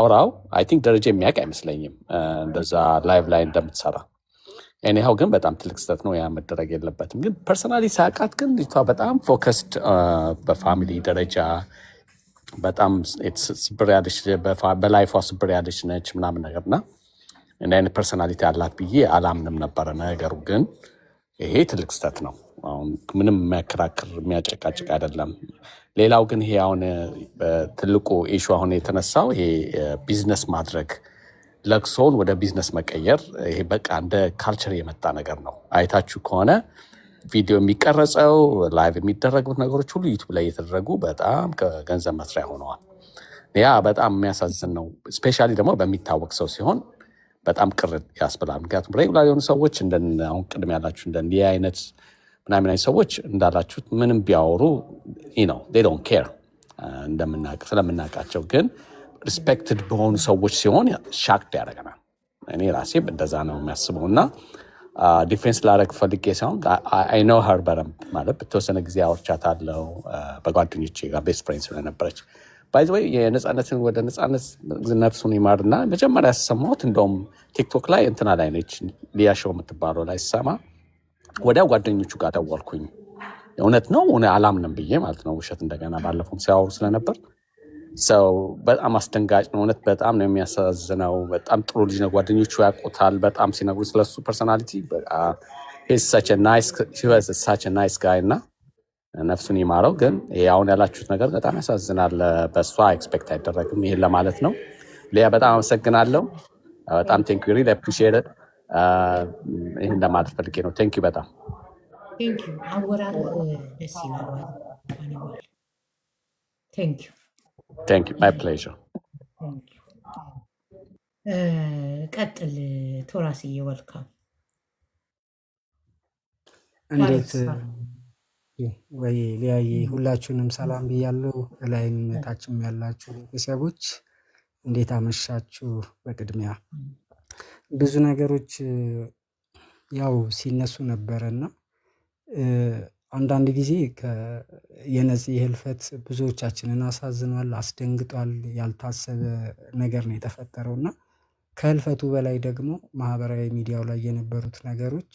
አውራው አይ ቲንክ ደረጃ የሚያውቅ አይመስለኝም እንደዛ ላይቭ ላይ እንደምትሰራ። ኤኒሃው ግን በጣም ትልቅ ስህተት ነው፣ ያ መደረግ የለበትም። ግን ፐርሰናሊ ሳቃት ግን ልጅቷ በጣም ፎከስድ በፋሚሊ ደረጃ በጣም ስብር ያለች በላይፏ ስብር ያለች ነች ምናምን ነገር እና እንደ አይነት ፐርሰናሊቲ አላት ብዬ አላምንም ነበረ። ነገሩ ግን ይሄ ትልቅ ስህተት ነው። አሁን ምንም የሚያከራክር የሚያጨቃጭቅ አይደለም። ሌላው ግን ይሄ አሁን ትልቁ ኢሹ አሁን የተነሳው ይሄ ቢዝነስ ማድረግ ለቅሶውን ወደ ቢዝነስ መቀየር፣ ይሄ በቃ እንደ ካልቸር የመጣ ነገር ነው። አይታችሁ ከሆነ ቪዲዮ የሚቀረጸው ላይቭ የሚደረጉት ነገሮች ሁሉ ዩቱብ ላይ እየተደረጉ በጣም ከገንዘብ መስሪያ ሆነዋል። ያ በጣም የሚያሳዝን ነው። ስፔሻሊ ደግሞ በሚታወቅ ሰው ሲሆን በጣም ቅር ያስብላል። ምክንያቱም ሬጉላር የሆኑ ሰዎች አሁን ቅድም ያላችሁ እንዲህ አይነት ምናምን አይነት ሰዎች እንዳላችሁት ምንም ቢያወሩ ነው ዶንት ኬር ስለምናውቃቸው። ግን ሪስፔክትድ በሆኑ ሰዎች ሲሆን ሻክድ ያደርገናል። እኔ ራሴ እንደዛ ነው የሚያስበው እና ዲፌንስ ላደርግ ፈልጌ ሳይሆን አይ ኖ ሀር በደንብ ማለት በተወሰነ ጊዜ አውርቻታለሁ በጓደኞቼ ጋር ቤስት ፍሬንድ ስለነበረች። ባይ ዘ ወይ የነፃነትን ወደ ነፃነት ነፍሱን ይማርና መጀመሪያ ያሰማሁት እንደውም ቲክቶክ ላይ እንትና ላይ ነች ሊያ ሾው የምትባለው ላይ ሰማ ወዲያው ጓደኞቹ ጋር ደወልኩኝ። እውነት ነው አላምንም ብዬ ማለት ነው። ውሸት እንደገና ባለፈውም ሲያወሩ ስለነበር ሰው በጣም አስደንጋጭ ነው። እውነት በጣም ነው የሚያሳዝነው። በጣም ጥሩ ልጅ ነው። ጓደኞቹ ያውቁታል። በጣም ሲነግሩ ስለሱ ፐርሶናሊቲ ሳች ናይስ ጋይ እና ነፍሱን ይማረው። ግን አሁን ያላችሁት ነገር በጣም ያሳዝናል። በእሷ ኤክስፔክት አይደረግም። ይህን ለማለት ነው። ሊያ በጣም አመሰግናለሁ። በጣም ቴንክ ዩ ሪሊ አፕሪሺየት ይህን ለማለት ፈልጌ ነው። ቴንክ ዩ በጣም ቴንክ ዩ። አወራር ደስ ይላል። ቴንክ ዩ ቴንክ ዩ ማይ ፕሌዥር። ቀጥል ቶራስዬ፣ ወልካም። እንዴት ወይ ሊያዬ፣ ሁላችሁንም ሰላም ብያለሁ። ላይም ታችም ያላችሁ ቤተሰቦች እንዴት አመሻችሁ? በቅድሚያ ብዙ ነገሮች ያው ሲነሱ ነበረና አንዳንድ ጊዜ የነፂ ህልፈት ብዙዎቻችንን አሳዝኗል፣ አስደንግጧል። ያልታሰበ ነገር ነው የተፈጠረው እና ከህልፈቱ በላይ ደግሞ ማህበራዊ ሚዲያው ላይ የነበሩት ነገሮች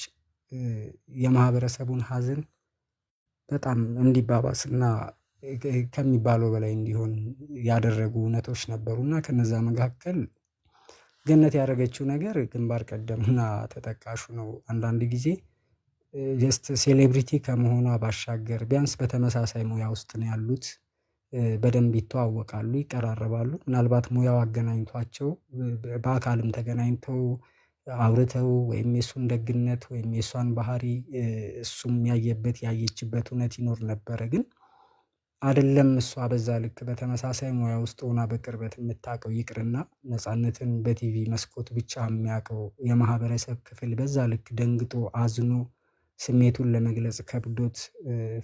የማህበረሰቡን ሀዘን በጣም እንዲባባስና ከሚባለው በላይ እንዲሆን ያደረጉ እውነቶች ነበሩ እና ከነዛ መካከል ገነት ያደረገችው ነገር ግንባር ቀደምና ተጠቃሹ ነው። አንዳንድ ጊዜ ጀስት ሴሌብሪቲ ከመሆኗ ባሻገር ቢያንስ በተመሳሳይ ሙያ ውስጥ ነው ያሉት፣ በደንብ ይተዋወቃሉ፣ ይቀራረባሉ። ምናልባት ሙያው አገናኝቷቸው በአካልም ተገናኝተው አውርተው ወይም የእሱን ደግነት ወይም የእሷን ባህሪ እሱም ያየችበት እውነት ይኖር ነበረ። ግን አይደለም እሷ በዛ ልክ በተመሳሳይ ሙያ ውስጥ ሆና በቅርበት የምታውቀው ይቅርና ነፃነትን በቲቪ መስኮት ብቻ የሚያውቀው የማህበረሰብ ክፍል በዛ ልክ ደንግጦ አዝኖ ስሜቱን ለመግለጽ ከብዶት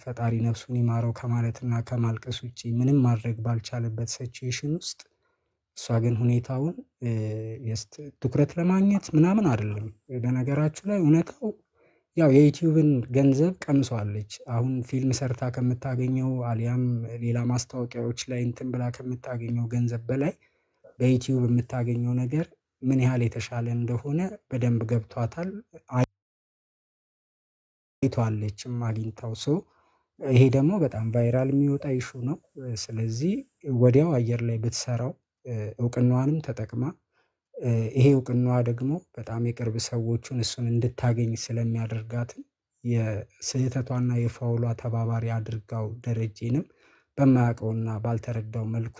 ፈጣሪ ነፍሱን ይማረው ከማለትና ከማልቀስ ውጭ ምንም ማድረግ ባልቻለበት ሲቹዌሽን ውስጥ እሷ ግን ሁኔታውን ትኩረት ለማግኘት ምናምን አይደለም። በነገራችሁ ላይ እውነታው ያው የዩቲዩብን ገንዘብ ቀምሷለች። አሁን ፊልም ሰርታ ከምታገኘው አሊያም ሌላ ማስታወቂያዎች ላይ እንትን ብላ ከምታገኘው ገንዘብ በላይ በዩቲዩብ የምታገኘው ነገር ምን ያህል የተሻለ እንደሆነ በደንብ ገብቷታል። አይቷለችም አግኝታው ሰው። ይሄ ደግሞ በጣም ቫይራል የሚወጣ ኢሹ ነው። ስለዚህ ወዲያው አየር ላይ ብትሰራው እውቅናዋንም ተጠቅማ ይሄ እውቅናዋ ደግሞ በጣም የቅርብ ሰዎቹን እሱን እንድታገኝ ስለሚያደርጋትም የስህተቷና የፋውሏ ተባባሪ አድርጋው ደረጀንም በማያውቀውና ባልተረዳው መልኩ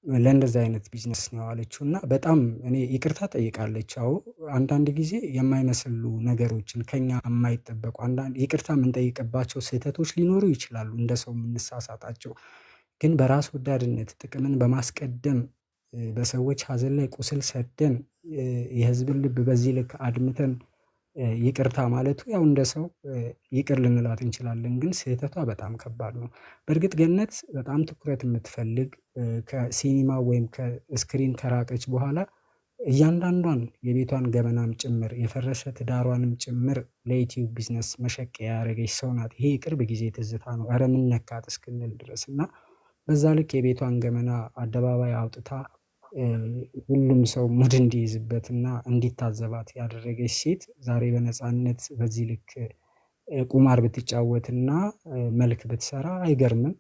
ለእንደዚህ አይነት ቢዝነስ ነው ያዋለችው እና በጣም እኔ ይቅርታ ጠይቃለች። አዎ አንዳንድ ጊዜ የማይመስሉ ነገሮችን ከኛ የማይጠበቁ አንዳንድ ይቅርታ የምንጠይቅባቸው ስህተቶች ሊኖሩ ይችላሉ፣ እንደ ሰው የምንሳሳታቸው። ግን በራስ ወዳድነት ጥቅምን በማስቀደም በሰዎች ሀዘን ላይ ቁስል ሰደን የህዝብን ልብ በዚህ ልክ አድምተን ይቅርታ ማለቱ ያው እንደ ሰው ይቅር ልንላት እንችላለን፣ ግን ስህተቷ በጣም ከባድ ነው። በእርግጥ ገነት በጣም ትኩረት የምትፈልግ ከሲኒማ ወይም ከስክሪን ከራቀች በኋላ እያንዳንዷን የቤቷን ገበናም ጭምር የፈረሰ ትዳሯንም ጭምር ለዩቲዩብ ቢዝነስ መሸቀያ ያደረገች ሰው ናት። ይሄ የቅርብ ጊዜ ትዝታ ነው፣ ኧረ ምን ነካት እስክንል ድረስ እና በዛ ልክ የቤቷን ገመና አደባባይ አውጥታ ሁሉም ሰው ሙድ እንዲይዝበትና እንዲታዘባት ያደረገች ሴት ዛሬ በነፃነት በዚህ ልክ ቁማር ብትጫወትና መልክ ብትሰራ አይገርምም።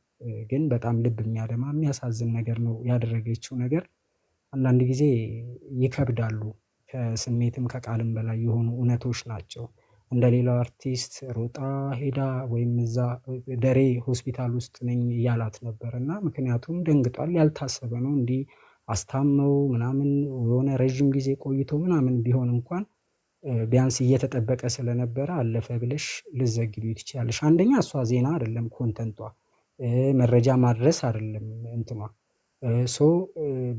ግን በጣም ልብ የሚያደማ የሚያሳዝን ነገር ነው ያደረገችው ነገር። አንዳንድ ጊዜ ይከብዳሉ። ከስሜትም ከቃልም በላይ የሆኑ እውነቶች ናቸው። እንደ ሌላው አርቲስት ሮጣ ሄዳ ወይም እዛ ደሬ ሆስፒታል ውስጥ ነኝ እያላት ነበር እና ምክንያቱም ደንግጧል። ያልታሰበ ነው እንዲህ አስታመው ምናምን የሆነ ረዥም ጊዜ ቆይቶ ምናምን ቢሆን እንኳን ቢያንስ እየተጠበቀ ስለነበረ አለፈ ብለሽ ልዘግቢው ትችላለሽ። አንደኛ እሷ ዜና አይደለም ኮንተንቷ፣ መረጃ ማድረስ አይደለም እንትኗ። ሶ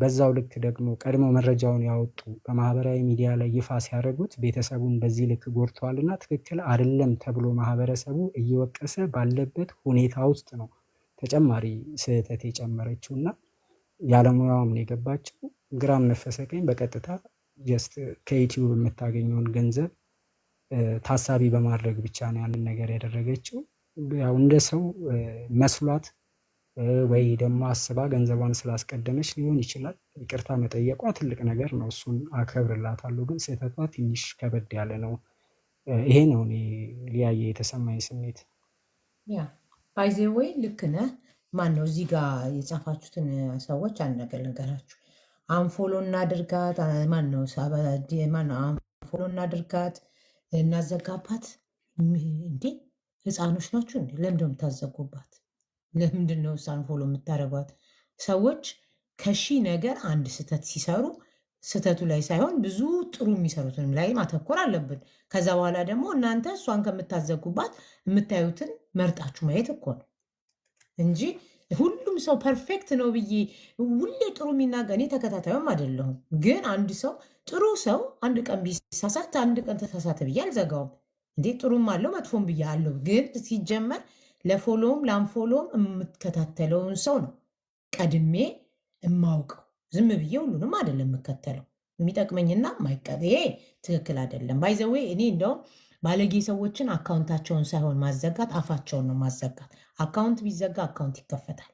በዛው ልክ ደግሞ ቀድመው መረጃውን ያወጡ በማህበራዊ ሚዲያ ላይ ይፋ ሲያደርጉት ቤተሰቡን በዚህ ልክ ጎድተዋልና ትክክል አይደለም ተብሎ ማህበረሰቡ እየወቀሰ ባለበት ሁኔታ ውስጥ ነው ተጨማሪ ስህተት የጨመረችው እና ያለሙያዋም ነው የገባችው። ግራም ነፈሰ ቀኝ በቀጥታ ጀስት ከዩቲዩብ የምታገኘውን ገንዘብ ታሳቢ በማድረግ ብቻ ነው ያንን ነገር ያደረገችው። ያው እንደ ሰው መስሏት ወይ ደግሞ አስባ ገንዘቧን ስላስቀደመች ሊሆን ይችላል። ይቅርታ መጠየቋ ትልቅ ነገር ነው፣ እሱን አከብርላታለሁ። ግን ስህተቷ ትንሽ ከበድ ያለ ነው። ይሄ ነው እኔ ሊያየ የተሰማኝ ስሜት። ያ ባይዜ ወይ ልክ ነህ። ማን ነው እዚህ ጋር የጻፋችሁትን ሰዎች አንድ ነገር ልንገራችሁ። አንፎሎ እናድርጋት፣ ማን ነው አንፎሎ እናድርጋት፣ እናዘጋባት። እንዴ ህፃኖች ናችሁ እንዴ? ለምንድን ነው የምታዘጉባት? ለምንድን ነው አንፎሎ የምታደርጓት? ሰዎች ከሺህ ነገር አንድ ስህተት ሲሰሩ ስህተቱ ላይ ሳይሆን ብዙ ጥሩ የሚሰሩትንም ላይ ማተኮር አለብን። ከዛ በኋላ ደግሞ እናንተ እሷን ከምታዘጉባት የምታዩትን መርጣችሁ ማየት እኮ ነው እንጂ ሁሉም ሰው ፐርፌክት ነው ብዬ ሁሌ ጥሩ የሚናገር እኔ ተከታታዩም አይደለሁም። ግን አንድ ሰው ጥሩ ሰው አንድ ቀን ቢሳሳት አንድ ቀን ተሳሳተ ብዬ አልዘጋውም። እንዴ ጥሩም አለው መጥፎም ብዬ አለው። ግን ሲጀመር ለፎሎም ለአንፎሎም የምትከታተለውን ሰው ነው ቀድሜ የማውቀው። ዝም ብዬ ሁሉንም አይደለም የምከተለው። የሚጠቅመኝና ይሄ ትክክል አይደለም። ባይዘዌ እኔ እንደውም ባለጌ ሰዎችን አካውንታቸውን ሳይሆን ማዘጋት አፋቸውን ነው ማዘጋት። አካውንት ቢዘጋ አካውንት ይከፈታል።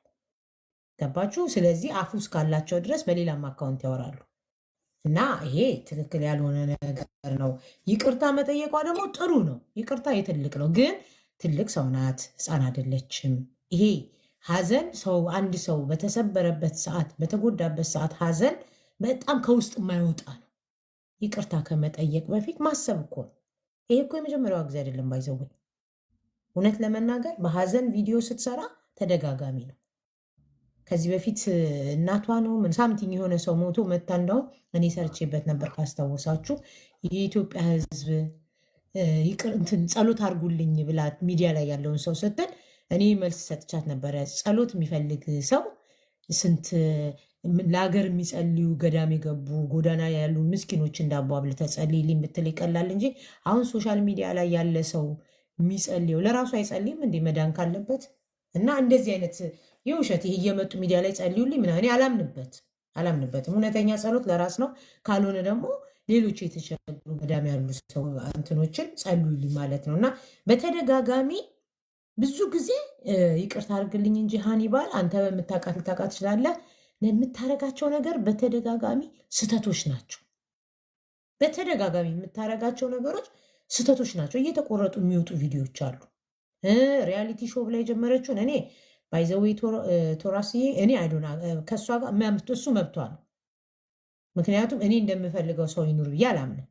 ገባችሁ? ስለዚህ አፉ እስካላቸው ድረስ በሌላም አካውንት ያወራሉ እና ይሄ ትክክል ያልሆነ ነገር ነው። ይቅርታ መጠየቋ ደግሞ ጥሩ ነው። ይቅርታ የትልቅ ነው፣ ግን ትልቅ ሰው ናት፣ ህፃን አይደለችም። ይሄ ሀዘን ሰው አንድ ሰው በተሰበረበት ሰዓት በተጎዳበት ሰዓት ሀዘን በጣም ከውስጥ የማይወጣ ነው። ይቅርታ ከመጠየቅ በፊት ማሰብ እኮ ነው። ይሄ እኮ የመጀመሪያዋ ጊዜ አይደለም። ባይዘው እውነት ለመናገር በሀዘን ቪዲዮ ስትሰራ ተደጋጋሚ ነው። ከዚህ በፊት እናቷ ነው ምን ሳምቲንግ የሆነ ሰው ሞቶ መታ እንደውም እኔ ሰርቼበት ነበር ካስታወሳችሁ። የኢትዮጵያ ህዝብ ጸሎት አድርጉልኝ ብላ ሚዲያ ላይ ያለውን ሰው ስትል እኔ መልስ ሰጥቻት ነበረ። ጸሎት የሚፈልግ ሰው ስንት ለሀገር የሚጸልዩ ገዳም የገቡ ጎዳና ያሉ ምስኪኖች እንዳቧብል ተጸልይልኝ ብትል ይቀላል እንጂ አሁን ሶሻል ሚዲያ ላይ ያለ ሰው የሚጸልየው ለራሱ አይጸልይም እንዴ መዳን ካለበት? እና እንደዚህ አይነት የውሸት ይሄ እየመጡ ሚዲያ ላይ ጸልዩልኝ ምናምን እኔ አላምንበትም። እውነተኛ ጸሎት ለራስ ነው። ካልሆነ ደግሞ ሌሎች የተቸገሩ ገዳም ያሉ ሰው እንትኖችን ጸልዩልኝ ማለት ነው። እና በተደጋጋሚ ብዙ ጊዜ ይቅርታ አድርግልኝ እንጂ ሃኒባል አንተ በምታውቃት ልታውቃት ትችላለህ። የምታረጋቸው ነገር በተደጋጋሚ ስህተቶች ናቸው። በተደጋጋሚ የምታረጋቸው ነገሮች ስህተቶች ናቸው። እየተቆረጡ የሚወጡ ቪዲዮዎች አሉ። ሪያሊቲ ሾው ላይ የጀመረችውን እኔ ባይዘዌ ቶራስዬ እኔ አይዶና ከእሷ ጋር እሱ መብቷ ነው። ምክንያቱም እኔ እንደምፈልገው ሰው ይኑር ብዬ አላምንም።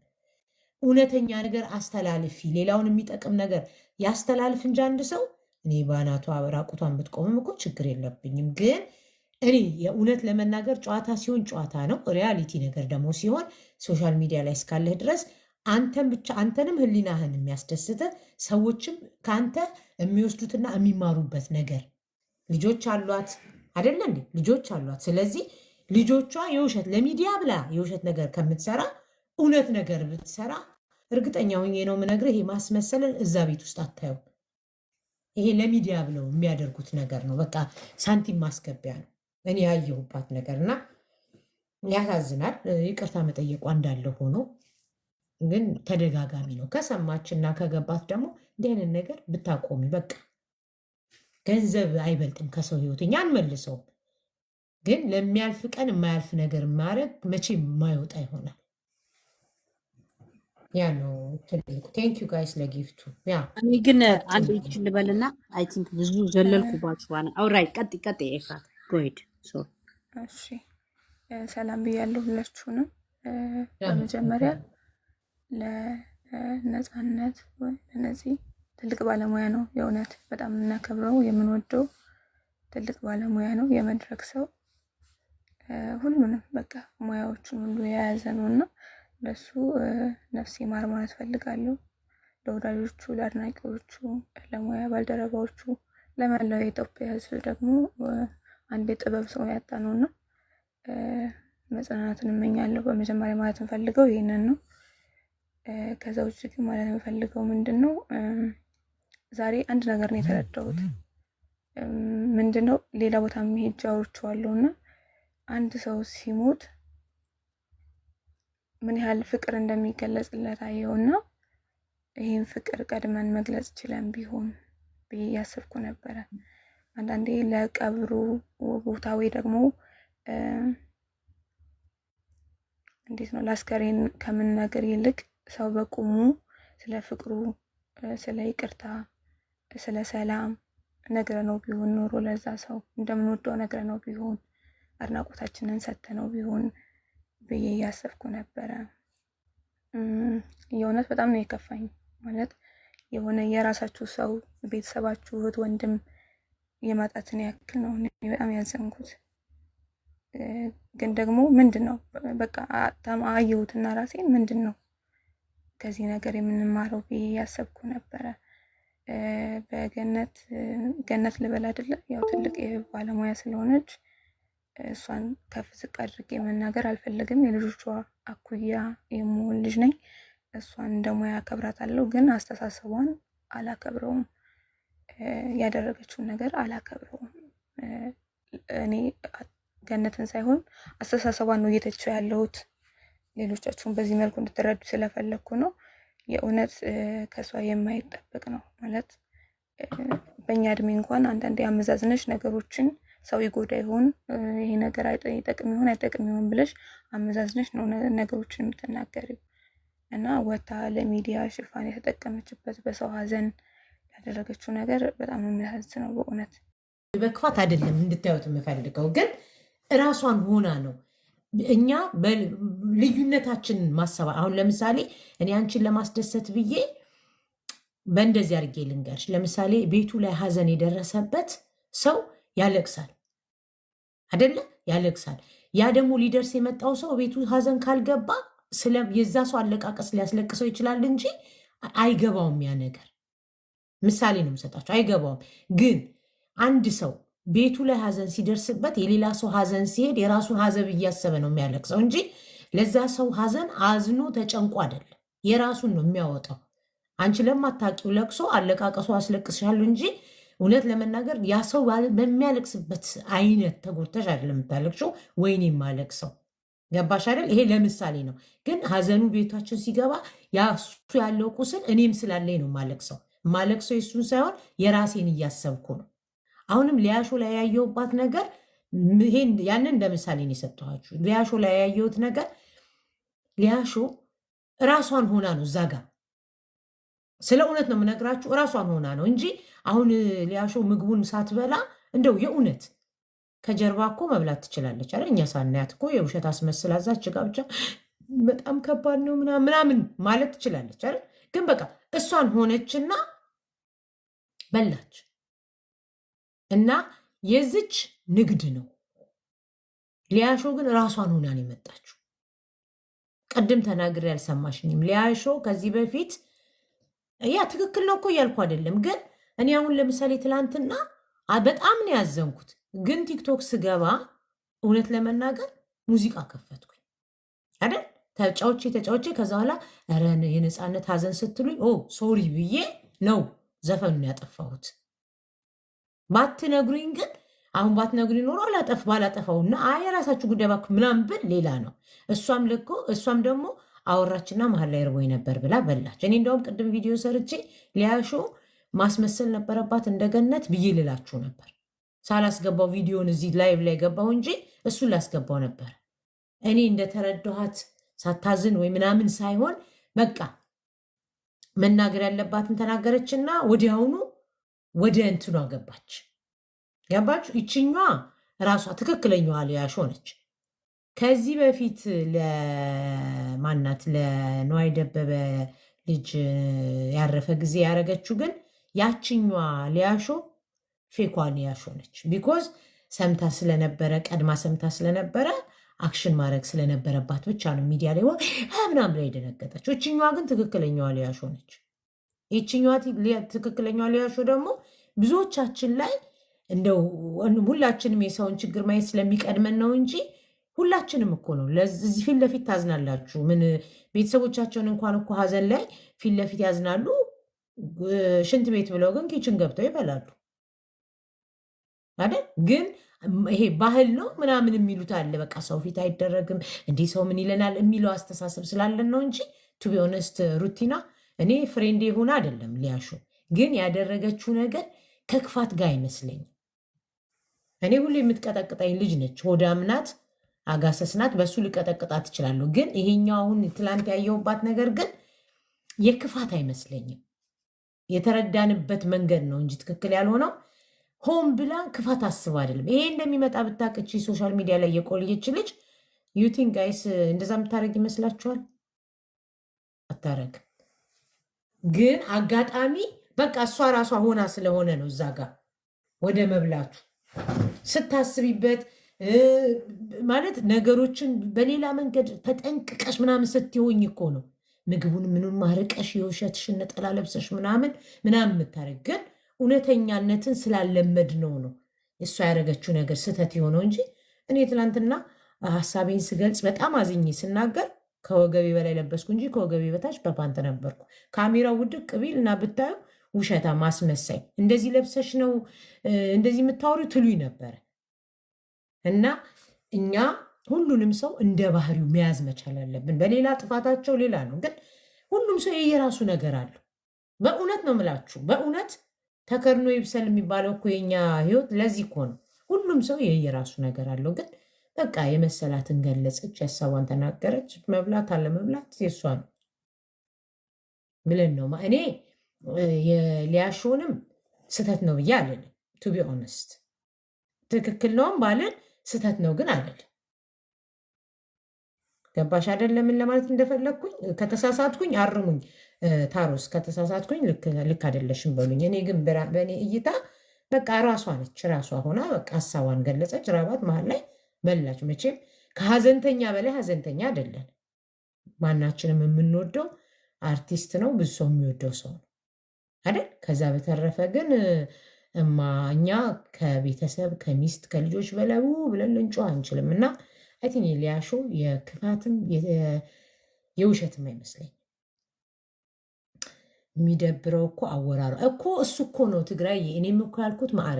እውነተኛ ነገር አስተላልፊ፣ ሌላውን የሚጠቅም ነገር ያስተላልፍ እንጂ አንድ ሰው እኔ በአናቷ ራቁቷን ብትቆምም እኮ ችግር የለብኝም። ግን እኔ የእውነት ለመናገር ጨዋታ ሲሆን ጨዋታ ነው። ሪያሊቲ ነገር ደግሞ ሲሆን ሶሻል ሚዲያ ላይ እስካለህ ድረስ አንተን ብቻ አንተንም ህሊናህን የሚያስደስተ ሰዎችም ከአንተ የሚወስዱትና የሚማሩበት ነገር ልጆች አሏት አይደለ እንዴ? ልጆች አሏት። ስለዚህ ልጆቿ የውሸት ለሚዲያ ብላ የውሸት ነገር ከምትሰራ እውነት ነገር ብትሰራ እርግጠኛ ሆኜ ነው የምነግርህ፣ ይሄ ማስመሰልን እዛ ቤት ውስጥ አታየው። ይሄ ለሚዲያ ብለው የሚያደርጉት ነገር ነው። በቃ ሳንቲም ማስገቢያ ነው። እኔ ያየሁባት ነገር እና ያሳዝናል። ይቅርታ መጠየቋ እንዳለ ሆኖ ግን ተደጋጋሚ ነው። ከሰማችና ከገባት ደግሞ እንዲህ አይነት ነገር ብታቆሚ በቃ ገንዘብ አይበልጥም ከሰው ህይወት። እኛ አንመልሰውም፣ ግን ለሚያልፍ ቀን የማያልፍ ነገር ማድረግ መቼ የማይወጣ ይሆናል። ያ ነው ትልቁ። ቴንክ ዩ ጋይስ ለጊፍቱ። ያ እኔ ግን አንድ ይችን ልበልና አይ ቲንክ ብዙ ዘለልኩባችሁ። አውራይ ቀጥ ኤፍራት ጎሄድ እሺ ሰላም ብያለሁ ሁላችሁንም። በመጀመሪያ ለነፃነት ለነዚህ ትልቅ ባለሙያ ነው። የእውነት በጣም የምናከብረው የምንወደው ትልቅ ባለሙያ ነው። የመድረክ ሰው ሁሉንም በቃ ሙያዎችን ሁሉ የያዘ ነው እና ለሱ ነፍሴ ማር ማለት ፈልጋለሁ። ለወዳጆቹ፣ ለአድናቂዎቹ፣ ለሙያ ባልደረባዎቹ፣ ለመላው የኢትዮጵያ ሕዝብ ደግሞ አንድ የጥበብ ሰው ያጣ ነውና መጽናናትን እመኛለሁ። በመጀመሪያ ማለት የምፈልገው ይሄንን ነው። ከዛ ውጭ ግን ማለት የምፈልገው ምንድነው ዛሬ አንድ ነገር ነው የተረዳሁት። ምንድነው ሌላ ቦታ መሄጃ አውርቼዋለሁና አንድ ሰው ሲሞት ምን ያህል ፍቅር እንደሚገለጽለት አየውና ይሄን ፍቅር ቀድመን መግለጽ ችለን ቢሆን ብዬ ያስብኩ ነበረ። አንዳንዴ ለቀብሩ ቦታ ወይ ደግሞ እንዴት ነው ለአስከሬን ከምንነገር ይልቅ ሰው በቁሙ ስለ ፍቅሩ፣ ስለ ይቅርታ፣ ስለ ሰላም ነግረ ነው ቢሆን ኖሮ ለዛ ሰው እንደምንወደው ነግረ ነው ቢሆን አድናቆታችንን ሰጥተነው ቢሆን ብዬ ያሰብኩ ነበረ። የእውነት በጣም ነው የከፋኝ። ማለት የሆነ የራሳችሁ ሰው ቤተሰባችሁ፣ እህት፣ ወንድም የማጣትን ያክል ነው በጣም ያዘንኩት። ግን ደግሞ ምንድነው በቃ አየሁትና ራሴን ምንድነው ከዚህ ነገር የምንማረው ብዬ ያሰብኩ ነበረ። ገነት ልበል አይደለ? ያው ትልቅ ባለሙያ ስለሆነች እሷን ከፍ ዝቅ አድርጌ መናገር አልፈልግም። የልጆቿ አኩያ የምሆን ልጅ ነኝ። እሷን እንደሙያ አከብራታለሁ፣ ግን አስተሳሰቧን አላከብረውም። ያደረገችውን ነገር አላከብረውም። እኔ ገነትን ሳይሆን አስተሳሰቧን ነው እየተቸው ያለሁት። ሌሎቻችሁን በዚህ መልኩ እንድትረዱ ስለፈለግኩ ነው። የእውነት ከሷ የማይጠበቅ ነው ማለት በእኛ እድሜ እንኳን አንዳንዴ አመዛዝነሽ ነገሮችን ሰው ይጎዳ ይሆን ይሄ ነገር አይጠቅም ይሆን አይጠቅም ይሆን ብለሽ አመዛዝነሽ ነው ነገሮችን የምትናገሪው። እና ወታ ለሚዲያ ሽፋን የተጠቀመችበት በሰው ሀዘን ያደረገችው ነገር በጣም የሚያሳዝነው በእውነት። በክፋት አይደለም እንድታዩት የምፈልገው፣ ግን እራሷን ሆና ነው። እኛ ልዩነታችንን ማሰባ አሁን ለምሳሌ እኔ አንቺን ለማስደሰት ብዬ በእንደዚህ አድርጌ ልንገርሽ። ለምሳሌ ቤቱ ላይ ሀዘን የደረሰበት ሰው ያለቅሳል አይደለ? ያለቅሳል። ያ ደግሞ ሊደርስ የመጣው ሰው ቤቱ ሀዘን ካልገባ የዛ ሰው አለቃቀስ ሊያስለቅሰው ይችላል እንጂ አይገባውም። ያ ነገር ምሳሌ ነው የምሰጣቸው። አይገባውም። ግን አንድ ሰው ቤቱ ላይ ሀዘን ሲደርስበት የሌላ ሰው ሀዘን ሲሄድ የራሱን ሀዘን እያሰበ ነው የሚያለቅሰው እንጂ ለዛ ሰው ሀዘን አዝኖ ተጨንቆ አይደለም። የራሱን ነው የሚያወጣው። አንቺ ለማታውቂው ለቅሶ አለቃቀሱ አስለቅስሻል እንጂ እውነት ለመናገር ያ ሰው በሚያለቅስበት አይነት ተጎድተሽ አይደለም የምታለቅሽው። ወይኔ የማለቅሰው ገባሽ አይደል? ይሄ ለምሳሌ ነው። ግን ሀዘኑ ቤታችን ሲገባ ያሱ ያለው ቁስል እኔም ስላለኝ ነው ማለቅሰው የሱን ሳይሆን የራሴን እያሰብኩ ነው። አሁንም ሊያሾ ላይ ያየሁባት ነገር ያንን እንደ ምሳሌ ነው የሰጠኋችሁ። ሊያሾ ላይ ያየሁት ነገር ሊያሾ እራሷን ሆና ነው እዛ ጋር ስለ እውነት ነው የምነግራችሁ። እራሷን ሆና ነው እንጂ አሁን ሊያሾ ምግቡን ሳትበላ እንደው የእውነት ከጀርባ እኮ መብላት ትችላለች አይደል? እኛ ሳናያት እኮ የውሸት አስመስላ እዛች ጋ ብቻ በጣም ከባድ ነው ምናምን ማለት ትችላለች አይደል? ግን በቃ እሷን ሆነችና በላች። እና የዝች ንግድ ነው። ሊያሾ ግን ራሷን ሆና ነው የመጣችው። ቅድም ተናግሬ ያልሰማሽኝም ሊያሾ ከዚህ በፊት ያ ትክክል ነው እኮ እያልኩ አይደለም። ግን እኔ አሁን ለምሳሌ ትላንትና በጣም ነው ያዘንኩት። ግን ቲክቶክ ስገባ እውነት ለመናገር ሙዚቃ ከፈትኩኝ አይደል? ተጫዎቼ ከዛ በኋላ ኧረ የነፃነት ሀዘን ስትሉኝ ሶሪ ብዬ ነው ዘፈኑን ያጠፋሁት። ባትነግሩኝ ግን አሁን ባትነግሩኝ ኖሮ ባላጠፋውና የራሳችሁ ጉዳይ እባክህ ምናምን ብል ሌላ ነው። እሷም ደግሞ አወራችና መሀል ላይ እርቦኝ ነበር ብላ በላች። እኔ እንደውም ቅድም ቪዲዮ ሰርቼ ሊያሾ ማስመሰል ነበረባት እንደገነት ብዬ ልላችሁ ነበር። ሳላስገባው ቪዲዮን እዚህ ላይቭ ላይ ገባሁ እንጂ እሱን ላስገባው ነበር። እኔ እንደተረዳኋት ሳታዝን ወይ ምናምን ሳይሆን በቃ መናገር ያለባትን ተናገረችና ወዲያውኑ ወደ እንትኗ ገባች። ገባችሁ? ይችኛዋ ራሷ ትክክለኛዋ ሊያሾ ነች። ከዚህ በፊት ለማናት ለነዋይ ደበበ ልጅ ያረፈ ጊዜ ያረገችው ግን ያችኛዋ ሊያሾ ፌኳ ሊያሾ ነች። ቢኮዝ ሰምታ ስለነበረ ቀድማ ሰምታ ስለነበረ አክሽን ማድረግ ስለነበረባት ብቻ ነው ሚዲያ ላይ ምናምን ላይ የደነገጠችው። ይችኛዋ ግን ትክክለኛዋ ሊያሾ ነች። ይችኛዋ ትክክለኛዋ ሊያሾ ደግሞ ብዙዎቻችን ላይ እንደው ሁላችንም የሰውን ችግር ማየት ስለሚቀድመን ነው እንጂ ሁላችንም እኮ ነው ለዚህ ፊት ለፊት ታዝናላችሁ። ምን ቤተሰቦቻቸውን እንኳን እኮ ሀዘን ላይ ፊት ለፊት ያዝናሉ። ሽንት ቤት ብለው ግን ኪችን ገብተው ይበላሉ አይደል? ግን ይሄ ባህል ነው ምናምን የሚሉት አለ። በቃ ሰው ፊት አይደረግም እንዲህ ሰው ምን ይለናል የሚለው አስተሳሰብ ስላለን ነው እንጂ ቱ ቢ ኦነስት ሩቲና እኔ ፍሬንድ የሆነ አይደለም ሊያሾ፣ ግን ያደረገችው ነገር ከክፋት ጋር አይመስለኝም። እኔ ሁሌ የምትቀጠቅጠኝ ልጅ ነች፣ ሆዳም ናት፣ አጋሰስ ናት። በሱ ልቀጠቅጣት ትችላለሁ። ግን ይሄኛው አሁን ትላንት ያየሁባት ነገር ግን የክፋት አይመስለኝም። የተረዳንበት መንገድ ነው እንጂ ትክክል ያልሆነው ሆን ብላ ክፋት አስብ አይደለም። ይሄ እንደሚመጣ ብታቅቺ ሶሻል ሚዲያ ላይ የቆየች ልጅ ዩቲንግ ጋይስ እንደዛ የምታደረግ ይመስላችኋል? አታረግ። ግን አጋጣሚ በቃ እሷ ራሷ ሆና ስለሆነ ነው እዛ ጋር ወደ መብላቱ ስታስቢበት ማለት ነገሮችን በሌላ መንገድ ተጠንቅቀሽ ምናምን ስትሆኝ እኮ ነው ምግቡን ምኑን ማርቀሽ የውሸትሽን ነጠላ ለብሰሽ ምናምን የምታደርግ። ግን እውነተኛነትን ስላለመድ ነው እሷ ያደረገችው ነገር ስህተት የሆነው እንጂ እኔ ትናንትና ሀሳቤን ስገልጽ በጣም አዝኜ ስናገር ከወገቤ በላይ ለበስኩ እንጂ ከወገቤ በታች በፓንት ነበርኩ። ካሜራው ውድቅ ቢል እና ብታዩ ውሸታ ማስመሳይ እንደዚህ ለብሰሽ ነው እንደዚህ የምታወሪው ትሉኝ ነበረ። እና እኛ ሁሉንም ሰው እንደ ባህሪው መያዝ መቻል አለብን። በሌላ ጥፋታቸው ሌላ ነው፣ ግን ሁሉም ሰው የየራሱ ነገር አለው። በእውነት ነው የምላችሁ፣ በእውነት ተከርኖ ይብሰል የሚባለው እኮ የኛ ህይወት ለዚህ እኮ ነው። ሁሉም ሰው የየራሱ ነገር አለው። ግን በቃ የመሰላትን ገለጸች፣ ሀሳቧን ተናገረች። መብላት አለመብላት የእሷ ነው ብለን ነው እኔ የሊያሾንም ስህተት ነው ብዬ አልልም። ቱ ቢ ኦነስት ትክክል ነውም ባልን ስህተት ነው ግን አልልም። ገባሽ አይደለም? ምን ለማለት እንደፈለግኩኝ። ከተሳሳትኩኝ አርሙኝ። ታሮስ ከተሳሳትኩኝ ልክ አይደለሽም በሉኝ። እኔ ግን በእኔ እይታ በቃ ራሷ ነች፣ ራሷ ሆና በቃ ሀሳቧን ገለጸች። ራባት መሀል ላይ በላች። መቼም ከሀዘንተኛ በላይ ሀዘንተኛ አይደለን። ማናችንም የምንወደው አርቲስት ነው፣ ብዙ ሰው የሚወደው ሰው ነው አይደል? ከዛ በተረፈ ግን እኛ ከቤተሰብ ከሚስት ከልጆች በላይ ብለን ልንጮህ አንችልም። እና አይ ቲንክ ሊያሾ የክፋትም የውሸትም አይመስለኝ። የሚደብረው እኮ አወራሩ እኮ እሱ እኮ ነው ትግራይ። እኔም እኮ ያልኩት ማዕረ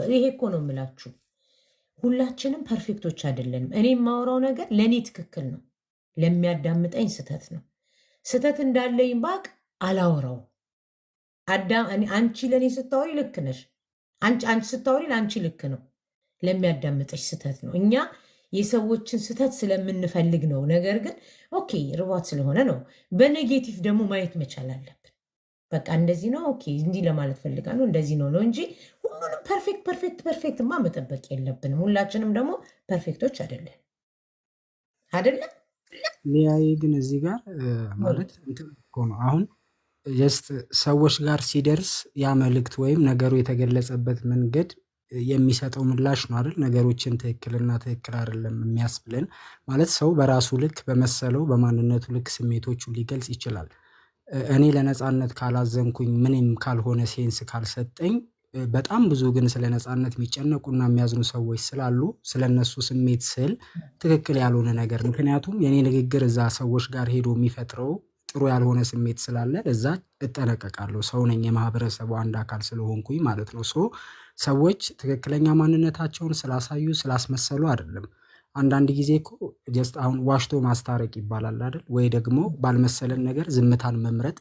ይሄ እኮ ነው የምላችሁ። ሁላችንም ፐርፌክቶች አይደለንም። እኔ የማወራው ነገር ለእኔ ትክክል ነው፣ ለሚያዳምጠኝ ስህተት ነው። ስህተት እንዳለኝ ባቅ አላወራው። አንቺ ለእኔ ስታወሪ ልክ ነሽ፣ አንቺ ስታወሪ ለአንቺ ልክ ነው፣ ለሚያዳምጠሽ ስህተት ነው። እኛ የሰዎችን ስህተት ስለምንፈልግ ነው። ነገር ግን ኦኬ ርቧት ስለሆነ ነው። በኔጌቲቭ ደግሞ ማየት መቻል አለብን። በቃ እንደዚህ ነው ኦኬ እንዲህ ለማለት ፈልጋ ነው እንደዚህ ነው እንጂ ሁሉንም ፐርፌክትማ መጠበቅ የለብንም። ሁላችንም ደግሞ ፐርፌክቶች አይደለም። ሊያይ ግን እዚህ ጋር ማለት እንትን እኮ ነው አሁን ጀስት ሰዎች ጋር ሲደርስ ያ መልእክት ወይም ነገሩ የተገለጸበት መንገድ የሚሰጠው ምላሽ ነው አይደል? ነገሮችን ትክክልና ትክክል አይደለም የሚያስብለን ማለት ሰው በራሱ ልክ በመሰለው በማንነቱ ልክ ስሜቶቹን ሊገልጽ ይችላል። እኔ ለነፃነት ካላዘንኩኝ ምንም ካልሆነ ሴንስ ካልሰጠኝ በጣም ብዙ ግን ስለ ነፃነት የሚጨነቁና የሚያዝኑ ሰዎች ስላሉ ስለነሱ ስሜት ስል ትክክል ያልሆነ ነገር ምክንያቱም የኔ ንግግር እዛ ሰዎች ጋር ሄዶ የሚፈጥረው ጥሩ ያልሆነ ስሜት ስላለ ለዛ እጠነቀቃለሁ። ሰው ነኝ፣ የማህበረሰቡ አንድ አካል ስለሆንኩኝ ማለት ነው። ሰዎች ትክክለኛ ማንነታቸውን ስላሳዩ ስላስመሰሉ አይደለም። አንዳንድ ጊዜ እኮ ጀስት አሁን ዋሽቶ ማስታረቅ ይባላል አይደል? ወይ ደግሞ ባልመሰለን ነገር ዝምታን መምረጥ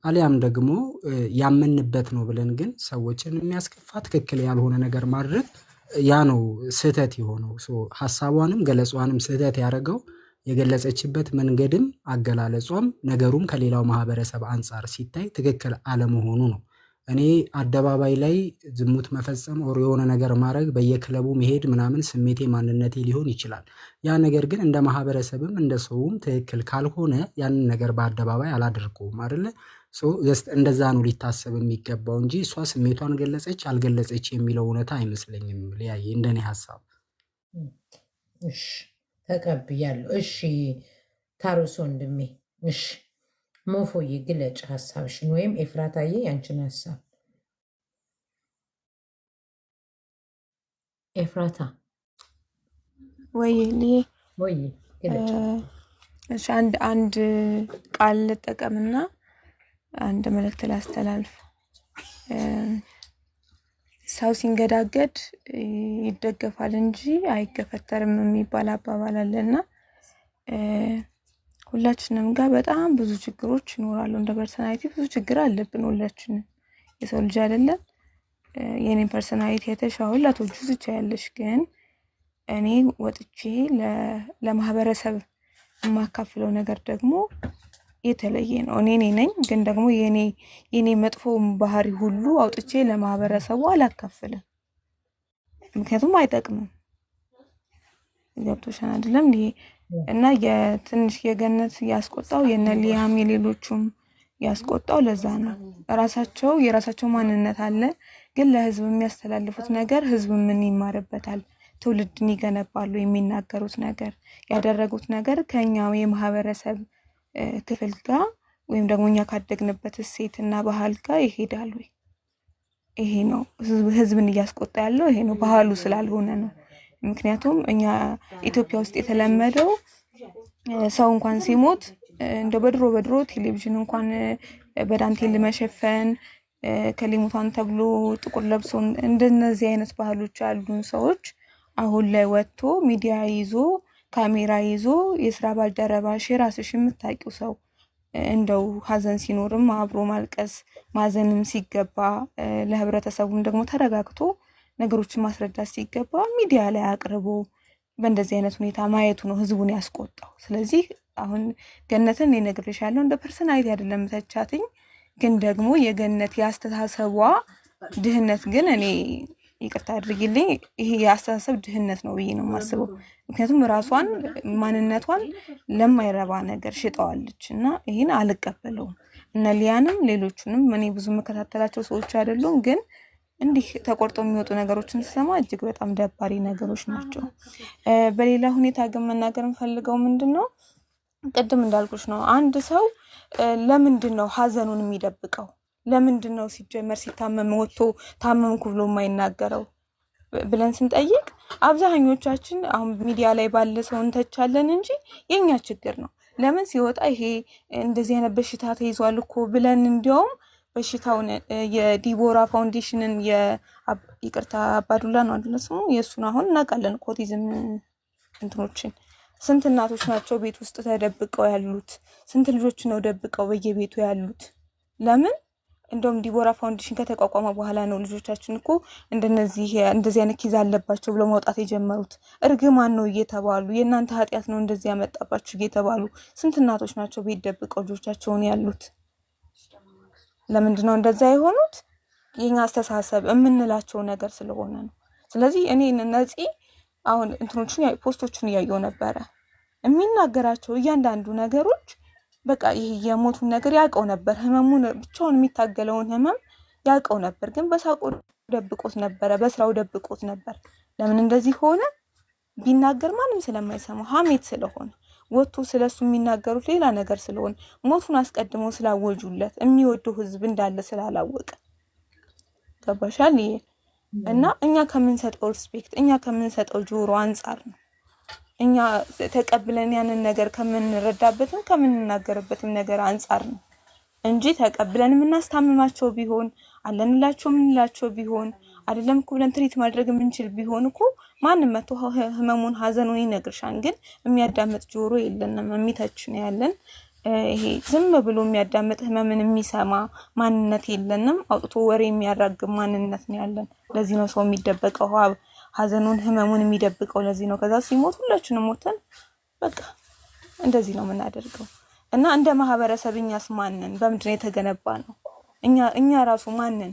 አሊያም ደግሞ ያመንበት ነው ብለን ግን ሰዎችን የሚያስከፋ ትክክል ያልሆነ ነገር ማድረግ ያ ነው ስህተት የሆነው። ሀሳቧንም ገለጿንም ስህተት ያደረገው የገለጸችበት መንገድም አገላለጿም ነገሩም ከሌላው ማህበረሰብ አንጻር ሲታይ ትክክል አለመሆኑ ነው። እኔ አደባባይ ላይ ዝሙት መፈጸም ኦር የሆነ ነገር ማድረግ በየክለቡ መሄድ ምናምን ስሜቴ ማንነቴ ሊሆን ይችላል። ያ ነገር ግን እንደ ማህበረሰብም እንደ ሰውም ትክክል ካልሆነ ያንን ነገር በአደባባይ አላደርገውም አይደለ? እንደዛ ነው ሊታሰብ የሚገባው እንጂ እሷ ስሜቷን ገለጸች አልገለጸች የሚለው እውነታ አይመስለኝም። ሊያየ እንደኔ ሀሳብ እሺ ተቀብያለሁ። እሺ ታሮስ ወንድሜ፣ እሺ ሞፎዬ ግለጭ ሀሳብሽን፣ ወይም ኤፍራታዬ ያንቺን ሀሳብ። ኤፍራታ ወይ ወይ ግለጭ። እሺ አንድ ቃል ልጠቀምና አንድ መልእክት ላስተላልፍ። ሰው ሲንገዳገድ ይደገፋል እንጂ አይገፈተርም የሚባል አባባል አለና ሁላችንም ጋር በጣም ብዙ ችግሮች ይኖራሉ። እንደ ፐርሰናሊቲ ብዙ ችግር አለብን ሁላችንም። የሰው ልጅ አይደለም። የኔ ፐርሰናሊቲ የተሻው ላቶቹ ትቻያለሽ፣ ግን እኔ ወጥቼ ለማህበረሰብ የማካፍለው ነገር ደግሞ የተለየ ነው። እኔ ነኝ፣ ግን ደግሞ የኔ መጥፎ ባህሪ ሁሉ አውጥቼ ለማህበረሰቡ አላካፍልም። ምክንያቱም አይጠቅምም። ገብቶሻል አይደለም? እና የትንሽ የገነት ያስቆጣው የነሊያም የሌሎቹም ያስቆጣው ለዛ ነው። የራሳቸው ማንነት አለ፣ ግን ለህዝብ የሚያስተላልፉት ነገር ህዝብ ምን ይማርበታል? ትውልድን ይገነባሉ። የሚናገሩት ነገር ያደረጉት ነገር ከኛ የማህበረሰብ ክፍል ጋር ወይም ደግሞ እኛ ካደግንበት እሴትና ባህል ጋር ይሄዳል ወይ? ይሄ ነው ህዝብን እያስቆጣ ያለው፣ ይሄ ነው ባህሉ ስላልሆነ ነው። ምክንያቱም እኛ ኢትዮጵያ ውስጥ የተለመደው ሰው እንኳን ሲሞት እንደ በድሮ ቴሌቪዥን እንኳን በዳንቴል መሸፈን ከሊሙታን ተብሎ ጥቁር ለብሶ እንደነዚህ አይነት ባህሎች ያሉን ሰዎች አሁን ላይ ወጥቶ ሚዲያ ይዞ ካሜራ ይዞ የስራ ባልደረባሽ የራስሽ የምታውቂው ሰው እንደው ሀዘን ሲኖርም አብሮ ማልቀስ ማዘንም ሲገባ ለህብረተሰቡም ደግሞ ተረጋግቶ ነገሮችን ማስረዳት ሲገባ ሚዲያ ላይ አቅርቦ በእንደዚህ አይነት ሁኔታ ማየቱ ነው ህዝቡን ያስቆጣው። ስለዚህ አሁን ገነትን እነግርሻለሁ እንደ ፐርሰናሊቲ አይደለም ተቻትኝ፣ ግን ደግሞ የገነት ያስተሳሰቧ ድህነት ግን እኔ ይቅርታ አድርጊልኝ ይሄ ያስተሳሰብ ድህነት ነው ብዬ ነው የማስበው። ምክንያቱም ራሷን ማንነቷን ለማይረባ ነገር ሽጠዋለች እና ይሄን አልቀበለውም። እነ ሊያንም ሌሎቹንም እኔ ብዙ መከታተላቸው ሰዎች አይደሉም፣ ግን እንዲህ ተቆርጦ የሚወጡ ነገሮችን ስሰማ እጅግ በጣም ደባሪ ነገሮች ናቸው። በሌላ ሁኔታ ግን መናገር እንፈልገው ምንድነው ቅድም እንዳልኩሽ ነው። አንድ ሰው ለምንድነው ሀዘኑን የሚደብቀው? ለምንድነው ሲጀመር ሲታመም ወጥቶ ታመምኩ ብሎ የማይናገረው ብለን ስንጠይቅ አብዛኞቻችን አሁን ሚዲያ ላይ ባለ ሰው እንተቻለን እንጂ የኛ ችግር ነው። ለምን ሲወጣ ይሄ እንደዚህ አይነት በሽታ ተይዟል እኮ ብለን እንዲያውም በሽታውን የዲቦራ ፋውንዴሽንን ይቅርታ አባዱላ ነው አይደል ስሙ፣ የሱን አሁን እናውቃለን ኮቲዝም እንትኖችን ስንት እናቶች ናቸው ቤት ውስጥ ተደብቀው ያሉት? ስንት ልጆች ነው ደብቀው በየቤቱ ያሉት? ለምን እንደውም ዲቦራ ፋውንዴሽን ከተቋቋመ በኋላ ነው ልጆቻችን እኮ እንደዚህ አይነት ኪዝ አለባቸው ብለው መውጣት የጀመሩት። እርግማን ነው እየተባሉ የእናንተ ኃጢያት ነው እንደዚህ ያመጣባችሁ እየተባሉ ስንት እናቶች ናቸው ቤት ደብቀው ልጆቻቸውን ያሉት? ለምንድን ነው እንደዛ የሆኑት? የኛ አስተሳሰብ የምንላቸው ነገር ስለሆነ ነው። ስለዚህ እኔ ነፂ አሁን እንትኖችን ፖስቶችን እያየሁ ነበረ። የሚናገራቸው እያንዳንዱ ነገሮች በቃ ይሄ የሞቱን ነገር ያውቀው ነበር። ህመሙን ብቻውን የሚታገለውን ህመም ያውቀው ነበር፣ ግን በሳቁ ደብቆት ነበረ፣ በስራው ደብቆት ነበር። ለምን እንደዚህ ሆነ? ቢናገር ማንም ስለማይሰማው ሀሜት ስለሆነ ወጥቶ ስለሱ የሚናገሩት ሌላ ነገር ስለሆነ ሞቱን አስቀድመው ስላወጁለት የሚወደው ህዝብ እንዳለ ስላላወቀ ገባሻል? እና እኛ ከምንሰጠው ሪስፔክት እኛ ከምንሰጠው ጆሮ አንጻር ነው። እኛ ተቀብለን ያንን ነገር ከምንረዳበትም ከምንናገርበትም ነገር አንጻር ነው እንጂ ተቀብለን የምናስታምማቸው ቢሆን አለንላቸው ምንላቸው ቢሆን አይደለም እኮ ብለን ትሪት ማድረግ የምንችል ቢሆን እኮ ማንም መጥቶ ህመሙን ሀዘኑን ይነግርሻል። ግን የሚያዳምጥ ጆሮ የለንም፣ የሚተች ነው ያለን። ይሄ ዝም ብሎ የሚያዳምጥ ህመምን የሚሰማ ማንነት የለንም። አውጥቶ ወሬ የሚያራግብ ማንነት ነው ያለን። ለዚህ ነው ሰው የሚደበቀው ሀዘኑን ህመሙን የሚደብቀው ለዚህ ነው። ከዛ ሲሞት ሁላችንም ሞተን በቃ እንደዚህ ነው የምናደርገው። እና እንደ ማህበረሰብ እኛስ ማንን በምንድን የተገነባ ነው? እኛ ራሱ ማንን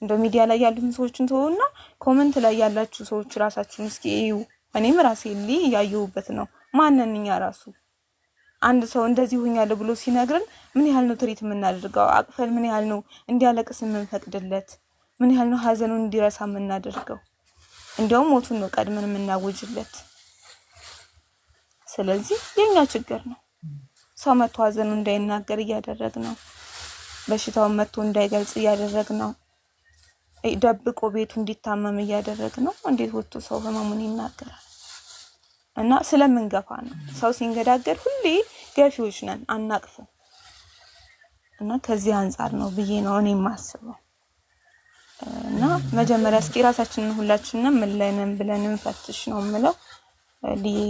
እንደው ሚዲያ ላይ ያሉትን ሰዎችን ተውና ኮመንት ላይ ያላችሁ ሰዎች ራሳችሁን እስኪ እዩ። እኔም ራሴ ያየሁበት ነው። ማንን እኛ ራሱ አንድ ሰው እንደዚህ ሆኛለሁ ብሎ ሲነግረን ምን ያህል ነው ትሪት የምናደርገው? አቅፈን ምን ያህል ነው እንዲያለቅስ የምንፈቅድለት? ምን ያህል ነው ሀዘኑን እንዲረሳ የምናደርገው? እንዲያውም ሞቱን ነው ቀድመን የምናውጅለት። ስለዚህ የኛ ችግር ነው። ሰው መጥቶ ሀዘኑን እንዳይናገር እያደረግነው፣ በሽታውን መጥቶ እንዳይገልጽ እያደረግነው፣ ደብቆ ቤቱ እንዲታመም እያደረግነው። እንዴት ወጥቶ ሰው ህመሙን ይናገራል? እና ስለምንገፋ ነው። ሰው ሲንገዳገድ ሁሌ ገፊዎች ነን፣ አናቅፍም። እና ከዚህ አንጻር ነው ብዬ ነው እኔ የማስበው። እና መጀመሪያ እስኪ ራሳችንን ሁላችንም ምን ላይ ነን ብለን እንፈትሽ ነው የምለው።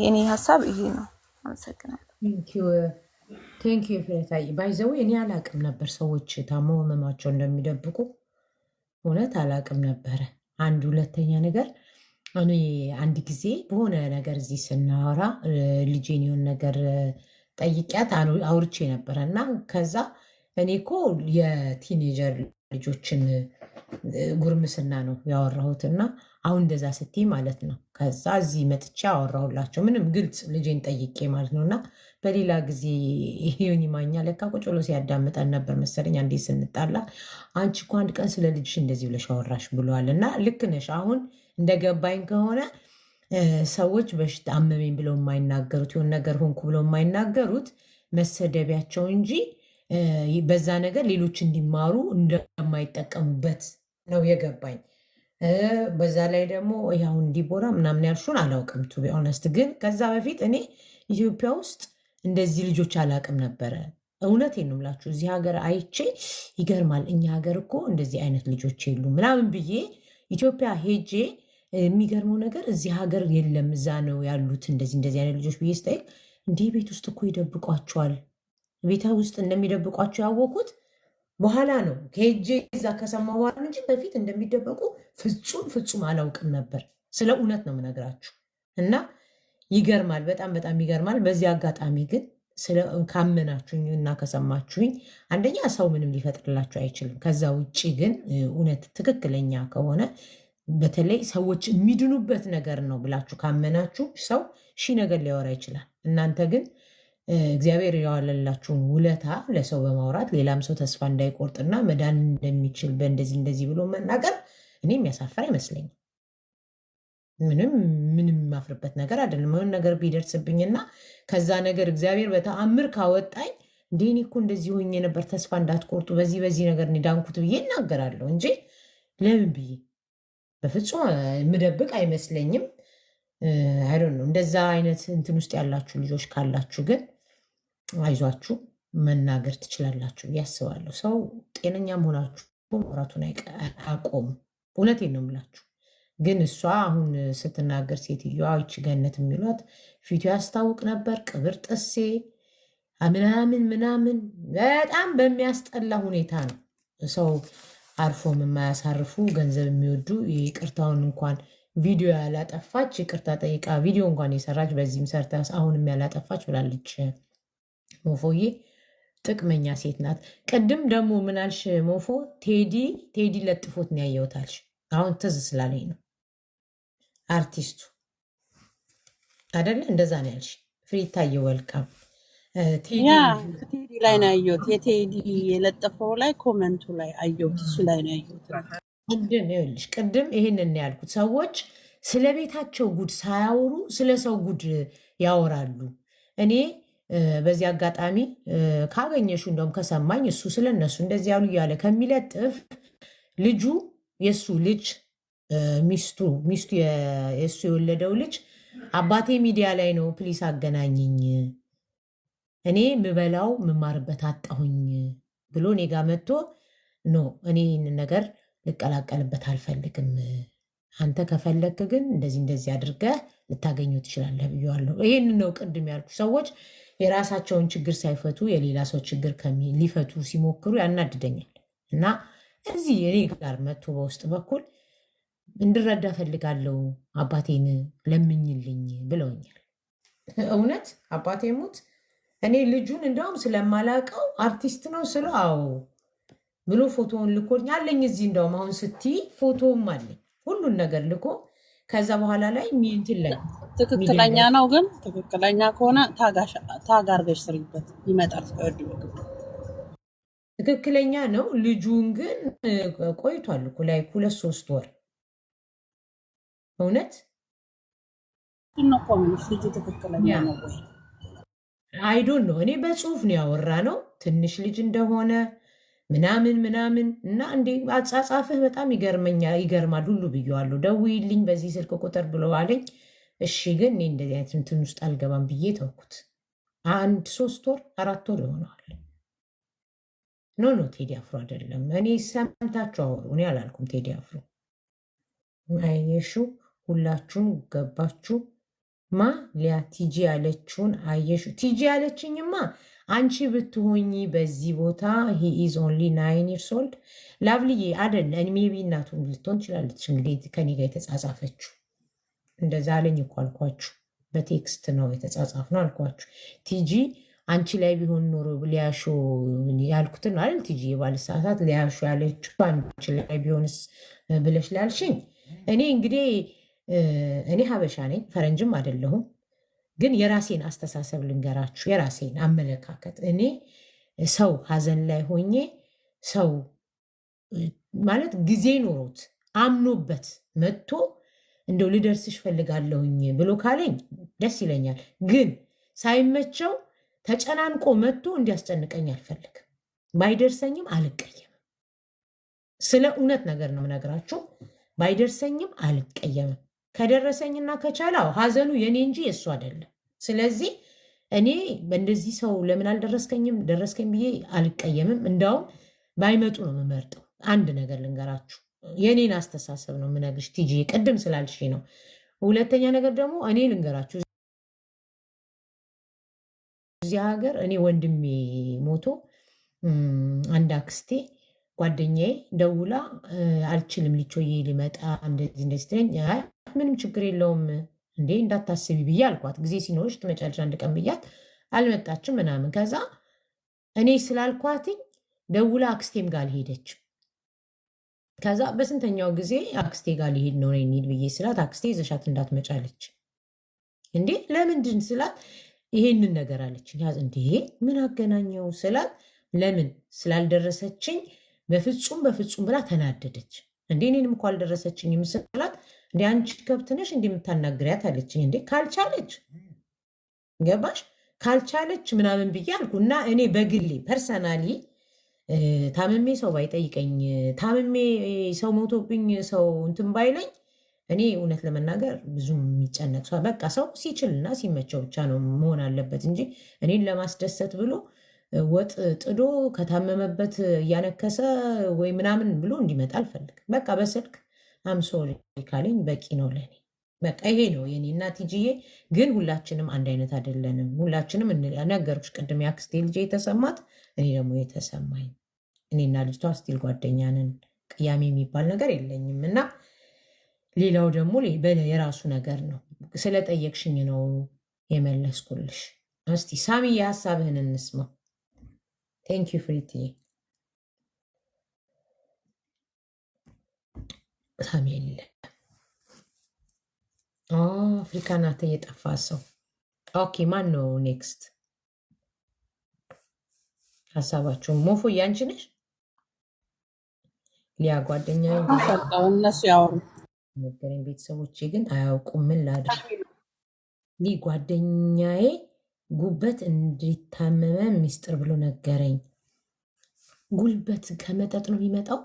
እኔ ሀሳብ ይሄ ነው። አመሰግናለሁ። ቴንክ ዩ ፍሬታይ። ባይዘው እኔ አላቅም ነበር ሰዎች ታመው ህመማቸው እንደሚደብቁ። እውነት አላቅም ነበረ። አንድ ሁለተኛ ነገር እኔ አንድ ጊዜ በሆነ ነገር እዚህ ስናወራ ልጄን የሆነ ነገር ጠይቂያት አውርቼ ነበረ እና ከዛ እኔ እኮ የቲኔጀር ልጆችን ጉርምስና ነው ያወራሁት እና አሁን እንደዛ ስትይ ማለት ነው። ከዛ እዚህ መጥቼ አወራሁላቸው ምንም ግልጽ ልጄን ጠይቄ ማለት ነው። እና በሌላ ጊዜ ዮኒ ማኛ ለካ ቁጭ ብሎ ሲያዳምጠን ነበር መሰለኝ። አንዴ ስንጣላ አንቺ እኮ አንድ ቀን ስለ ልጅሽ እንደዚህ ብለሽ አወራሽ ብለዋል። እና ልክ ነሽ። አሁን እንደገባኝ ከሆነ ሰዎች በሽታ አመመኝ ብለው የማይናገሩት የሆነ ነገር ሆንኩ ብለው የማይናገሩት መሰደቢያቸው እንጂ በዛ ነገር ሌሎች እንዲማሩ እንደማይጠቀሙበት ነው የገባኝ። በዛ ላይ ደግሞ ያሁን ዲቦራ ምናምን ያልሹን አላውቅም ቱ ቢ ኦነስት። ግን ከዛ በፊት እኔ ኢትዮጵያ ውስጥ እንደዚህ ልጆች አላውቅም ነበረ። እውነቴን ነው የምላችሁ። እዚህ ሀገር አይቼ ይገርማል፣ እኛ ሀገር እኮ እንደዚህ አይነት ልጆች የሉ ምናምን ብዬ ኢትዮጵያ ሄጄ የሚገርመው ነገር እዚህ ሀገር የለም እዛ ነው ያሉት እንደዚህ አይነት ልጆች ብዬ ስጠይቅ እንዲህ ቤት ውስጥ እኮ ይደብቋቸዋል። ቤታ ውስጥ እንደሚደብቋቸው ያወቁት በኋላ ነው ከሄጄ እዛ ከሰማሁ በኋላ እንጂ በፊት እንደሚደበቁ ፍጹም አላውቅም ነበር። ስለ እውነት ነው የምነግራችሁ። እና ይገርማል፣ በጣም ይገርማል። በዚህ አጋጣሚ ግን ካመናችሁኝ እና ከሰማችሁኝ አንደኛ ሰው ምንም ሊፈጥርላችሁ አይችልም። ከዛ ውጭ ግን እውነት ትክክለኛ ከሆነ በተለይ ሰዎች የሚድኑበት ነገር ነው ብላችሁ ካመናችሁ ሰው ሺህ ነገር ሊያወራ ይችላል። እናንተ ግን እግዚአብሔር የዋለላችሁን ውለታ ለሰው በማውራት ሌላም ሰው ተስፋ እንዳይቆርጥና መዳን እንደሚችል እንደዚህ ብሎ መናገር እኔ የሚያሳፍር አይመስለኝም። ምንም የማፍርበት ነገር አይደለም። ሆን ነገር ቢደርስብኝና ከዛ ነገር እግዚአብሔር በተአምር ካወጣኝ እንዴ እኔ እኮ እንደዚህ ሆኜ ነበር፣ ተስፋ እንዳትቆርጡ በዚህ ነገር ዳንኩት ብዬ እናገራለሁ እንጂ ለምን ብዬ በፍጹም የምደብቅ አይመስለኝም። አይዶን ነው። እንደዛ አይነት እንትን ውስጥ ያላችሁ ልጆች ካላችሁ ግን አይዟችሁ፣ መናገር ትችላላችሁ ብዬ አስባለሁ። ሰው ጤነኛ መሆናችሁ ማውራቱን አያቆም። እውነቴን ነው የምላችሁ። ግን እሷ አሁን ስትናገር ሴትዮዋ ይቺ ገነት የሚሏት ፊቱ ያስታውቅ ነበር፣ ቅብር ጥሴ ምናምን በጣም በሚያስጠላ ሁኔታ ነው። ሰው አርፎም የማያሳርፉ ገንዘብ የሚወዱ ይቅርታውን እንኳን ቪዲዮ ያላጠፋች ይቅርታ ጠይቃ ቪዲዮ እንኳን የሰራች በዚህም ሰርታ አሁንም ያላጠፋች ብላለች ሞፎዬ። ጥቅመኛ ሴት ናት። ቅድም ደግሞ ምናልሽ ሞፎ ቴዲ ለጥፎት ነው ያየውታልሽ። አሁን ትዝ ስላለኝ ነው አርቲስቱ አይደለ? እንደዛ ነው ያልሽ። ፍሪታየ ወልካም ቴዲ ላይ ነው ያየሁት። የቴዲ የለጠፈው ላይ ኮመንቱ ላይ አየሁት። እሱ ላይ ነው ያየሁት። ቅድም ይህንን ያልኩት ሰዎች ስለ ቤታቸው ጉድ ሳያወሩ ስለ ሰው ጉድ ያወራሉ። እኔ በዚህ አጋጣሚ ካገኘሹ እንደውም ከሰማኝ እሱ ስለነሱ እንደዚህ ያሉ እያለ ከሚለጥፍ ልጁ የእሱ ልጅ ሚስቱ የእሱ የወለደው ልጅ አባቴ ሚዲያ ላይ ነው ፕሊስ አገናኝኝ፣ እኔ ምበላው ምማርበት አጣሁኝ ብሎ እኔ ጋ መጥቶ ኖ እኔ ይህንን ነገር ልቀላቀልበት አልፈልግም፣ አንተ ከፈለክ ግን እንደዚህ አድርገህ ልታገኘው ትችላለህ ብዬዋለሁ። ይህን ነው ቅድም ያልኩ። ሰዎች የራሳቸውን ችግር ሳይፈቱ የሌላ ሰው ችግር ሊፈቱ ሲሞክሩ ያናድደኛል። እና እዚህ እኔ ጋር መጥቶ በውስጥ በኩል እንድረዳ ፈልጋለሁ አባቴን ለምኝልኝ ብለውኛል። እውነት አባቴ ሙት እኔ ልጁን እንደውም ስለማላውቀው አርቲስት ነው ስለው አዎ ብሎ ፎቶውን ልኮኝ አለኝ። እዚህ እንደውም አሁን ስትይ ፎቶውም አለኝ ሁሉን ነገር ልኮ ከዛ በኋላ ላይ እንትን ላይ ትክክለኛ ነው። ግን ትክክለኛ ከሆነ ታግ አድርገሽ ስሪበት ይመጣል። ትክክለኛ ነው። ልጁን ግን ቆይቷል እኮ ላይ 2-3 ወር እውነት ልጁ ትክክለኛ ነው ወይ አይዶን ነው። እኔ በጽሁፍ ነው ያወራ ነው ትንሽ ልጅ እንደሆነ ምናምን እና እንዴ አጻጻፍህ በጣም ይገርማል ሁሉ ብየዋለሁ። ደውይልኝ በዚህ ስልክ ቁጥር ብሎ አለኝ። እሺ ግን እኔ እንደዚህ አይነት እንትን ውስጥ አልገባም ብዬ ተውኩት። 3 ወር 4 ወር ይሆነዋል። ኖ ቴዲ አፍሮ አይደለም። እኔ ሰምታችሁ አወሩ። እኔ አላልኩም ቴዲ አፍሮ። አየሹ ሁላችሁም ገባችሁ። ማ ሊያ ቲጂ ያለችውን አየሹ። ቲጂ ያለችኝማ አንቺ ብትሆኚ በዚህ ቦታ ሂ ኢዝ ኦንሊ 9 years old ላቭልዬ አደለ ሜቢ እናቱ ልትሆን ትችላለች። እንግዲህ ከኔ ጋር የተጻጻፈችው እንደዛ አለኝ እኮ አልኳችሁ። በቴክስት ነው የተጻጻፍ ነው አልኳችሁ። ቲጂ አንቺ ላይ ቢሆን ኖሮ ሊያሾ ያልኩትን አይደል ቲጂ የባለሰዓታት ሊያሾ ያለችው አንቺ ላይ ቢሆንስ ብለሽ ላልሽኝ እኔ እንግዲህ እኔ ሀበሻ ነኝ ፈረንጅም አይደለሁም። ግን የራሴን አስተሳሰብ ልንገራችሁ፣ የራሴን አመለካከት። እኔ ሰው ሀዘን ላይ ሆኜ ሰው ማለት ጊዜ ኖሮት አምኖበት መጥቶ እንደው ልደርስሽ ፈልጋለሁኝ ብሎ ካለኝ ደስ ይለኛል። ግን ሳይመቸው ተጨናንቆ መጥቶ እንዲያስጨንቀኝ አልፈልግም። ባይደርሰኝም አልቀየምም። ስለ እውነት ነገር ነው የምነግራችሁ። ባይደርሰኝም አልቀየምም። ከደረሰኝና ከቻላው ሀዘኑ የኔ እንጂ የእሱ አይደለም። ስለዚህ እኔ በእንደዚህ ሰው ለምን አልደረስከኝም ደረስከኝ ብዬ አልቀየምም። እንዳውም ባይመጡ ነው የምመርጠው። አንድ ነገር ልንገራችሁ፣ የኔን አስተሳሰብ ነው የምነግርሽ ቲጂ፣ ቅድም ስላልሽ ነው። ሁለተኛ ነገር ደግሞ እኔ ልንገራችሁ፣ እዚህ ሀገር እኔ ወንድሜ ሞቶ አንድ አክስቴ ጓደኛዬ ደውላ አልችልም ሊቾዬ ሊመጣ እንደዚህ ትለኝ፣ ምንም ችግር የለውም እንዴ እንዳታስቢ ብዬ አልኳት። ጊዜ ሲኖርሽ ትመጫለሽ አንድ ቀን ብያት አልመጣችም ምናምን። ከዛ እኔ ስላልኳትኝ ደውላ አክስቴም ጋር አልሄደችም። ከዛ በስንተኛው ጊዜ አክስቴ ጋር ሊሄድ ነው እንሂድ ብዬ ስላት አክስቴ ይዘሻት እንዳትመጫለች። እንዴ ለምንድን ስላት ይሄንን ነገር አለችኝ። ያዝ እንዴ ምን አገናኘው ስላት ለምን ስላልደረሰችኝ በፍጹም ብላ ተናደደች። እንዴ እኔንም እኮ አልደረሰችኝም ስላት እንዴ አንቺ ከብትነሽ እንዴ የምታናግሪያት አለችኝ። እንዴ ካልቻለች ገባሽ ካልቻለች ምናምን ብዬ አልኩ። እና እኔ በግሌ ፐርሰናሊ ታምሜ ሰው ባይጠይቀኝ ታምሜ ሰው ሞቶብኝ ሰው እንትን ባይለኝ እኔ እውነት ለመናገር ብዙም የሚጨነቅ ሰው በቃ ሰው ሲችልና ሲመቸው ብቻ ነው መሆን አለበት እንጂ እኔን ለማስደሰት ብሎ ወጥ ጥዶ ከታመመበት እያነከሰ ወይ ምናምን ብሎ እንዲመጣ አልፈልግም። በቃ በስልክ አምሶሪ ካለኝ በቂ ነው ለኔ። በቃ ይሄ ነው የኔ እና ቲጂዬ። ግን ሁላችንም አንድ አይነት አይደለንም። ሁላችንም ነገርኩሽ ቅድም የአክስቴ ልጅ የተሰማት እኔ ደግሞ የተሰማኝ እኔና ልጅቷ ስቲል ጓደኛ ነን። ቅያሜ የሚባል ነገር የለኝም። እና ሌላው ደግሞ የራሱ ነገር ነው። ስለጠየቅሽኝ ነው የመለስኩልሽ። እስቲ ሳሚ የሀሳብህን እንስማው። ቴንክ ዩ ፍሪቲ ሳሚ የለ አፍሪካ ናት የጠፋ ሰው። ኦኬ ማን ነው ኔክስት? ሀሳባችሁን ሞፎ እያንቺ ነሽ ሊያ ጓደኛ እነሱ ያወሩ ነገረኝ። ቤተሰቦቼ ግን አያውቁም። ምን ላድርግ? ሊ ጓደኛዬ ጉበት እንዲታመመ ሚስጥር ብሎ ነገረኝ። ጉልበት ከመጠጥ ነው የሚመጣው።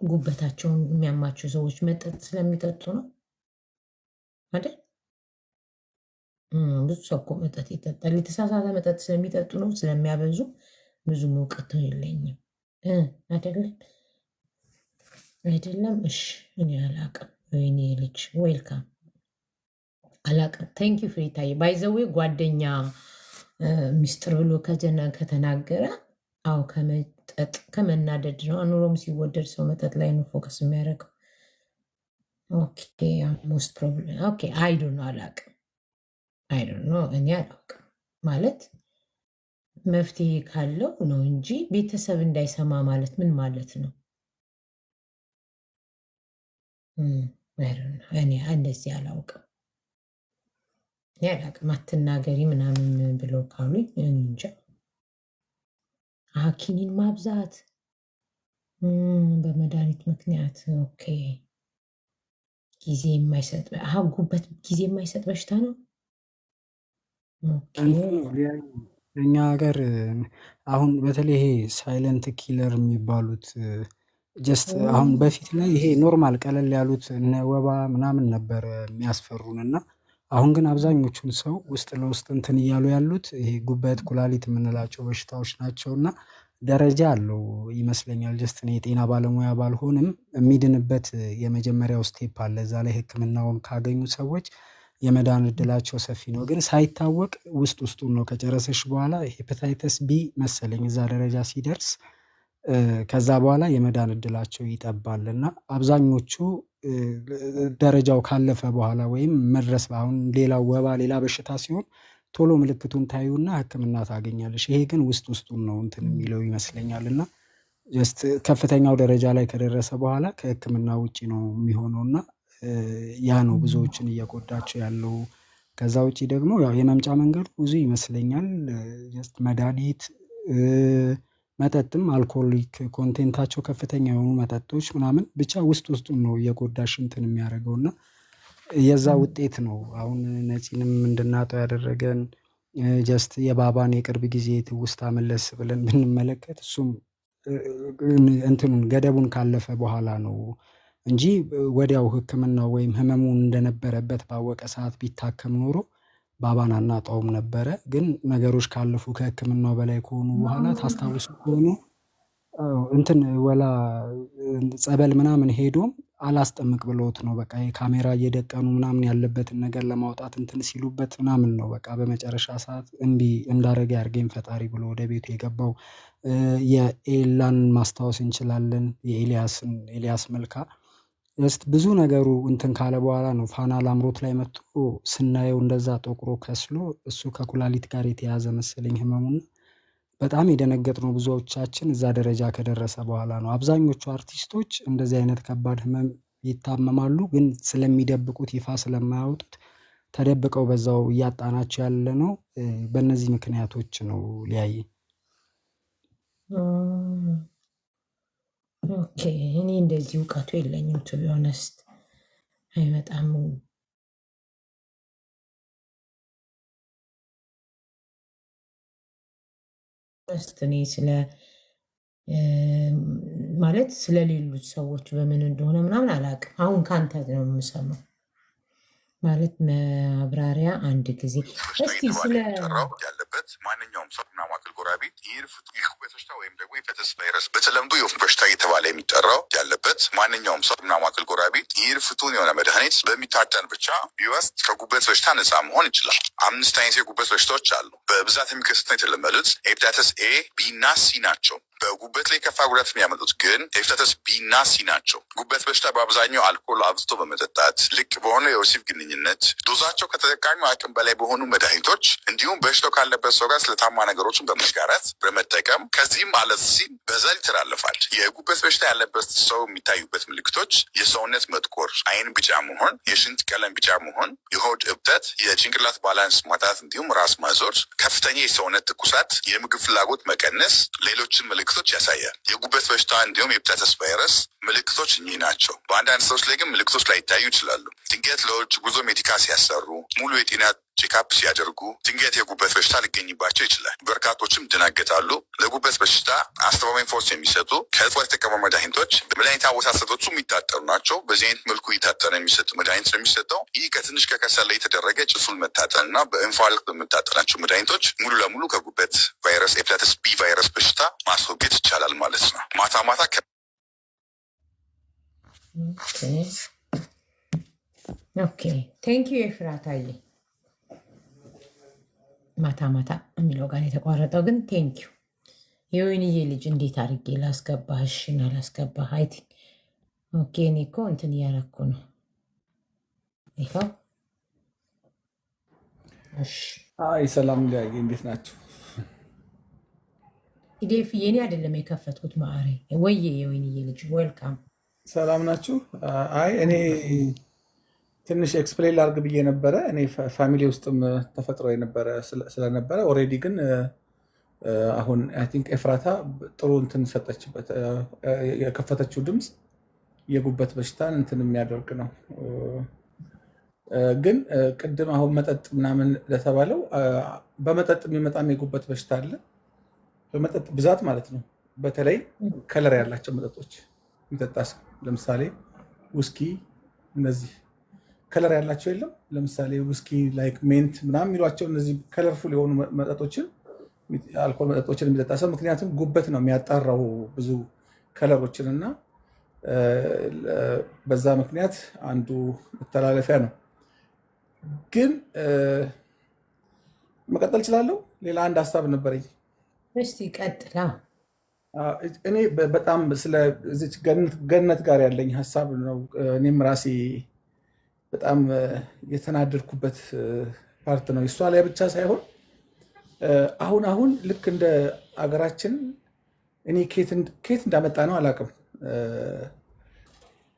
ጉበታቸውን የሚያማቸው ሰዎች መጠጥ ስለሚጠጡ ነው አይደል? ብዙ ሰው እኮ መጠጥ ይጠጣል። የተሳሳተ መጠጥ ስለሚጠጡ ነው፣ ስለሚያበዙ። ብዙ እውቀቱ የለኝም። አይደለም። እሺ እኔ አላቅም። ወይኔ ልጅ ዌልካም። አላቅም። ቴንክ ዩ ፍሪታዬ። ባይዘዌ ጓደኛ ሚስጥር ብሎ ከተናገረ አዎ ከመጠጥ ከመናደድ ነው። አኑሮም ሲወደድ ሰው መጠጥ ላይ ነው ፎከስ የሚያደርገው። ኦኬ ሞስት ፕሮብለም ኦኬ አይ ዶንት ኖ አላውቅም። አይ ዶንት ኖ እኔ አላውቅም ማለት መፍትሄ ካለው ነው እንጂ ቤተሰብ እንዳይሰማ ማለት ምን ማለት ነው? አይ ዶንት ኖ እኔ እንደዚህ አላውቅም። እኔ አላውቅም። አትናገሪ ምናምን ብለው ካሉኝ እኔ እንጃ። ኪኒን ማብዛት በመድኃኒት ምክንያት ኦኬ። ጊዜ የማይሰጥ ጉበት ጊዜ የማይሰጥ በሽታ ነው። ኦኬ እኛ ሀገር አሁን በተለይ ይሄ ሳይለንት ኪለር የሚባሉት ጀስት አሁን በፊት ላይ ይሄ ኖርማል ቀለል ያሉት እነ ወባ ምናምን ነበር የሚያስፈሩን እና አሁን ግን አብዛኞቹን ሰው ውስጥ ለውስጥ እንትን እያሉ ያሉት ይሄ ጉበት፣ ኩላሊት የምንላቸው በሽታዎች ናቸው እና ደረጃ አለው ይመስለኛል። ጀስት እኔ የጤና ባለሙያ ባልሆንም የሚድንበት የመጀመሪያው ስቴፕ አለ። እዛ ላይ ሕክምናውን ካገኙ ሰዎች የመዳን እድላቸው ሰፊ ነው። ግን ሳይታወቅ ውስጡን ነው ከጨረሰሽ በኋላ ሄፓታይተስ ቢ መሰለኝ እዛ ደረጃ ሲደርስ ከዛ በኋላ የመዳን እድላቸው ይጠባል እና አብዛኞቹ ደረጃው ካለፈ በኋላ ወይም መድረስ አሁን ሌላው ወባ ሌላ በሽታ ሲሆን ቶሎ ምልክቱን ታዩና ሕክምና ታገኛለሽ። ይሄ ግን ውስጡን ነው እንትን የሚለው ይመስለኛል እና ጀስት ከፍተኛው ደረጃ ላይ ከደረሰ በኋላ ከሕክምና ውጪ ነው የሚሆነው እና ያ ነው ብዙዎችን እየጎዳቸው ያለው። ከዛ ውጪ ደግሞ ያው የመምጫ መንገዱ ብዙ ይመስለኛል። ጀስት መድኃኒት፣ መጠጥም አልኮሊክ ኮንቴንታቸው ከፍተኛ የሆኑ መጠጦች ምናምን ብቻ ውስጡን ነው እየጎዳሽ እንትን የሚያደርገው እና የዛ ውጤት ነው አሁን ነፂንም እንድናጠው ያደረገን። ጀስት የባባን የቅርብ ጊዜ ትውስታ መለስ ብለን ብንመለከት እሱም እንትኑን ገደቡን ካለፈ በኋላ ነው እንጂ ወዲያው ሕክምናው ወይም ህመሙን እንደነበረበት ባወቀ ሰዓት ቢታከም ኖሮ ባባን አናጣውም ነበረ። ግን ነገሮች ካለፉ ከሕክምናው በላይ ከሆኑ በኋላ ታስታውሱ ከሆኑ እንትን ወላ ጸበል ምናምን ሄዶም አላስጠምቅ ብለውት ነው በቃ የካሜራ እየደቀኑ ምናምን ያለበትን ነገር ለማውጣት እንትን ሲሉበት ምናምን ነው በቃ በመጨረሻ ሰዓት እምቢ እንዳረገ ያርገኝ ፈጣሪ ብሎ ወደ ቤቱ የገባው። የኤላን ማስታወስ እንችላለን። ኤልያስ መልካ ጀስት ብዙ ነገሩ እንትን ካለ በኋላ ነው ፋና ላምሮት ላይ መጥቶ ስናየው እንደዛ ጠቁሮ ከስሎ እሱ ከኩላሊት ጋር የተያዘ መሰለኝ ህመሙና በጣም የደነገጥነው ብዙዎቻችን እዛ ደረጃ ከደረሰ በኋላ ነው። አብዛኞቹ አርቲስቶች እንደዚህ አይነት ከባድ ህመም ይታመማሉ፣ ግን ስለሚደብቁት ይፋ ስለማያወጡት ተደብቀው በዛው እያጣናቸው ያለ ነው። በእነዚህ ምክንያቶች ነው ሊያይ ኦኬ እኔ እንደዚህ እውቀቱ የለኝም ቱ ቢ ኦነስት አይመጣም። እኔ ስለ ማለት ስለሌሉት ሰዎች በምን እንደሆነ ምናምን አላውቅም። አሁን ከአንተ ነው የምሰማው። ማለት ማብራሪያ አንድ ጊዜ እስቲ ስለ ያለበት ማንኛውም ሰው እና ማክል ጎራቤት ይህ በሽታ ወይም ደግሞ የሄፓታይተስ ቫይረስ በተለምዶ የወፍ በሽታ እየተባለ የሚጠራው ያለበት ማንኛውም ሰው እና ማክል ጎራቤት ይህ ፍቱን የሆነ መድኃኒት በሚታጠን ብቻ ቢወስድ ከጉበት በሽታ ነፃ መሆን ይችላል። 5 አይነት የጉበት በሽታዎች አሉ። በብዛት የሚከሰቱ የተለመዱት ሄፓታይተስ ኤ፣ ቢ እና ሲ ናቸው። በጉበት ላይ ከፋ ጉዳት የሚያመጡት ግን ሄፓታይተስ ቢ እና ሲ ናቸው። ጉበት በሽታ በአብዛኛው አልኮል አብዝቶ በመጠጣት ልቅ በሆነ የወሲብ ግንኙነት ዶዛቸው ከተጠቃሚው አቅም በላይ በሆኑ መድኃኒቶች እንዲሁም በሽታው ካለበት ሰው ጋር ስለታማ ነገሮችን በመጋራት በመጠቀም ከዚህም ማለት ሲል በዘር ይተላለፋል። የጉበት በሽታ ያለበት ሰው የሚታዩበት ምልክቶች የሰውነት መጥቆር፣ አይን ቢጫ መሆን፣ የሽንት ቀለም ቢጫ መሆን፣ የሆድ እብጠት፣ የጭንቅላት ባላንስ ማጣት እንዲሁም ራስ ማዞር፣ ከፍተኛ የሰውነት ትኩሳት፣ የምግብ ፍላጎት መቀነስ ሌሎችን ምልክቶች ያሳያል። የጉበት በሽታ እንዲሁም የሄፓታይተስ ቫይረስ ምልክቶች እኚህ ናቸው። በአንዳንድ ሰዎች ላይ ግን ምልክቶች ላይታዩ ይችላሉ። ድንገት ለውጭ ጉዞ ሜዲካል ሲያሰሩ፣ ሙሉ የጤና ቼክአፕ ሲያደርጉ ድንገት የጉበት በሽታ ሊገኝባቸው ይችላል። በርካቶችም ይደናገጣሉ። ለጉበት በሽታ አስተማማኝ ፈውስ የሚሰጡ ከእጽዋት የተቀመሙ መድኃኒቶች በመድኃኒት አወሳሰዶቹ የሚታጠሩ ናቸው። በዚህ አይነት መልኩ እየታጠነ የሚሰጡ መድኃኒት ነው የሚሰጠው። ይህ ከትንሽ ከከሰል ላይ የተደረገ ጭሱን መታጠን እና በእንፋሎት በምታጠናቸው መድኃኒቶች ሙሉ ለሙሉ ከጉበት ቫይረስ ሄፓታይተስ ቢ ቫይረስ በሽታ ማስወገድ ይቻላል ማለት ነው። ማታ ማታ ኦኬ ቴንክ ዩ ኤፍራታዬ። ማታ ማታ የሚለው ጋር የተቋረጠው ግን ቴንክ ዩ። የወይንዬ ልጅ እንዴት አድርጌ ላስገባህ? እሺን አላስገባህ። አይ ቲንክ ኦኬ እኔ እኮ እንትን እያረኩ ነው ይኸው እሺ አይ ሰላም ላይ እንዴት ናችሁ? ኢዴፍ የኔ አይደለም የከፈትኩት ማዕሬ ወይዬ የወይንዬ ልጅ ዌልካም ሰላም ናችሁ? አይ እኔ ትንሽ ኤክስፕሌን ላድርግ ብዬ ነበረ። እኔ ፋሚሊ ውስጥም ተፈጥሮ የነበረ ስለነበረ ኦልሬዲ ግን አሁን አይ ቲንክ ኤፍራታ ጥሩ እንትን ሰጠችበት። የከፈተችው ድምፅ የጉበት በሽታን እንትን የሚያደርግ ነው። ግን ቅድም አሁን መጠጥ ምናምን ለተባለው በመጠጥ የሚመጣም የጉበት በሽታ አለ። በመጠጥ ብዛት ማለት ነው። በተለይ ከለር ያላቸው መጠጦች የሚጠጣ ሰው ለምሳሌ ውስኪ፣ እነዚህ ከለር ያላቸው የለም። ለምሳሌ ውስኪ ላይክ ሜንት ምናምን የሚሏቸው እነዚህ ከለርፉል የሆኑ መጠጦችን አልኮል መጠጦችን የሚጠጣ ሰው ምክንያቱም ጉበት ነው የሚያጣራው ብዙ ከለሮችን እና በዛ ምክንያት አንዱ መተላለፊያ ነው። ግን መቀጠል እችላለሁ። ሌላ አንድ ሀሳብ ነበረኝ። እስቲ ቀጥላ። እኔ በጣም ስለ ገነት ጋር ያለኝ ሀሳብ ነው። እኔም ራሴ በጣም የተናደድኩበት ፓርት ነው። እሷ ላይ ብቻ ሳይሆን አሁን ልክ እንደ አገራችን እኔ ኬት እንዳመጣ ነው አላውቅም።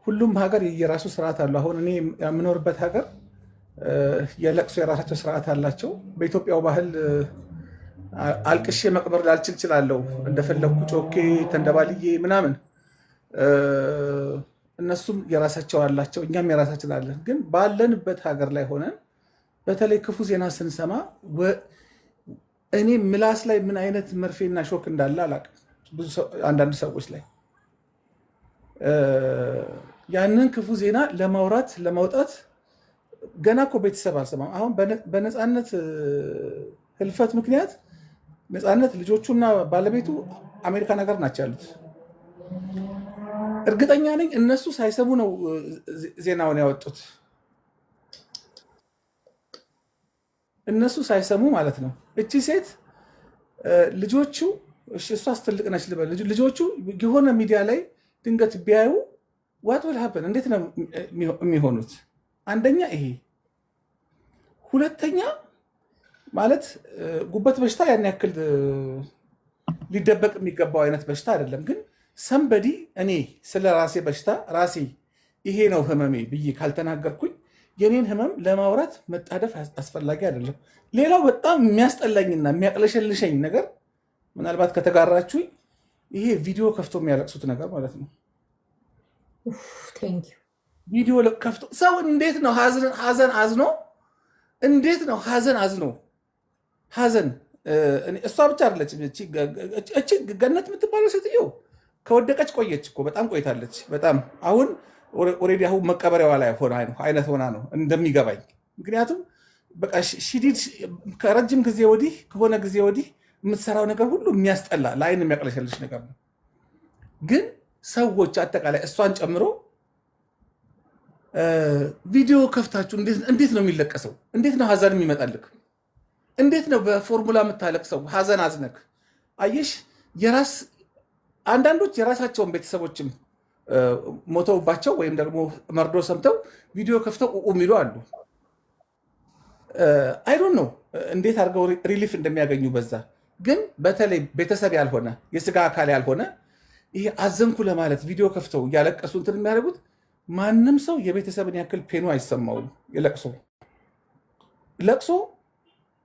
ሁሉም ሀገር የራሱ ስርዓት አለው። አሁን እኔ የምኖርበት ሀገር የለቅሶ የራሳቸው ስርዓት አላቸው። በኢትዮጵያው ባህል አልቅሼ መቅበር ላልችል እችላለሁ፣ እንደፈለግኩ ጮኬ ተንደባልዬ ምናምን። እነሱም የራሳቸው አላቸው፣ እኛም የራሳችን አለን። ግን ባለንበት ሀገር ላይ ሆነን በተለይ ክፉ ዜና ስንሰማ እኔ ምላስ ላይ ምን አይነት መርፌና ሾክ እንዳለ አላውቅም። አንዳንድ ሰዎች ላይ ያንን ክፉ ዜና ለማውራት ለማውጣት ገና እኮ ቤተሰብ አልሰማም። አሁን በነፃነት ህልፈት ምክንያት ነፃነት ልጆቹና ባለቤቱ አሜሪካን ሀገር ናቸው ያሉት። እርግጠኛ ነኝ እነሱ ሳይሰሙ ነው ዜናውን ያወጡት። እነሱ ሳይሰሙ ማለት ነው። እቺ ሴት ልጆቹ እሷስ ትልቅ ነች ልበል፣ ልጆቹ የሆነ ሚዲያ ላይ ድንገት ቢያዩ ዋት ዊል ሃፕን እንዴት ነው የሚሆኑት? አንደኛ ይሄ፣ ሁለተኛ ማለት ጉበት በሽታ ያን ያክል ሊደበቅ የሚገባው አይነት በሽታ አይደለም። ግን ሰንበዲ እኔ ስለ ራሴ በሽታ ራሴ ይሄ ነው ህመሜ ብዬ ካልተናገርኩኝ የኔን ህመም ለማውራት መጣደፍ አስፈላጊ አይደለም። ሌላው በጣም የሚያስጠላኝና የሚያቅለሸልሸኝ ነገር ምናልባት ከተጋራችሁ ይሄ ቪዲዮ ከፍቶ የሚያለቅሱት ነገር ማለት ነው። ቪዲዮ ከፍቶ ሰው እንዴት ነው ሀዘን አዝኖ እንዴት ነው ሀዘን አዝኖ ሀዘን እሷ ብቻ አይደለችም። እቺ ገነት የምትባለው ሴትዮ ከወደቀች ቆየች እኮ በጣም ቆይታለች። በጣም አሁን ኦልሬዲ አሁን መቀበሪያዋ ላይ አይነት ሆና ነው እንደሚገባኝ። ምክንያቱም በቃ ሽዲድ ከረጅም ጊዜ ወዲህ ከሆነ ጊዜ ወዲህ የምትሰራው ነገር ሁሉ የሚያስጠላ ለአይን የሚያቅለሸልሽ ነገር ነው። ግን ሰዎች አጠቃላይ እሷን ጨምሮ ቪዲዮ ከፍታችሁ እንዴት ነው የሚለቀሰው? እንዴት ነው ሀዘን የሚመጣልክ? እንዴት ነው በፎርሙላ የምታለቅሰው? ሀዘን አዝነክ አየሽ። አንዳንዶች የራሳቸውን ቤተሰቦችም ሞተውባቸው ወይም ደግሞ መርዶ ሰምተው ቪዲዮ ከፍተው የሚሉ አሉ። አይዶን ነው እንዴት አድርገው ሪሊፍ እንደሚያገኙ በዛ። ግን በተለይ ቤተሰብ ያልሆነ የስጋ አካል ያልሆነ ይሄ አዘንኩ ለማለት ቪዲዮ ከፍተው እያለቀሱ እንትን የሚያደርጉት ማንም ሰው የቤተሰብን ያክል ፔኑ አይሰማውም። ለቅሶ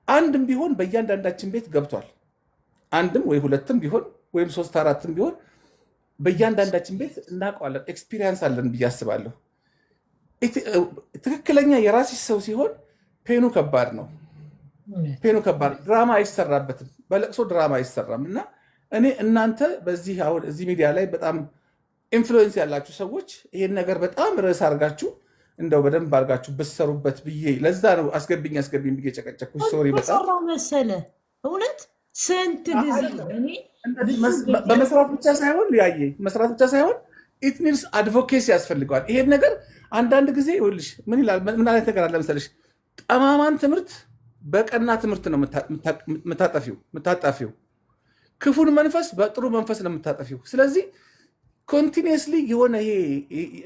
አንድም ቢሆን በእያንዳንዳችን ቤት ገብቷል። አንድም ወይ ሁለትም ቢሆን ወይም 3 4ም ቢሆን በእያንዳንዳችን ቤት እናውቀዋለን። ኤክስፒሪየንስ አለን ብዬ አስባለሁ። ትክክለኛ የራስሽ ሰው ሲሆን ፔኑ ከባድ ነው። ፔኑ ከባድ፣ ድራማ አይሰራበትም። በለቅሶ ድራማ አይሰራም። እና እኔ እናንተ በዚህ አሁን እዚህ ሚዲያ ላይ በጣም ኢንፍሉዌንስ ያላችሁ ሰዎች ይሄን ነገር በጣም ርዕስ አድርጋችሁ እንደው በደንብ አድርጋችሁ ብትሰሩበት ብዬ ለዛ ነው አስገብኝ ብዬ ጨቀጨኩ። ሶሪ በጣም መሰለ እውነት ስንት ጊዜ በመስራት ብቻ ሳይሆን መስራት ብቻ ሳይሆን ኢት ኒድስ አድቮኬሲ ያስፈልገዋል። ይሄን ነገር አንዳንድ ጊዜ ይኸውልሽ ምን አይነት ነገር አለ መሰለሽ፣ ጠማማን ትምህርት በቀና ትምህርት ነው የምታጠፊው። ክፉን መንፈስ በጥሩ መንፈስ ነው የምታጠፊው። ስለዚህ ኮንቲኒየስሊ የሆነ ይሄ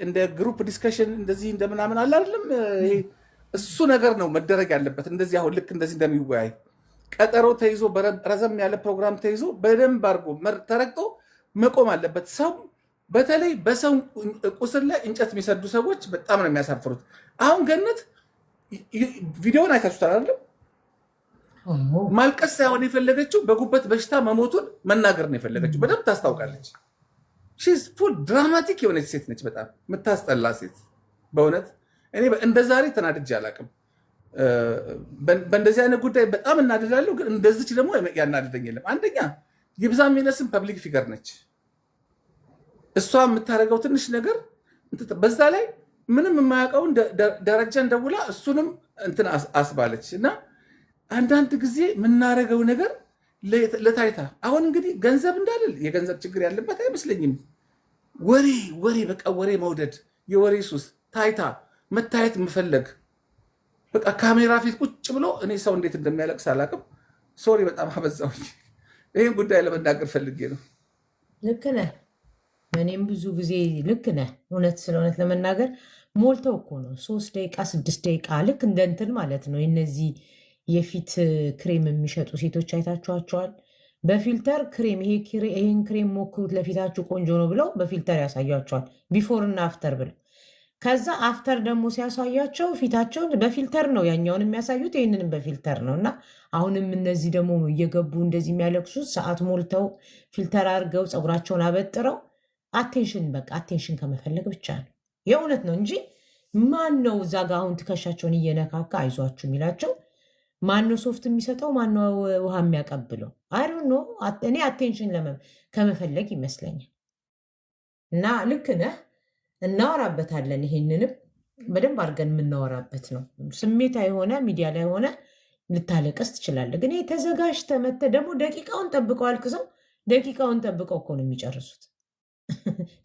እንደ ግሩፕ ዲስከሽን እንደዚህ እንደምናምን አለ አይደለም? ይሄ እሱ ነገር ነው መደረግ ያለበት። እንደዚህ አሁን ልክ እንደዚህ እንደሚወያይ ቀጠሮ ተይዞ ረዘም ያለ ፕሮግራም ተይዞ በደንብ አድርጎ ተረግጦ መቆም አለበት። ሰው በተለይ በሰው ቁስል ላይ እንጨት የሚሰዱ ሰዎች በጣም ነው የሚያሳፍሩት። አሁን ገነት ቪዲዮውን አይታችሁታል አይደለም? ማልቀስ ሳይሆን የፈለገችው በጉበት በሽታ መሞቱን መናገር ነው የፈለገችው። በደንብ ታስታውቃለች። ሺዝ ፉል ድራማቲክ የሆነች ሴት ነች። በጣም የምታስጠላ ሴት በእውነት እኔ እንደ ዛሬ ተናድጄ አላውቅም። በእንደዚህ አይነት ጉዳይ በጣም እናድዳለሁ፣ ግን እንደዚች ደግሞ ያናድደኝ የለም። አንደኛ ይብዛም ይነስም ፐብሊክ ፊገር ነች። እሷ የምታደርገው ትንሽ ነገር በዛ ላይ ምንም የማያውቀውን ደረጃን ደውላ እሱንም እንትን አስባለች። እና አንዳንድ ጊዜ የምናደርገው ነገር ለታይታ አሁን እንግዲህ ገንዘብ እንዳልል የገንዘብ ችግር ያለበት አይመስለኝም። ወሬ ወሬ በቃ ወሬ መውደድ፣ የወሬ ሱስ፣ ታይታ መታየት መፈለግ፣ በቃ ካሜራ ፊት ቁጭ ብሎ እኔ ሰው እንዴት እንደሚያለቅስ አላውቅም። ሶሪ በጣም አበዛሁኝ። ይህን ጉዳይ ለመናገር ፈልጌ ነው። ልክ ነህ። እኔም ብዙ ጊዜ ልክ ነህ። እውነት ስለ እውነት ለመናገር ሞልተው እኮ ነው 3 ደቂቃ 6 ደቂቃ ልክ እንደ እንትን ማለት ነው። እነዚህ የፊት ክሬም የሚሸጡ ሴቶች አይታችኋቸዋል። በፊልተር ክሬም ይሄን ክሬም ሞክሩት ለፊታችሁ ቆንጆ ነው ብለው በፊልተር ያሳያቸዋል። ቢፎር እና አፍተር ብለው ከዛ አፍተር ደግሞ ሲያሳያቸው ፊታቸውን በፊልተር ነው ያኛውን የሚያሳዩት፣ ይህንንም በፊልተር ነው። እና አሁንም እነዚህ ደግሞ እየገቡ እንደዚህ የሚያለቅሱት ሰዓት ሞልተው ፊልተር አድርገው ፀጉራቸውን አበጥረው አቴንሽን በቃ አቴንሽን ከመፈለግ ብቻ ነው። የእውነት ነው እንጂ ማን ነው እዛ ጋ አሁን ትከሻቸውን እየነካካ አይዟችሁ የሚላቸው? ማን ነው ሶፍት የሚሰጠው? ማን ነው ውሃ የሚያቀብለው? አይ ዶንት ኖ። እኔ አቴንሽን ከመፈለግ ይመስለኛል። እና ልክ ነህ፣ እናወራበታለን። ይሄንንም በደንብ አድርገን የምናወራበት ነው። ስሜታ የሆነ ሚዲያ ላይ ሆነ ልታለቀስ ትችላለህ። ግን ተዘጋጅተህ መተህ ደግሞ ደቂቃውን ጠብቀው አልቅሰው ደቂቃውን ጠብቀው እኮ ነው የሚጨርሱት።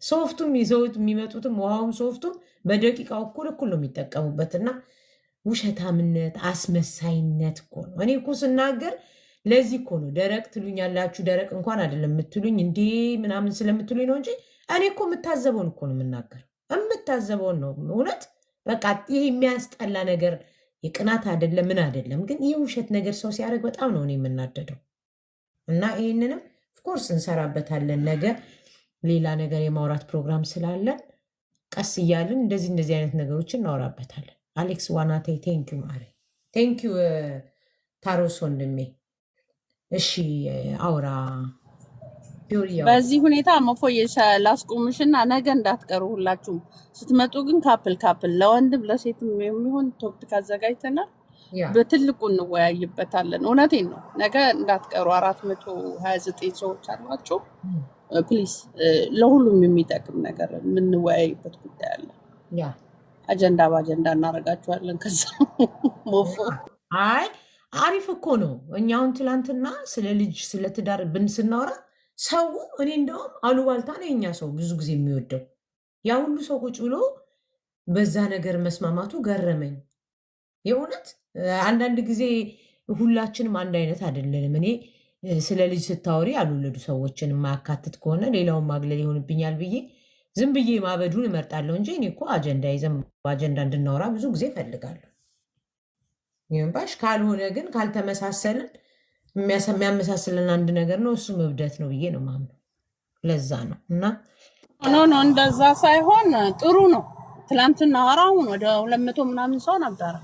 ሶፍቱም ይዘውት የሚመጡትም ውሃውም ሶፍቱም በደቂቃው እኩል ነው የሚጠቀሙበት። እና ውሸታምነት አስመሳይነት እኮ ነው። እኔ እኮ ስናገር ለዚህ እኮ ነው ደረቅ ትሉኛላችሁ። ደረቅ እንኳን አይደለም የምትሉኝ እንዴ ምናምን ስለምትሉኝ ነው እንጂ እኔ እኮ የምታዘበውን እኮ ነው የምናገር፣ የምታዘበውን ነው እውነት። በቃ ይህ የሚያስጠላ ነገር የቅናት አይደለም ምን አይደለም፣ ግን ይህ ውሸት ነገር ሰው ሲያደርግ በጣም ነው እኔ የምናደደው። እና ይህንንም ኦፍኮርስ እንሰራበታለን። ነገ ሌላ ነገር የማውራት ፕሮግራም ስላለን ቀስ እያልን እንደዚህ አይነት ነገሮችን እናወራበታለን። አሌክስ ዋናቴ ቴንኪዩ ማሪ፣ ቴንኪዩ ታሮስ ወንድሜ። እሺ አውራ በዚህ ሁኔታ መፎየሻ ላስቆምሽና ነገ እንዳትቀሩ ሁላችሁም ስትመጡ ግን ካፕል ለወንድም ለሴትም የሚሆን ቶፒክ አዘጋጅተናል። በትልቁ እንወያይበታለን። እውነቴን ነው። ነገ እንዳትቀሩ። 429 ሰዎች አሏቸው። ፕሊዝ ለሁሉም የሚጠቅም ነገር የምንወያይበት ጉዳይ አለ። አጀንዳ በአጀንዳ እናደርጋችኋለን። ከዛ ሞፎ አይ አሪፍ እኮ ነው። እኛውን ትላንትና ስለ ልጅ ስለ ትዳር ስናወራ ሰው እኔ እንደውም አሉባልታ ነው የኛ ሰው ብዙ ጊዜ የሚወደው። ያ ሁሉ ሰው ቁጭ ብሎ በዛ ነገር መስማማቱ ገረመኝ የእውነት። አንዳንድ ጊዜ ሁላችንም አንድ አይነት አይደለንም። እኔ ስለ ልጅ ስታወሪ ያልወለዱ ሰዎችን የማያካትት ከሆነ ሌላውን ማግለል ይሆንብኛል ብዬ ዝም ብዬ ማበዱን እመርጣለሁ እንጂ እኔ እኮ አጀንዳ ይዘን በአጀንዳ እንድናወራ ብዙ ጊዜ እፈልጋለሁ። ይሁንባሽ ካልሆነ ግን ካልተመሳሰልን የሚያመሳስልን አንድ ነገር ነው፣ እሱ እብደት ነው ብዬ ነው የማምነው። ለዛ ነው እና ኖ እንደዛ ሳይሆን ጥሩ ነው። ትላንትና አሁን ወደ 200 ምናምን ሰው ነበረ።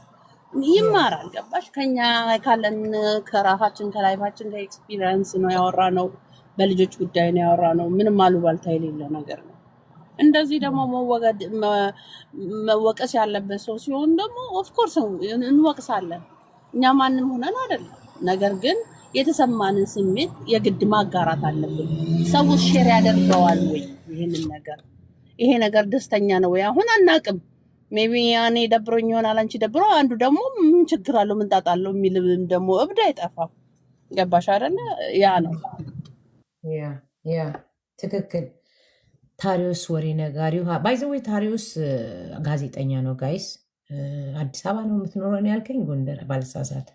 ይማራል። ገባሽ? ከኛ ካለን ከራሳችን ከላይፋችን ከኤክስፒሪየንስ ነው ያወራነው። በልጆች ጉዳይ ነው ያወራነው። ምንም አሉባልታ የሌለ ነገር ነው። እንደዚህ ደግሞ መወቀስ ያለበት ሰው ሲሆን ደግሞ ኦፍኮርስ እንወቅሳለን። እኛ ማንም ሆነን አይደለም። ነገር ግን የተሰማንን ስሜት የግድ ማጋራት አለብን። ሰዎች ሼር ያደርገዋል ወይ ይሄንን ነገር? ይሄ ነገር ደስተኛ ነው ወይ? አሁን አናቅም። ሜቢ ያኔ ደብሮኝ ይሆናል፣ አንቺ ደብሮ፣ አንዱ ደግሞ ምን ችግር አለው ምን ጣጣ አለው የሚልም ደግሞ እብድ አይጠፋም። ገባሽ አይደለ? ያ ነው ያ ትክክል። ታሪዮስ ወሬ ነጋሪው ባይዘወይ ታሪዮስ ጋዜጠኛ ነው ጋይስ። አዲስ አበባ ነው የምትኖረው ነው ያልከኝ? ጎንደር ባልሳሳት።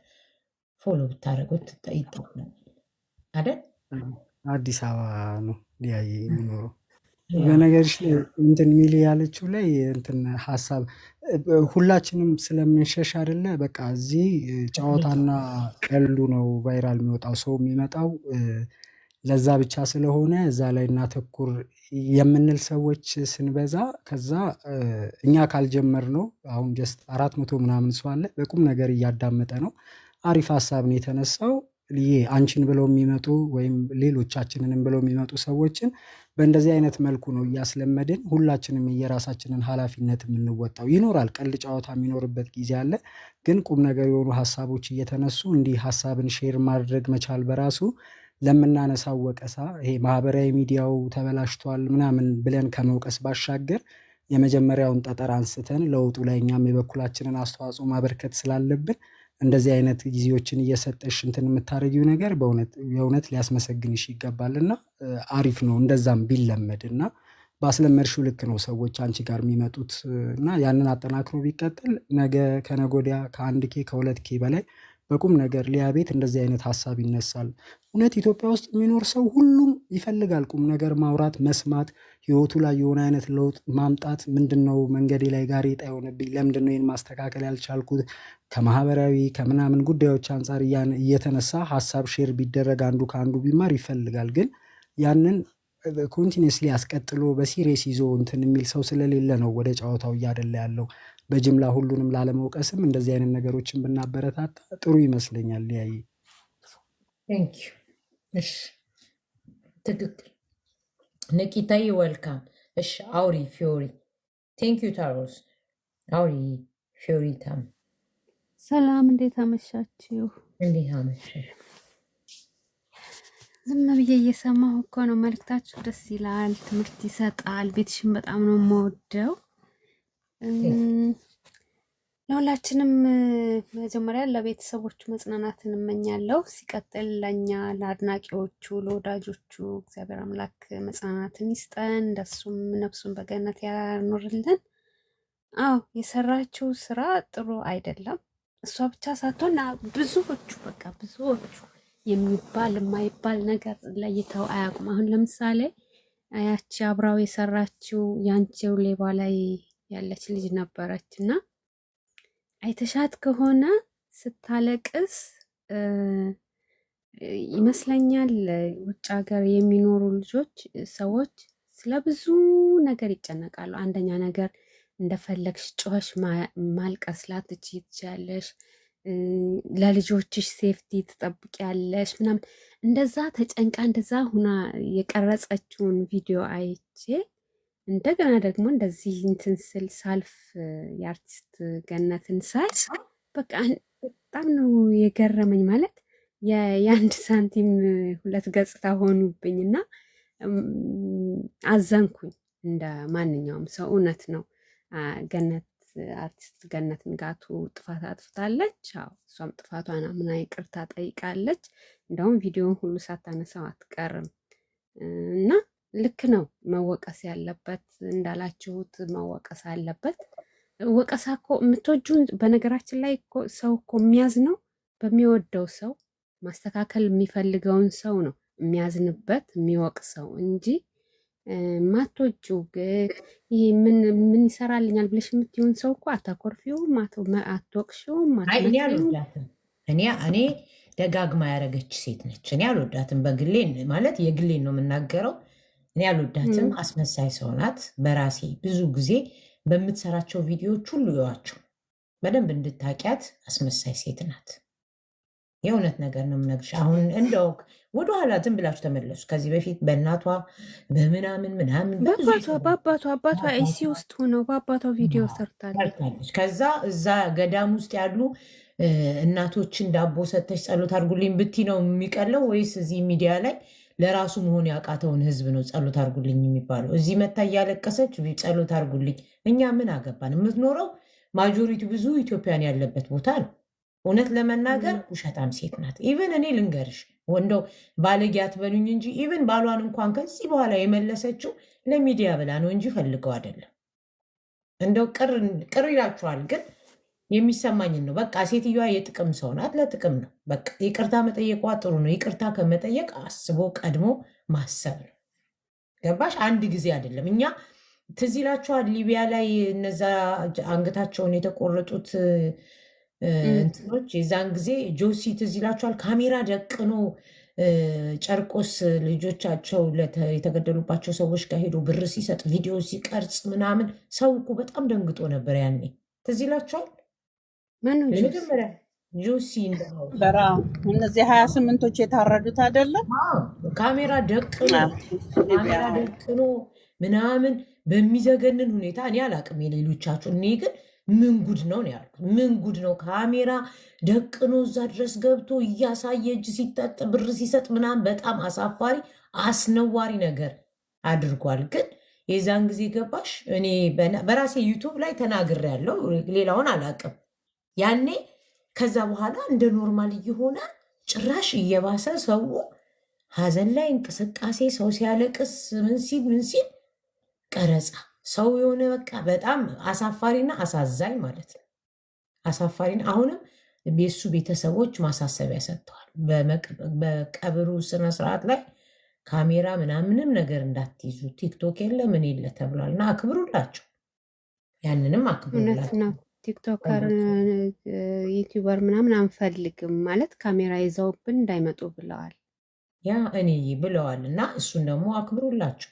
ፎሎ ብታደረጉት ይጠቅማል አይደል? አዲስ አበባ ነው ሊያየ የሚኖረው። በነገርሽ ላይ እንትን ሚሊ ያለችው ላይ እንትን ሀሳብ ሁላችንም ስለምንሸሽ አይደለ? በቃ እዚህ ጨዋታና ቀልዱ ነው ቫይራል የሚወጣው ሰው የሚመጣው ለዛ ብቻ ስለሆነ እዛ ላይ እናተኩር የምንል ሰዎች ስንበዛ ከዛ እኛ ካልጀመር ነው አሁን ጀስት 400 ምናምን ሰው አለ በቁም ነገር እያዳመጠ ነው። አሪፍ ሀሳብ ነው የተነሳው። ይሄ አንቺን ብለው የሚመጡ ወይም ሌሎቻችንንም ብለው የሚመጡ ሰዎችን በእንደዚህ አይነት መልኩ ነው እያስለመድን ሁላችንም የራሳችንን ኃላፊነት የምንወጣው። ይኖራል ቀልድ ጨዋታ የሚኖርበት ጊዜ አለ። ግን ቁም ነገር የሆኑ ሀሳቦች እየተነሱ እንዲህ ሀሳብን ሼር ማድረግ መቻል በራሱ ለምናነሳው ወቀሳ ይሄ ማህበራዊ ሚዲያው ተበላሽቷል ምናምን ብለን ከመውቀስ ባሻገር የመጀመሪያውን ጠጠር አንስተን ለውጡ ላይ እኛም የበኩላችንን አስተዋጽኦ ማበርከት ስላለብን እንደዚህ አይነት ጊዜዎችን እየሰጠሽ እንትን የምታደርጊው ነገር የእውነት ሊያስመሰግንሽ ይገባልና አሪፍ ነው። እንደዛም ቢለመድ እና ባስለመድሽው ልክ ነው ሰዎች አንቺ ጋር የሚመጡት እና ያንን አጠናክሮ ቢቀጥል ነገ ከነገ ወዲያ ከ1K ከ2K በላይ በቁም ነገር ሊያ ቤት እንደዚህ አይነት ሀሳብ ይነሳል። እውነት ኢትዮጵያ ውስጥ የሚኖር ሰው ሁሉም ይፈልጋል ቁም ነገር ማውራት፣ መስማት፣ ህይወቱ ላይ የሆነ አይነት ለውጥ ማምጣት። ምንድነው መንገዴ ላይ ጋሬጣ የሆነብኝ? ለምንድነው ይህን ማስተካከል ያልቻልኩት? ከማህበራዊ ከምናምን ጉዳዮች አንጻር እየተነሳ ሀሳብ ሼር ቢደረግ አንዱ ከአንዱ ቢማር ይፈልጋል። ግን ያንን ኮንቲኒስሊ አስቀጥሎ በሲሪየስ ይዞ እንትን የሚል ሰው ስለሌለ ነው ወደ ጨዋታው እያደላ ያለው። በጅምላ ሁሉንም ላለመውቀስም እንደዚህ አይነት ነገሮችን ብናበረታታ ጥሩ ይመስለኛል። ያይ ቴንክ ዩ። እሺ ትክክል። ንቂታይ ወልካም። እሺ አውሪ ፊዮሪ። ቴንክ ዩ ታሮስ። አውሪ ፊዮሪ ታም። ሰላም፣ እንዴት አመሻችሁ? እንዴት አመሸሽ? ዝም ብዬ እየሰማሁ እኮ ነው። መልክታችሁ ደስ ይላል፣ ትምህርት ይሰጣል። ቤትሽን በጣም ነው የምወደው። ለሁላችንም መጀመሪያ ለቤተሰቦቹ መጽናናትን እመኛለሁ። ሲቀጥል ለእኛ ለአድናቂዎቹ ለወዳጆቹ እግዚአብሔር አምላክ መጽናናትን ይስጠን፣ እንደሱም ነፍሱን በገነት ያኖርልን። አዎ የሰራችው ስራ ጥሩ አይደለም። እሷ ብቻ ሳትሆን ብዙዎቹ በቃ ብዙዎቹ የሚባል የማይባል ነገር ለይተው አያውቁም። አሁን ለምሳሌ ያቺ አብራው የሰራችው ያንቺው ሌባ ላይ ያለች ልጅ ነበረች እና አይተሻት ከሆነ ስታለቅስ ይመስለኛል ውጭ ሀገር የሚኖሩ ሰዎች ስለ ብዙ ነገር ይጨነቃሉ። አንደኛ ነገር እንደፈለግሽ ጮኸሽ ማልቀስ ላትችይ ትችያለሽ፣ ለልጆችሽ ሴፍቲ ትጠብቂያለሽ ምናምን። እንደዛ ተጨንቃ እንደዛ ሁና የቀረጸችውን ቪዲዮ አይቼ እንደገና ደግሞ እንደዚህ እንትን ስል ሳልፍ የአርቲስት ገነትን ሳይ በቃ በጣም ነው የገረመኝ። ማለት የአንድ ሳንቲም ሁለት ገጽታ ሆኑብኝና አዘንኩኝ እንደ ማንኛውም ሰው። እውነት ነው ገነት አርቲስት ገነት ንጋቱ ጥፋት አጥፍታለች። አዎ እሷም ጥፋቷን አምና ይቅርታ ጠይቃለች። እንደውም ቪዲዮውን ሁሉ ሳታነሳው አትቀርም እና ልክ ነው መወቀስ ያለበት እንዳላችሁት መወቀስ አለበት። ወቀሳ እኮ የምትወጁን በነገራችን ላይ ሰው እኮ የሚያዝነው በሚወደው ሰው ማስተካከል የሚፈልገውን ሰው ነው የሚያዝንበት የሚወቅሰው እንጂ ማትወጁ ይሄ ምን ይሰራልኛል ብለሽ የምትሆን ሰው እኮ አታኮርፊውም፣ አትወቅሽውም። እኔ አልወዳትም። እኔ ደጋግማ ያደረገች ሴት ነች። እኔ አልወዳትም። በግሌ ማለት የግሌን ነው የምናገረው። እኔ አልወዳትም። አስመሳይ ሰው ናት። በራሴ ብዙ ጊዜ በምትሰራቸው ቪዲዮዎች ሁሉ ይዋቸው በደንብ እንድታቂያት አስመሳይ ሴት ናት። የእውነት ነገር ነው የምነግርሽ። አሁን እንደው ወደኋላ ዝም ብላችሁ ተመለሱ። ከዚህ በፊት በእናቷ በምናምን በአባቷ አይሲ ውስጥ ሆነው በአባቷ ቪዲዮ ሰርታለች። ከዛ እዛ ገዳም ውስጥ ያሉ እናቶችን ዳቦ ሰተሽ ጸሎት አድርጉልኝ ብቲ ነው የሚቀለው ወይስ እዚህ ሚዲያ ላይ ለራሱ መሆን ያቃተውን ህዝብ ነው ጸሎት አድርጉልኝ የሚባለው? እዚህ መታ እያለቀሰች ጸሎት አድርጉልኝ። እኛ ምን አገባን? የምትኖረው ማጆሪቲ ብዙ ኢትዮጵያን ያለበት ቦታ ነው። እውነት ለመናገር ውሸታም ሴት ናት። ኢቨን እኔ ልንገርሽ ወንደው ባለጌ አትበሉኝ እንጂ ኢቨን ባሏን እንኳን ከዚህ በኋላ የመለሰችው ለሚዲያ ብላ ነው እንጂ ፈልገው አይደለም። እንደው ቅር ይላችኋል፣ ግን የሚሰማኝን ነው። በቃ ሴትዮዋ የጥቅም ሰው ናት፣ ለጥቅም ነው። በቃ ይቅርታ መጠየቋ ጥሩ ነው። ይቅርታ ከመጠየቅ አስቦ ቀድሞ ማሰብ ነው። ገባሽ? አንድ ጊዜ አይደለም። እኛ ትዝ ይላችኋል ሊቢያ ላይ እነዛ አንገታቸውን የተቆረጡት እንትኖች የዛን ጊዜ ጆሲ ትዝ ይላችኋል። ካሜራ ደቅኖ ጨርቆስ ልጆቻቸው የተገደሉባቸው ሰዎች ጋር ሄዶ ብር ሲሰጥ ቪዲዮ ሲቀርጽ ምናምን ሰው እኮ በጣም ደንግጦ ነበር ያኔ። ትዝ ይላችኋል። ማነው ጆሲ? ለመጀመሪያ ጆሲ እንደው በራ እነዚህ 28ቶች የታረዱት አይደለም ካሜራ ደቅኖ ሊቢያ ካሜራ ደቅኖ ምናምን በሚዘገንን ሁኔታ እኔ አላቅም የሌሎቻችሁ። እኔ ግን ምን ጉድ ነው ያልኩት። ምን ጉድ ነው ካሜራ ደቅኖ እዛ ድረስ ገብቶ እያሳየ እጅ ሲጠጥ ብር ሲሰጥ ምናምን በጣም አሳፋሪ አስነዋሪ ነገር አድርጓል። ግን የዛን ጊዜ ገባሽ እኔ በራሴ ዩቱብ ላይ ተናግሬያለሁ። ሌላውን አላቅም ያኔ። ከዛ በኋላ እንደ ኖርማል እየሆነ ጭራሽ እየባሰ ሰው ሀዘን ላይ እንቅስቃሴ ሰው ሲያለቅስ ምን ሲል ቀረጻ ሰው የሆነ በቃ በጣም አሳፋሪና አሳዛኝ ማለት ነው። አሳፋሪና አሁንም የሱ ቤተሰቦች ማሳሰቢያ ሰጥተዋል። በቀብሩ ስነስርዓት ላይ ካሜራ ምናምንም ነገር እንዳትይዙ ቲክቶክ የለ ምን የለ ተብሏል እና አክብሩላቸው። ያንንም እውነት አክብሩላቸው። ነው። ቲክቶከር ዩቲዩበር ምናምን አንፈልግም ማለት ካሜራ ይዘውብን እንዳይመጡ ብለዋል። ያ እኔ ብለዋል እና እሱን ደግሞ አክብሩላቸው።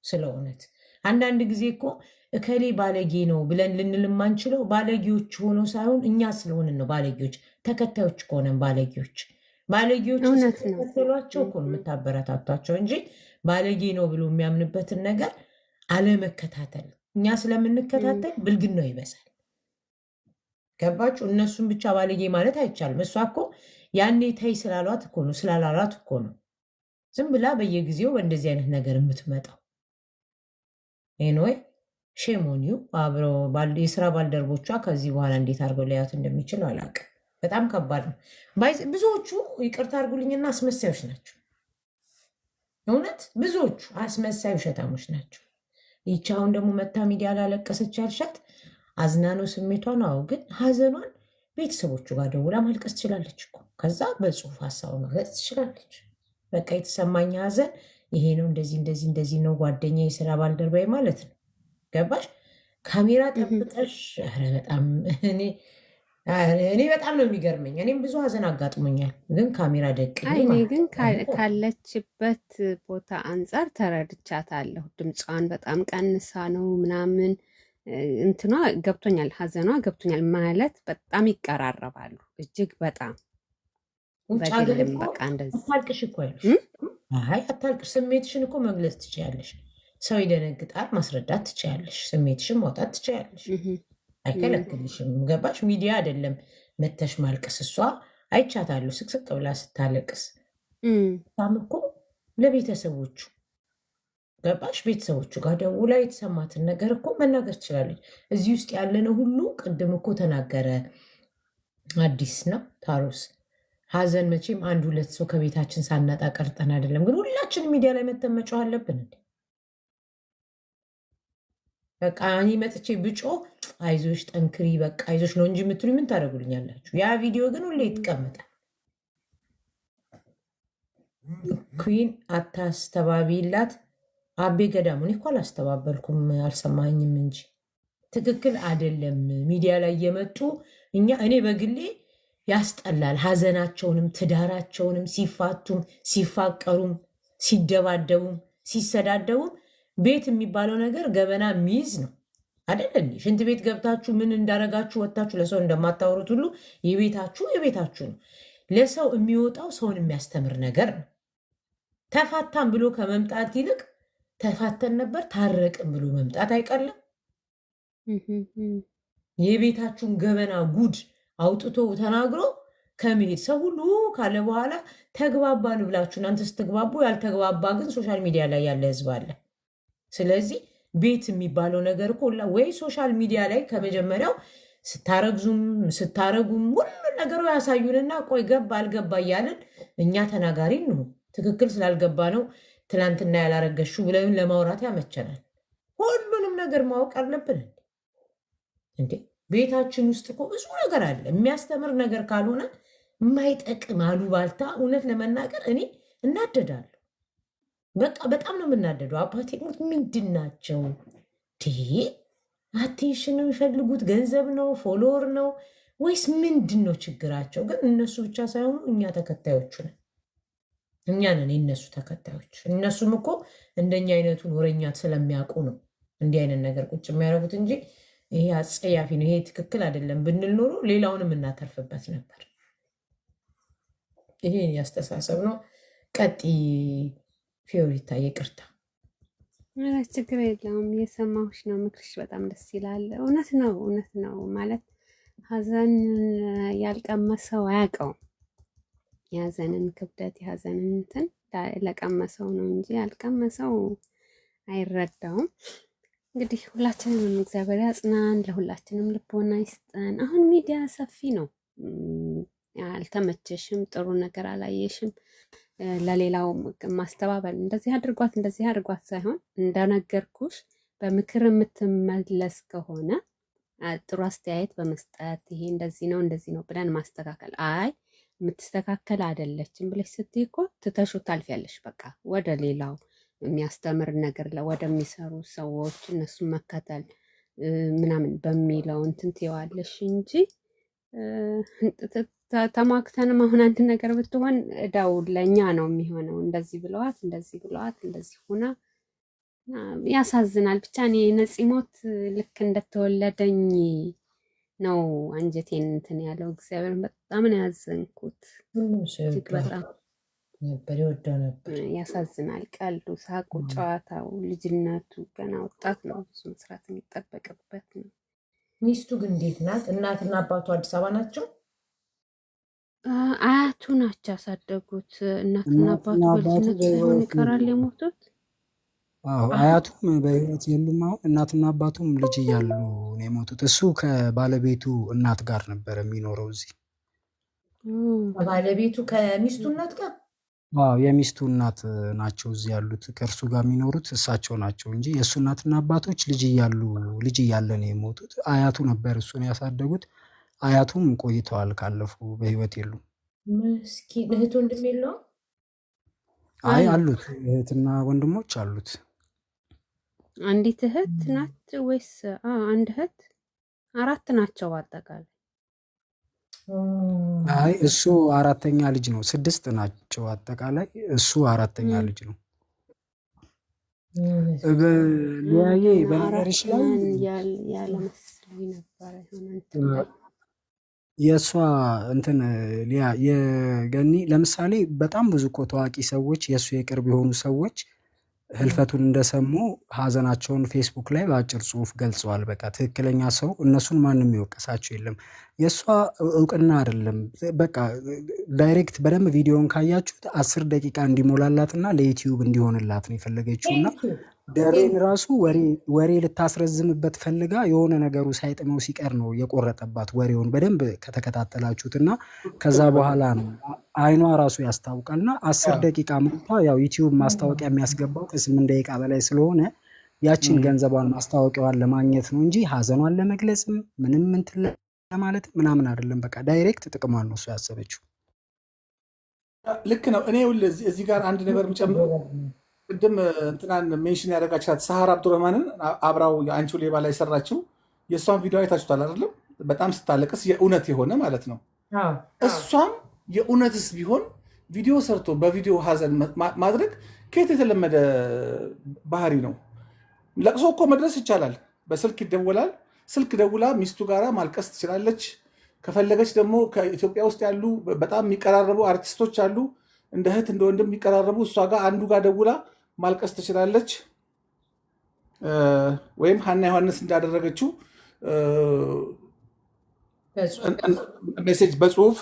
ስለ እውነት አንዳንድ ጊዜ እኮ እከሌ ባለጌ ነው ብለን ልንል የማንችለው ባለጌዎች ሆነው ሳይሆን እኛ ስለሆንን ነው። ባለጌዎች ተከታዮች ከሆነን ባለጌዎች እውነት ነው። ስትከተሏቸው እኮ ነው የምታበረታቷቸው እንጂ ባለጌ ነው ብሎ የሚያምንበትን ነገር አለመከታተል። እኛ ስለምንከታተል ብልግናው ይበዛል። ገባችሁ? እነሱን ብቻ ባለጌ ማለት አይቻልም። እሷ እኮ ያኔ ተይ ስላሏት እኮ ነው ስላላሏት እኮ ነው ዝም ብላ በየጊዜው በእንደዚህ አይነት ነገር የምትመጣው። ኤንወይ ሼሞኒው አብረው የስራ ባልደረቦቿ ከዚህ በኋላ እንዴት አድርገው ሊያዩት እንደሚችሉ አላውቅም። በጣም ከባድ ነው። ብዙዎቹ ይቅርታ አድርጉልኝና አስመሳዮች ናቸው። እውነት ብዙዎቹ አስመሳይ ውሸታሞች ናቸው። ይቺ አሁን ደግሞ መታ ሚዲያ ላለቀሰች ያልሻት አዝናኖ ስሜቷን አዎ፣ ግን ሀዘኗን ቤተሰቦቹ ጋር ደውላ ማልቀስ ትችላለች እኮ። ከዛ በጽሁፍ ሀሳቡ መግለጽ ትችላለች። በቃ የተሰማኝ ሀዘን ይሄ ነው፣ እንደዚህ ነው፣ ጓደኛ የስራ ባልደረባዬ ማለት ነው። ገባሽ? ካሜራ ጠብቀሽ ኧረ በጣም እኔ በጣም ነው የሚገርመኝ። እኔም ብዙ ሀዘን አጋጥሞኛል፣ ግን ካሜራ ደቅኜ እኔ ግን ካለችበት ቦታ አንጻር ተረድቻታለሁ። ድምጿን በጣም ቀንሳ ነው ምናምን እንትኗ ገብቶኛል፣ ሀዘኗ ገብቶኛል። ማለት በጣም ይቀራረባሉ እጅግ በጣም ውጭ ሀገር በግልም እኮ በቃ እንደዚህ አታልቅሽ እኮ አይሉሽ። አይ አታልቅሽ፣ ስሜትሽን እኮ መግለጽ ትችያለሽ። ሰው ይደነግጣል፣ ማስረዳት ትችያለሽ። ስሜትሽን ማውጣት ትችያለሽ፣ አይከለክልሽም። ገባሽ? ሚዲያ አይደለም መተሽ ማልቀስ። እሷ አይቻታለሁ ስቅስቅ ብላ ስታለቅስ። ሳም እኮ ለቤተሰቦቹ ገባሽ? ቤተሰቦቹ ጋር ደውላ የተሰማትን ነገር እኮ መናገር ትችላለች። እዚህ ውስጥ ያለነው ሁሉ ቅድም እኮ ተናገረ አዲስ ነው ታሮስ። ሀዘን መቼም አንድ ሁለት ሰው ከቤታችን ሳናጣ ቀርጠን አይደለም፣ ግን ሁላችንም ሚዲያ ላይ መተን መጮህ አለብን እንዴ? በቃ እኔ መጥቼ ብጮ አይዞሽ ጠንክሪ በቃ አይዞሽ ነው እንጂ የምትሉኝ ምን ታደርጉልኛላችሁ? ያ ቪዲዮ ግን ሁሌ ይቀመጣል። ኩን አታስተባቢላት አቤ ገዳሙ። እኔ እኮ አላስተባበልኩም አልሰማኝም እንጂ ትክክል አይደለም። ሚዲያ ላይ እየመጡ እኔ በግሌ ያስጠላል። ሀዘናቸውንም ትዳራቸውንም ሲፋቱም ሲፋቀሩም ሲደባደቡም ሲሰዳደቡም ቤት የሚባለው ነገር ገበና የሚይዝ ነው አይደለ? ሽንት ቤት ገብታችሁ ምን እንዳረጋችሁ ወጥታችሁ ለሰው እንደማታወሩት ሁሉ የቤታችሁ ነው። ለሰው የሚወጣው ሰውን የሚያስተምር ነገር ነው። ተፋታን ብሎ ከመምጣት ይልቅ ተፋተን ነበር ታረቅን ብሎ መምጣት አይቀልም። የቤታችሁን ገበና ጉድ አውጥቶ ተናግሮ ከመሄድ ሰው ሁሉ ካለ በኋላ ተግባባን ብላችሁ እናንተ ስትግባቡ፣ ያልተግባባ ግን ሶሻል ሚዲያ ላይ ያለ ህዝብ አለ። ስለዚህ ቤት የሚባለው ነገር እኮ ወይ ሶሻል ሚዲያ ላይ ከመጀመሪያው ስታረግዙም ስታረጉም ሁሉን ነገሩ ያሳዩንና ቆይ ገባ አልገባ እያለን እኛ ተናጋሪ ነው። ትክክል ስላልገባ ነው ትናንትና ያላረገሹ ብለን ለማውራት ያመቸናል። ሁሉንም ነገር ማወቅ አለብን እንዴ? ቤታችን ውስጥ እኮ ብዙ ነገር አለ። የሚያስተምር ነገር ካልሆነ የማይጠቅም አሉባልታ፣ እውነት ለመናገር እኔ እናደዳለሁ። በቃ በጣም ነው የምናደደው። አባቴ ሞት ምንድን ናቸው? አቴንሽን ነው የሚፈልጉት? ገንዘብ ነው? ፎሎወር ነው ወይስ ምንድን ነው ችግራቸው? ግን እነሱ ብቻ ሳይሆኑ እኛ ተከታዮቹ ነን። እኛ ነን የእነሱ ተከታዮች። እነሱም እኮ እንደኛ አይነቱን ወረኛ ስለሚያውቁ ነው እንዲህ አይነት ነገር ቁጭ የሚያደርጉት እንጂ ይሄ አጸያፊ ነው፣ ይሄ ትክክል አይደለም ብንል ኖሮ ሌላውንም እናተርፍበት ነበር። ይሄን ያስተሳሰብ ነው። ቀጢ ፊዮሪታ፣ ይቅርታ። ችግር የለውም። እየሰማሁሽ ነው። ምክርሽ በጣም ደስ ይላል። እውነት ነው፣ እውነት ነው። ማለት ሀዘን ያልቀመሰው አያውቀውም። የሀዘንን ክብደት የሀዘንን እንትን ለቀመሰው ነው እንጂ ያልቀመሰው አይረዳውም። እንግዲህ ሁላችንም እግዚአብሔር ያጽናን፣ ለሁላችንም ልቦና ይስጠን። አሁን ሚዲያ ሰፊ ነው። አልተመቸሽም፣ ጥሩ ነገር አላየሽም፣ ለሌላው ማስተባበል እንደዚህ አድርጓት ሳይሆን እንደነገርኩሽ በምክር የምትመለስ ከሆነ ጥሩ አስተያየት በመስጠት ይሄ እንደዚህ ነው ብለን ማስተካከል። አይ የምትስተካከል አይደለችም ብለሽ ስትይ እኮ ትተሹ ታልፊያለሽ። በቃ ወደ ሌላው የሚያስተምር ነገር ወደሚሰሩ ሰዎች እነሱን መከተል ምናምን በሚለው እንትን ትይዋለሽ እንጂ ተማክተንም አሁን አንድ ነገር ብትሆን እዳው ለእኛ ነው የሚሆነው። እንደዚህ ብለዋት እንደዚህ ሆና ያሳዝናል። ብቻ እኔ ነፂ ሞት ልክ እንደተወለደኝ ነው አንጀቴን እንትን ያለው። እግዚአብሔር በጣም ነው ያዘንኩት። እጅግ በጣም ነበር ይወደው ነበር። ያሳዝናል። ቀልዱ፣ ሳቁ፣ ጨዋታው፣ ልጅነቱ ገና ወጣት ነው። ብዙ መስራት የሚጠበቅበት ነው። ሚስቱ ግን እንዴት ናት? እናትና አባቱ አዲስ አበባ ናቸው? አያቱ ናቸው ያሳደጉት። እናትና አባቱ በልጅነት ሳይሆን ይቀራል የሞቱት። አያቱም በህይወት የሉም አሁን። እናትና አባቱም ልጅ እያሉ ነው የሞቱት። እሱ ከባለቤቱ እናት ጋር ነበር የሚኖረው እዚህ። ከባለቤቱ ከሚስቱ እናት ጋር? የሚስቱ እናት ናቸው እዚህ ያሉት። ከእርሱ ጋር የሚኖሩት እሳቸው ናቸው እንጂ የእሱ እናትና አባቶች ልጅ እያለ ነው የሞቱት። አያቱ ነበር እሱን ያሳደጉት። አያቱም ቆይተዋል ካለፉ፣ በህይወት የሉም። ምስኪን። እህት ወንድም የለውም? አይ አሉት፣ እህትና ወንድሞች አሉት። አንዲት እህት ናት ወይስ? አንድ እህት። አራት ናቸው አጠቃላይ። አይ እሱ አራተኛ ልጅ ነው። 6 ናቸው አጠቃላይ። እሱ አራተኛ ልጅ ነው። ሊያዬ በነገርሽ ላይ ያለ መስሎኝ ነበረ የሆነ የእሷ እንትን ሊያ የገኒ ለምሳሌ በጣም ብዙ እኮ ታዋቂ ሰዎች የእሱ የቅርብ የሆኑ ሰዎች ህልፈቱን እንደሰሙ ሀዘናቸውን ፌስቡክ ላይ በአጭር ጽሁፍ ገልጸዋል። በቃ ትክክለኛ ሰው እነሱን ማንም ይወቀሳቸው የለም። የእሷ እውቅና አይደለም። በቃ ዳይሬክት በደንብ ቪዲዮን ካያችሁት 10 ደቂቃ እንዲሞላላትና ለዩቲዩብ እንዲሆንላት ነው የፈለገችው እና ደሬን ራሱ ወሬ ልታስረዝምበት ፈልጋ የሆነ ነገሩ ሳይጥመው ሲቀር ነው የቆረጠባት ወሬውን በደንብ ከተከታተላችሁት። እና ከዛ በኋላ ነው አይኗ ራሱ ያስታውቃልና 10 ደቂቃ ሞልታ ያው ዩቲዩብ ማስታወቂያ የሚያስገባው ከ8 ደቂቃ በላይ ስለሆነ ያችን ገንዘቧን ማስታወቂያዋን ለማግኘት ነው እንጂ ሀዘኗን ለመግለጽም ምንም እንትን ለማለት ምናምን አይደለም። በቃ ዳይሬክት ጥቅሟን ነው እሱ ያሰበችው። ልክ ነው። እኔ እዚህ ጋር አንድ ነገር የምጨምረው ቅድም እንትናን ሜንሽን ያደረጋችኋት ሰሃር አብዱረህማንን አብራው የአንቺው ሌባ ላይ ሰራችው የእሷን ቪዲዮ አይታችሁታል አይደለም? በጣም ስታለቅስ የእውነት የሆነ ማለት ነው። እሷም የእውነትስ ቢሆን ቪዲዮ ሰርቶ በቪዲዮ ሀዘን ማድረግ ከየት የተለመደ ባህሪ ነው? ለቅሶ እኮ መድረስ ይቻላል። በስልክ ይደወላል። ስልክ ደውላ ሚስቱ ጋራ ማልቀስ ትችላለች። ከፈለገች ደግሞ ከኢትዮጵያ ውስጥ ያሉ በጣም የሚቀራረቡ አርቲስቶች አሉ፣ እንደ እህት እንደ ወንድም የሚቀራረቡ። እሷ ጋር አንዱ ጋር ደውላ ማልቀስ ትችላለች። ወይም ሀና ዮሐንስ እንዳደረገችው ሜሴጅ በጽሁፍ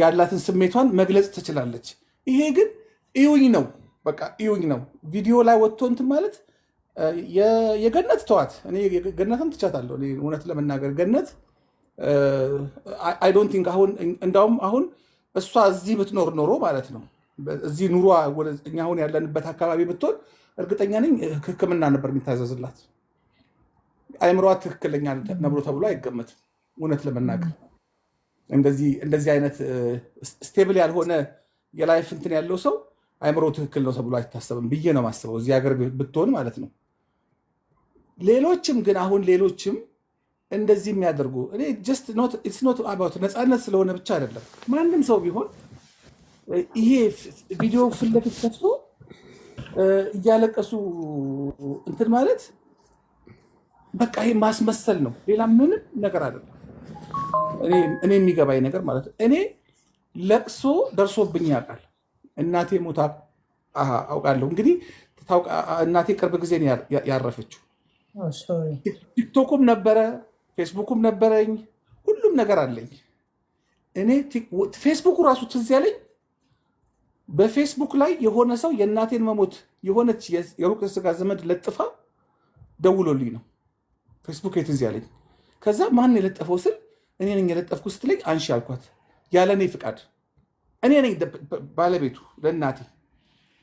ያላትን ስሜቷን መግለጽ ትችላለች። ይሄ ግን እዩኝ ነው፣ በቃ እዩኝ ነው። ቪዲዮ ላይ ወጥቶ እንትን ማለት የገነት ተዋት። እኔ ገነትን ትቻታለሁ። እውነት ለመናገር ገነት አይ ዶንት ቲንክ አሁን እንዳውም አሁን እሷ እዚህ ብትኖር ኖሮ ማለት ነው እዚህ ኑሯ እኛ አሁን ያለንበት አካባቢ ብትሆን እርግጠኛ ነኝ ሕክምና ነበር የሚታዘዝላት። አይምሯ ትክክለኛ ነብሮ ተብሎ አይገመትም። እውነት ለመናገር እንደዚህ አይነት ስቴብል ያልሆነ የላይፍ እንትን ያለው ሰው አይምሮ ትክክል ነው ተብሎ አይታሰብም ብዬ ነው ማስበው፣ እዚህ ሀገር ብትሆን ማለት ነው። ሌሎችም ግን አሁን ሌሎችም እንደዚህ የሚያደርጉ እኔ ጀስት ኖት አባውት ነፃነት ስለሆነ ብቻ አይደለም። ማንም ሰው ቢሆን ይሄ ቪዲዮ ፊት ለፊት ከፍቶ እያለቀሱ እንትን ማለት በቃ ይሄ ማስመሰል ነው፣ ሌላ ምንም ነገር አይደለም። እኔ የሚገባኝ ነገር ማለት እኔ ለቅሶ ደርሶብኝ ያውቃል። እናቴ ሞታ አውቃለሁ። እንግዲህ እናቴ ቅርብ ጊዜ ያረፈችው። ቲክቶኩም ነበረ፣ ፌስቡኩም ነበረኝ፣ ሁሉም ነገር አለኝ። እኔ ፌስቡኩ ራሱ ትዝ ያለኝ በፌስቡክ ላይ የሆነ ሰው የእናቴን መሞት የሆነች የሩቅ ስጋ ዘመድ ለጥፋ ደውሎልኝ ነው ፌስቡክ ትዝ ያለኝ። ከዛ ማን የለጠፈው ስል እኔ ነኝ የለጠፍኩ ስትለኝ አንሺ አልኳት። ያለ እኔ ፍቃድ እኔ ነኝ ባለቤቱ ለእናቴ።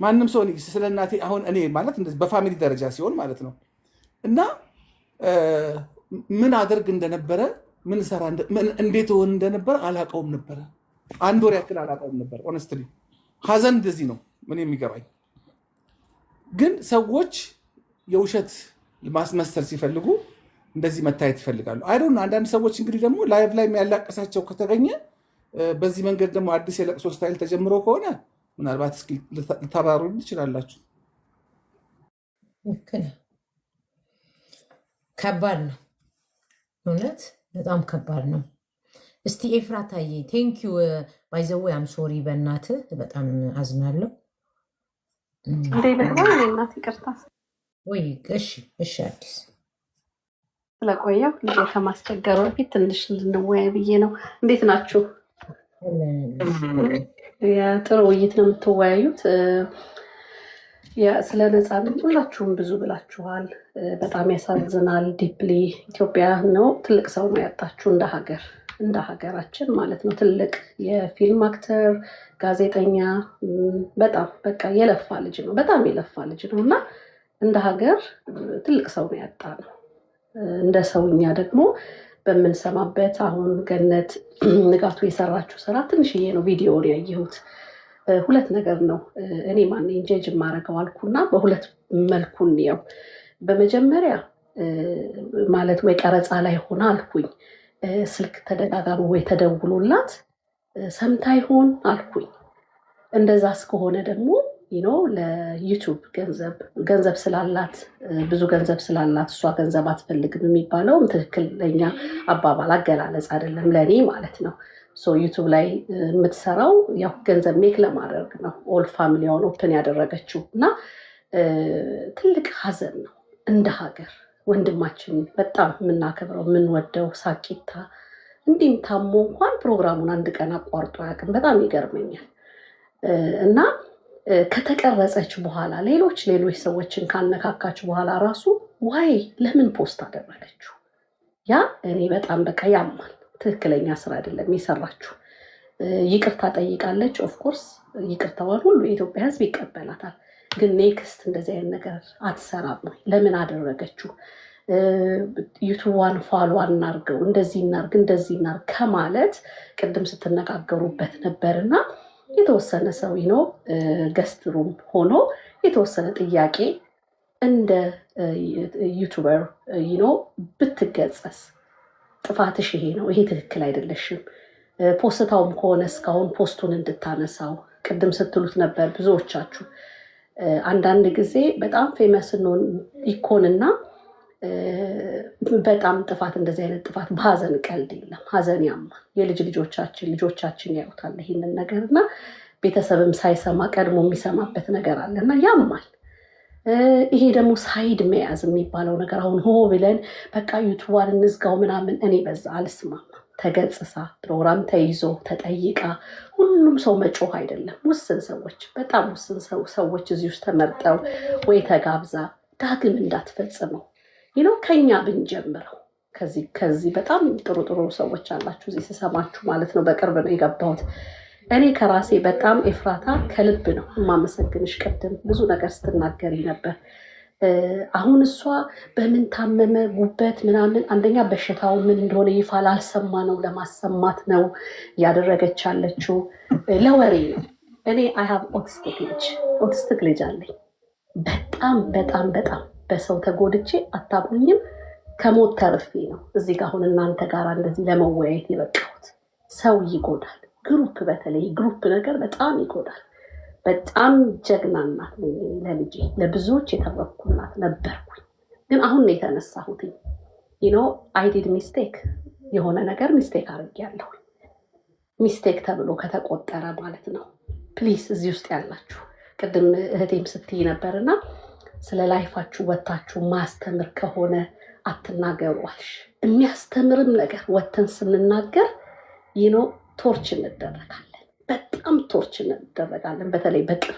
ማንም ሰው ስለ እናቴ አሁን እኔ ማለት በፋሚሊ ደረጃ ሲሆን ማለት ነው። እና ምን አደርግ እንደነበረ ምን ሰራ እንዴት ሆን እንደነበረ አላውቀውም ነበረ። አንድ ወር ያክል አላውቀውም ነበር ኦነስትሊ። ሀዘን እንደዚህ ነው ምን የሚገባኝ። ግን ሰዎች የውሸት ማስመሰል ሲፈልጉ እንደዚህ መታየት ይፈልጋሉ። አይዶን አንዳንድ ሰዎች እንግዲህ ደግሞ ላይቭ ላይ የሚያላቀሳቸው ከተገኘ በዚህ መንገድ ደግሞ አዲስ የለቅሶ ስታይል ተጀምሮ ከሆነ ምናልባት እስኪ ልታባሩ ትችላላችሁ። ከባድ ነው እውነት፣ በጣም ከባድ ነው። እስቲ ኤፍራታዬ ቴንኪዩ ባይዘዌ አም ሶሪ፣ በእናትህ በጣም አዝናለሁ። እናት ይቅርታ ወይ እሺ አዲስ ስለቆየው ልጅ ከማስቸገሩ በፊት ትንሽ እንድንወያይ ብዬ ነው። እንዴት ናችሁ? ጥሩ ውይይት ነው የምትወያዩት። ስለ ነፃነት ሁላችሁም ብዙ ብላችኋል። በጣም ያሳዝናል። ዲፕሊ ኢትዮጵያ ነው ትልቅ ሰው ነው ያጣችሁ እንደ ሀገራችን ማለት ነው። ትልቅ የፊልም አክተር፣ ጋዜጠኛ፣ በጣም በቃ የለፋ ልጅ ነው፣ በጣም የለፋ ልጅ ነው እና እንደ ሀገር ትልቅ ሰው ነው ያጣ ነው። እንደ ሰውኛ ደግሞ በምንሰማበት አሁን ገነት ንጋቱ የሰራችው ስራ ትንሽዬ ነው ቪዲዮውን ያየሁት። ሁለት ነገር ነው እኔ ማንኝ ጀጅ የማደርገው አልኩና በሁለት መልኩ እንየው። በመጀመሪያ ማለት ወይ ቀረጻ ላይ ሆና አልኩኝ ስልክ ተደጋጋሚ ወይ ተደውሎላት ሰምታ ይሆን አልኩኝ። እንደዛ እስከሆነ ደግሞ ለዩቱብ ገንዘብ ስላላት ብዙ ገንዘብ ስላላት እሷ ገንዘብ አትፈልግም የሚባለውም ትክክለኛ አባባል አገላለጽ አይደለም ለእኔ ማለት ነው። ዩቱብ ላይ የምትሰራው ያው ገንዘብ ሜክ ለማድረግ ነው። ኦል ፋሚሊውን ኦፕን ያደረገችው እና ትልቅ ሀዘን ነው እንደ ሀገር። ወንድማችን በጣም የምናከብረው የምንወደው ሳቂታ እንዲህም ታሞ እንኳን ፕሮግራሙን አንድ ቀን አቋርጦ አያውቅም። በጣም ይገርመኛል። እና ከተቀረጸች በኋላ ሌሎች ሰዎችን ካነካካች በኋላ ራሱ ዋይ ለምን ፖስት አደረገችው? ያ እኔ በጣም በቃ ያማል። ትክክለኛ ስራ አይደለም የሰራችው። ይቅርታ ጠይቃለች። ኦፍኮርስ ይቅርታዋን ሁሉ የኢትዮጵያ ሕዝብ ይቀበላታል። ግን ኔክስት እንደዚህ አይነት ነገር አትሰራም ወይ? ለምን አደረገችው? ዩቱቧን ፏሎ እናርገው፣ እንደዚህ እናርግ ከማለት ቅድም ስትነጋገሩበት ነበርና የተወሰነ ሰው ገስት ሩም ሆኖ የተወሰነ ጥያቄ እንደ ዩቱበር ብትገጸስ፣ ጥፋትሽ ይሄ ነው፣ ይሄ ትክክል አይደለሽም፣ ፖስታውም ከሆነ እስካሁን ፖስቱን እንድታነሳው ቅድም ስትሉት ነበር ብዙዎቻችሁ። አንዳንድ ጊዜ በጣም ፌመስ ይኮንና በጣም ጥፋት እንደዚህ አይነት ጥፋት በሀዘን ቀልድ የለም። ሀዘን ያማል። የልጅ ልጆቻችን ያዩታል ይህንን ነገር እና ቤተሰብም ሳይሰማ ቀድሞ የሚሰማበት ነገር አለ እና ያማል። ይሄ ደግሞ ሳይድ መያዝ የሚባለው ነገር አሁን ሆ ብለን በቃ ዩቱቧን እንዝጋው ምናምን፣ እኔ በዛ አልስማማ። ተገጽሳ ፕሮግራም ተይዞ ተጠይቃ ሁሉም ሰው መጮህ አይደለም። ውስን ሰዎች፣ በጣም ውስን ሰዎች እዚህ ውስጥ ተመርጠው ወይ ተጋብዛ ዳግም እንዳትፈጽመው ከኛ ብንጀምረው። ከዚህ በጣም ጥሩ ሰዎች አላችሁ እዚህ ስሰማችሁ ማለት ነው። በቅርብ ነው የገባሁት። እኔ ከራሴ በጣም ኤፍራታ ከልብ ነው የማመሰግንሽ። ቅድም ብዙ ነገር ስትናገሪ ነበር። አሁን እሷ በምን ታመመ ጉበት ምናምን፣ አንደኛ በሽታው ምን እንደሆነ ይፋ ላልሰማ ነው ለማሰማት ነው ያደረገች ያለችው። ለወሬ ነው እኔ አይ ሃቭ ኦቲስቲክ ልጅ አለኝ። በጣም በጣም በጣም በሰው ተጎድቼ አታምኑኝም፣ ከሞት ተርፌ ነው እዚህ ጋር አሁን እናንተ ጋር እንደዚህ ለመወያየት የበቃሁት። ሰው ይጎዳል፣ ግሩፕ በተለይ ግሩፕ ነገር በጣም ይጎዳል። በጣም ጀግና እናት ለልጄ ለብዙዎች የተረፍኩ እናት ነበርኩኝ። ግን አሁን ነው የተነሳሁት። አይ ዲድ ሚስቴክ፣ የሆነ ነገር ሚስቴክ አድርጌያለሁ። ሚስቴክ ተብሎ ከተቆጠረ ማለት ነው። ፕሊስ እዚህ ውስጥ ያላችሁ ቅድም እህቴም ስትይ ነበርና ስለ ላይፋችሁ ወታችሁ ማስተምር ከሆነ አትናገሩ አልሽ። የሚያስተምርም ነገር ወተን ስንናገር ቶርች እንደረጋለን፣ በጣም ቶርች እንደረጋለን። በተለይ በቅር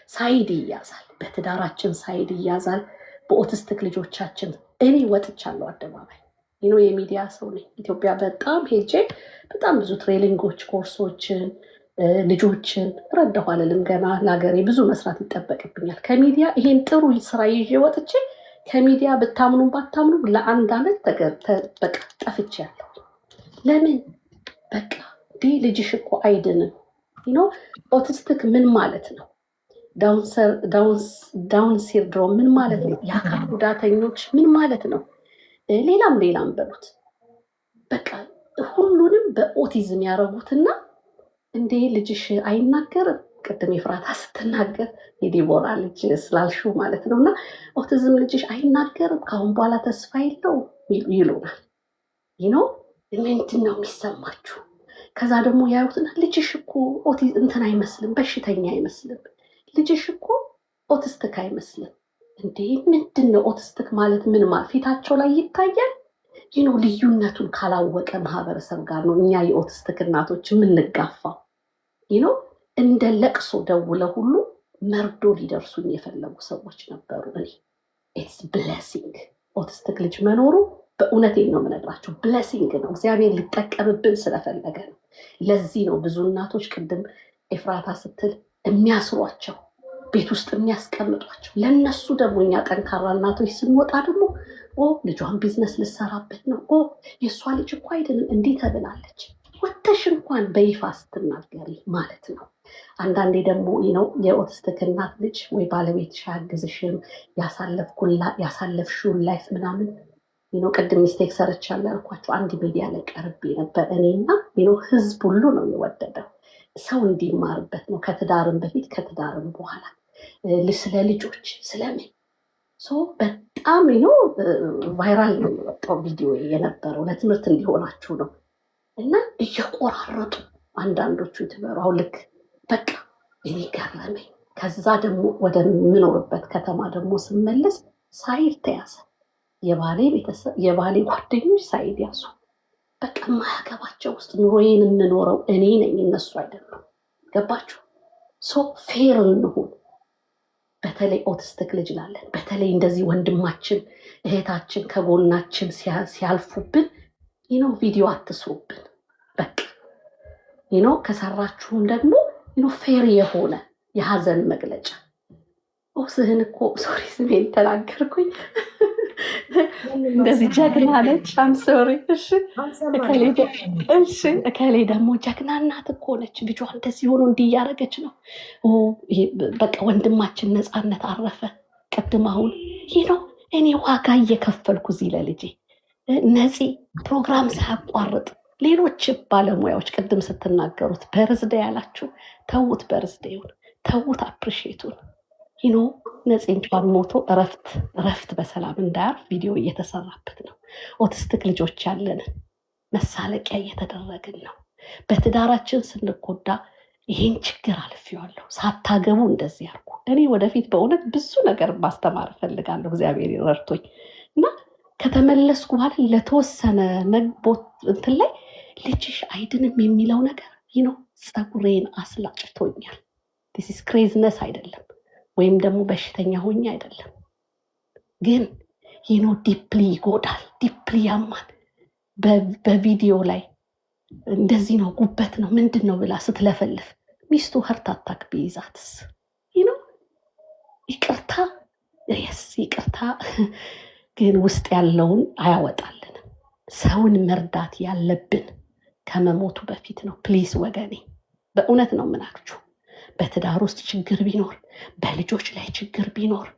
ሳይድ ይያዛል፣ በትዳራችን ሳይድ ይያዛል፣ በኦቲስቲክ ልጆቻችን። እኔ ወጥቻለሁ አደባባይ የሚዲያ ሰው ነኝ። ኢትዮጵያ በጣም ሄጄ በጣም ብዙ ትሬኒንጎች ኮርሶችን ልጆችን ረዳሁ አልልም። ገና ለሀገሬ ብዙ መስራት ይጠበቅብኛል። ከሚዲያ ይሄን ጥሩ ስራ ይዤ ወጥቼ ከሚዲያ ብታምኑ ባታምኑ ለአንድ ዓመት በቃ ጠፍቻለሁ። ለምን በቃ ልጅሽ እኮ አይድንም። ኦቲስቲክ ምን ማለት ነው? ዳውን ሲንድሮም ምን ማለት ነው? የአካል ጉዳተኞች ምን ማለት ነው? ሌላም በሉት በቃ ሁሉንም በኦቲዝም ያደረጉትና እንዴ ልጅሽ አይናገርም። ቅድም ኤፍራታ ስትናገር የዲቦራ ልጅ ስላልሽው ማለት ነው። እና ኦቲዝም ልጅሽ አይናገርም ከአሁን በኋላ ተስፋ የለው ይሉናል። ምንድን ነው የሚሰማችሁ? ከዛ ደግሞ ያዩትና ልጅሽ እኮ እንትን አይመስልም፣ በሽተኛ አይመስልም፣ ልጅሽ እኮ ኦቲስቲክ አይመስልም። እንዴ ምንድን ነው ኦቲስቲክ ማለት ምን ማለት? ፊታቸው ላይ ይታያል። ልዩነቱን ካላወቀ ማህበረሰብ ጋር ነው እኛ የኦቲስቲክ እናቶች የምንጋፋው። እንደ ለቅሶ ደውለው ሁሉ መርዶ ሊደርሱኝ የፈለጉ ሰዎች ነበሩ። እኔ ኢትስ ብሌሲንግ ኦቲስቲክ ልጅ መኖሩ በእውነቴን ነው የምነግራቸው፣ ብሌሲንግ ነው። እግዚአብሔር ሊጠቀምብን ስለፈለገ ነው። ለዚህ ነው ብዙ እናቶች ቅድም ኤፍራታ ስትል የሚያስሯቸው፣ ቤት ውስጥ የሚያስቀምጧቸው። ለነሱ ደግሞ እኛ ጠንካራ እናቶች ስንወጣ ደግሞ ልጇን ቢዝነስ ልሰራበት ነው፣ የእሷ ልጅ እኮ አይደለም እንዲህ ተብላለች፣ ወተሽ እንኳን በይፋ ስትናገሪ ማለት ነው። አንዳንዴ ደግሞ የኦቲስቲክ እናት ልጅ ወይ ባለቤትሽ አያግዝሽም፣ ያሳለፍሽውን ላይፍ ምናምን ቅድም ሚስቴክ ሰርቻለሁ ያልኳቸው አንድ ሚዲያ ላይ ቀርቤ ነበር እኔና ህዝብ ሁሉ ነው የወደደው። ሰው እንዲማርበት ነው፣ ከትዳርም በፊት ከትዳርም በኋላ ስለ ልጆች ስለምን በጣም ቫይራል ነው የወጣው ቪዲዮ የነበረው። ለትምህርት እንዲሆናችሁ ነው። እና እየቆራረጡ አንዳንዶቹ ዩቲዩበር አሁን ልክ በቃ እኔ ገረመኝ። ከዛ ደግሞ ወደምኖርበት ከተማ ደግሞ ስመለስ ሳይድ ተያዘ። የባሌ ጓደኞች ሳይድ ያዙ። በቃ ማያገባቸው ውስጥ ኑሮዬን የምኖረው እኔ ነኝ፣ እነሱ አይደሉም። ገባችሁ? ፌር እንሁን። በተለይ ኦቲስቲክ ልጅ ላለን፣ በተለይ እንደዚህ ወንድማችን እህታችን ከጎናችን ሲያልፉብን ቪዲዮ አትስሩብን። በቃ ከሰራችሁም ደግሞ ፌር የሆነ የሀዘን መግለጫ ስህን እኮ ሶሪ ስሜን ተናገርኩኝ። እንደዚህ ጀግና ነች። ሶሪ እከሌ ደግሞ ጀግና እናት እኮ ነች፣ ልጇ እንደዚህ ሆኖ እንዲያረገች ነው። በቃ ወንድማችን ነፃነት አረፈ። ቅድም አሁን እኔ ዋጋ እየከፈልኩ እዚህ ለልጄ ነፂ ፕሮግራም ሳያቋርጥ ሌሎች ባለሙያዎች ቅድም ስትናገሩት በርዝዴ ያላችሁ ተዉት፣ በርዝዴውን ተዉት፣ አፕሪሺየቱን ነፂ እንኳን ሞቶ እረፍት በሰላም እንዳያርፍ ቪዲዮ እየተሰራበት ነው። ኦቲስቲክ ልጆች ያለንን መሳለቂያ እየተደረግን ነው። በትዳራችን ስንጎዳ ይህን ችግር አልፌዋለሁ፣ ሳታገቡ እንደዚህ ያርጉ። እኔ ወደፊት በእውነት ብዙ ነገር ማስተማር እፈልጋለሁ፣ እግዚአብሔር ረድቶኝ እና ከተመለስኩ በኋላ ለተወሰነ እንትን ላይ ልጅሽ አይድንም የሚለው ነገር ፀጉሬን አስላጭቶኛል። ዲስ ክሬዝነስ አይደለም ወይም ደግሞ በሽተኛ ሆኜ አይደለም፣ ግን ዲፕሊ ይጎዳል፣ ዲፕሊ ያማል። በቪዲዮ ላይ እንደዚህ ነው ጉበት ነው ምንድን ነው ብላ ስትለፈልፍ ሚስቱ ሀርት አታክ ቢይዛትስ? ይቅርታ ግን ውስጥ ያለውን አያወጣልንም። ሰውን መርዳት ያለብን ከመሞቱ በፊት ነው። ፕሊስ ወገኔ፣ በእውነት ነው የምናችሁ። በትዳር ውስጥ ችግር ቢኖር፣ በልጆች ላይ ችግር ቢኖር፣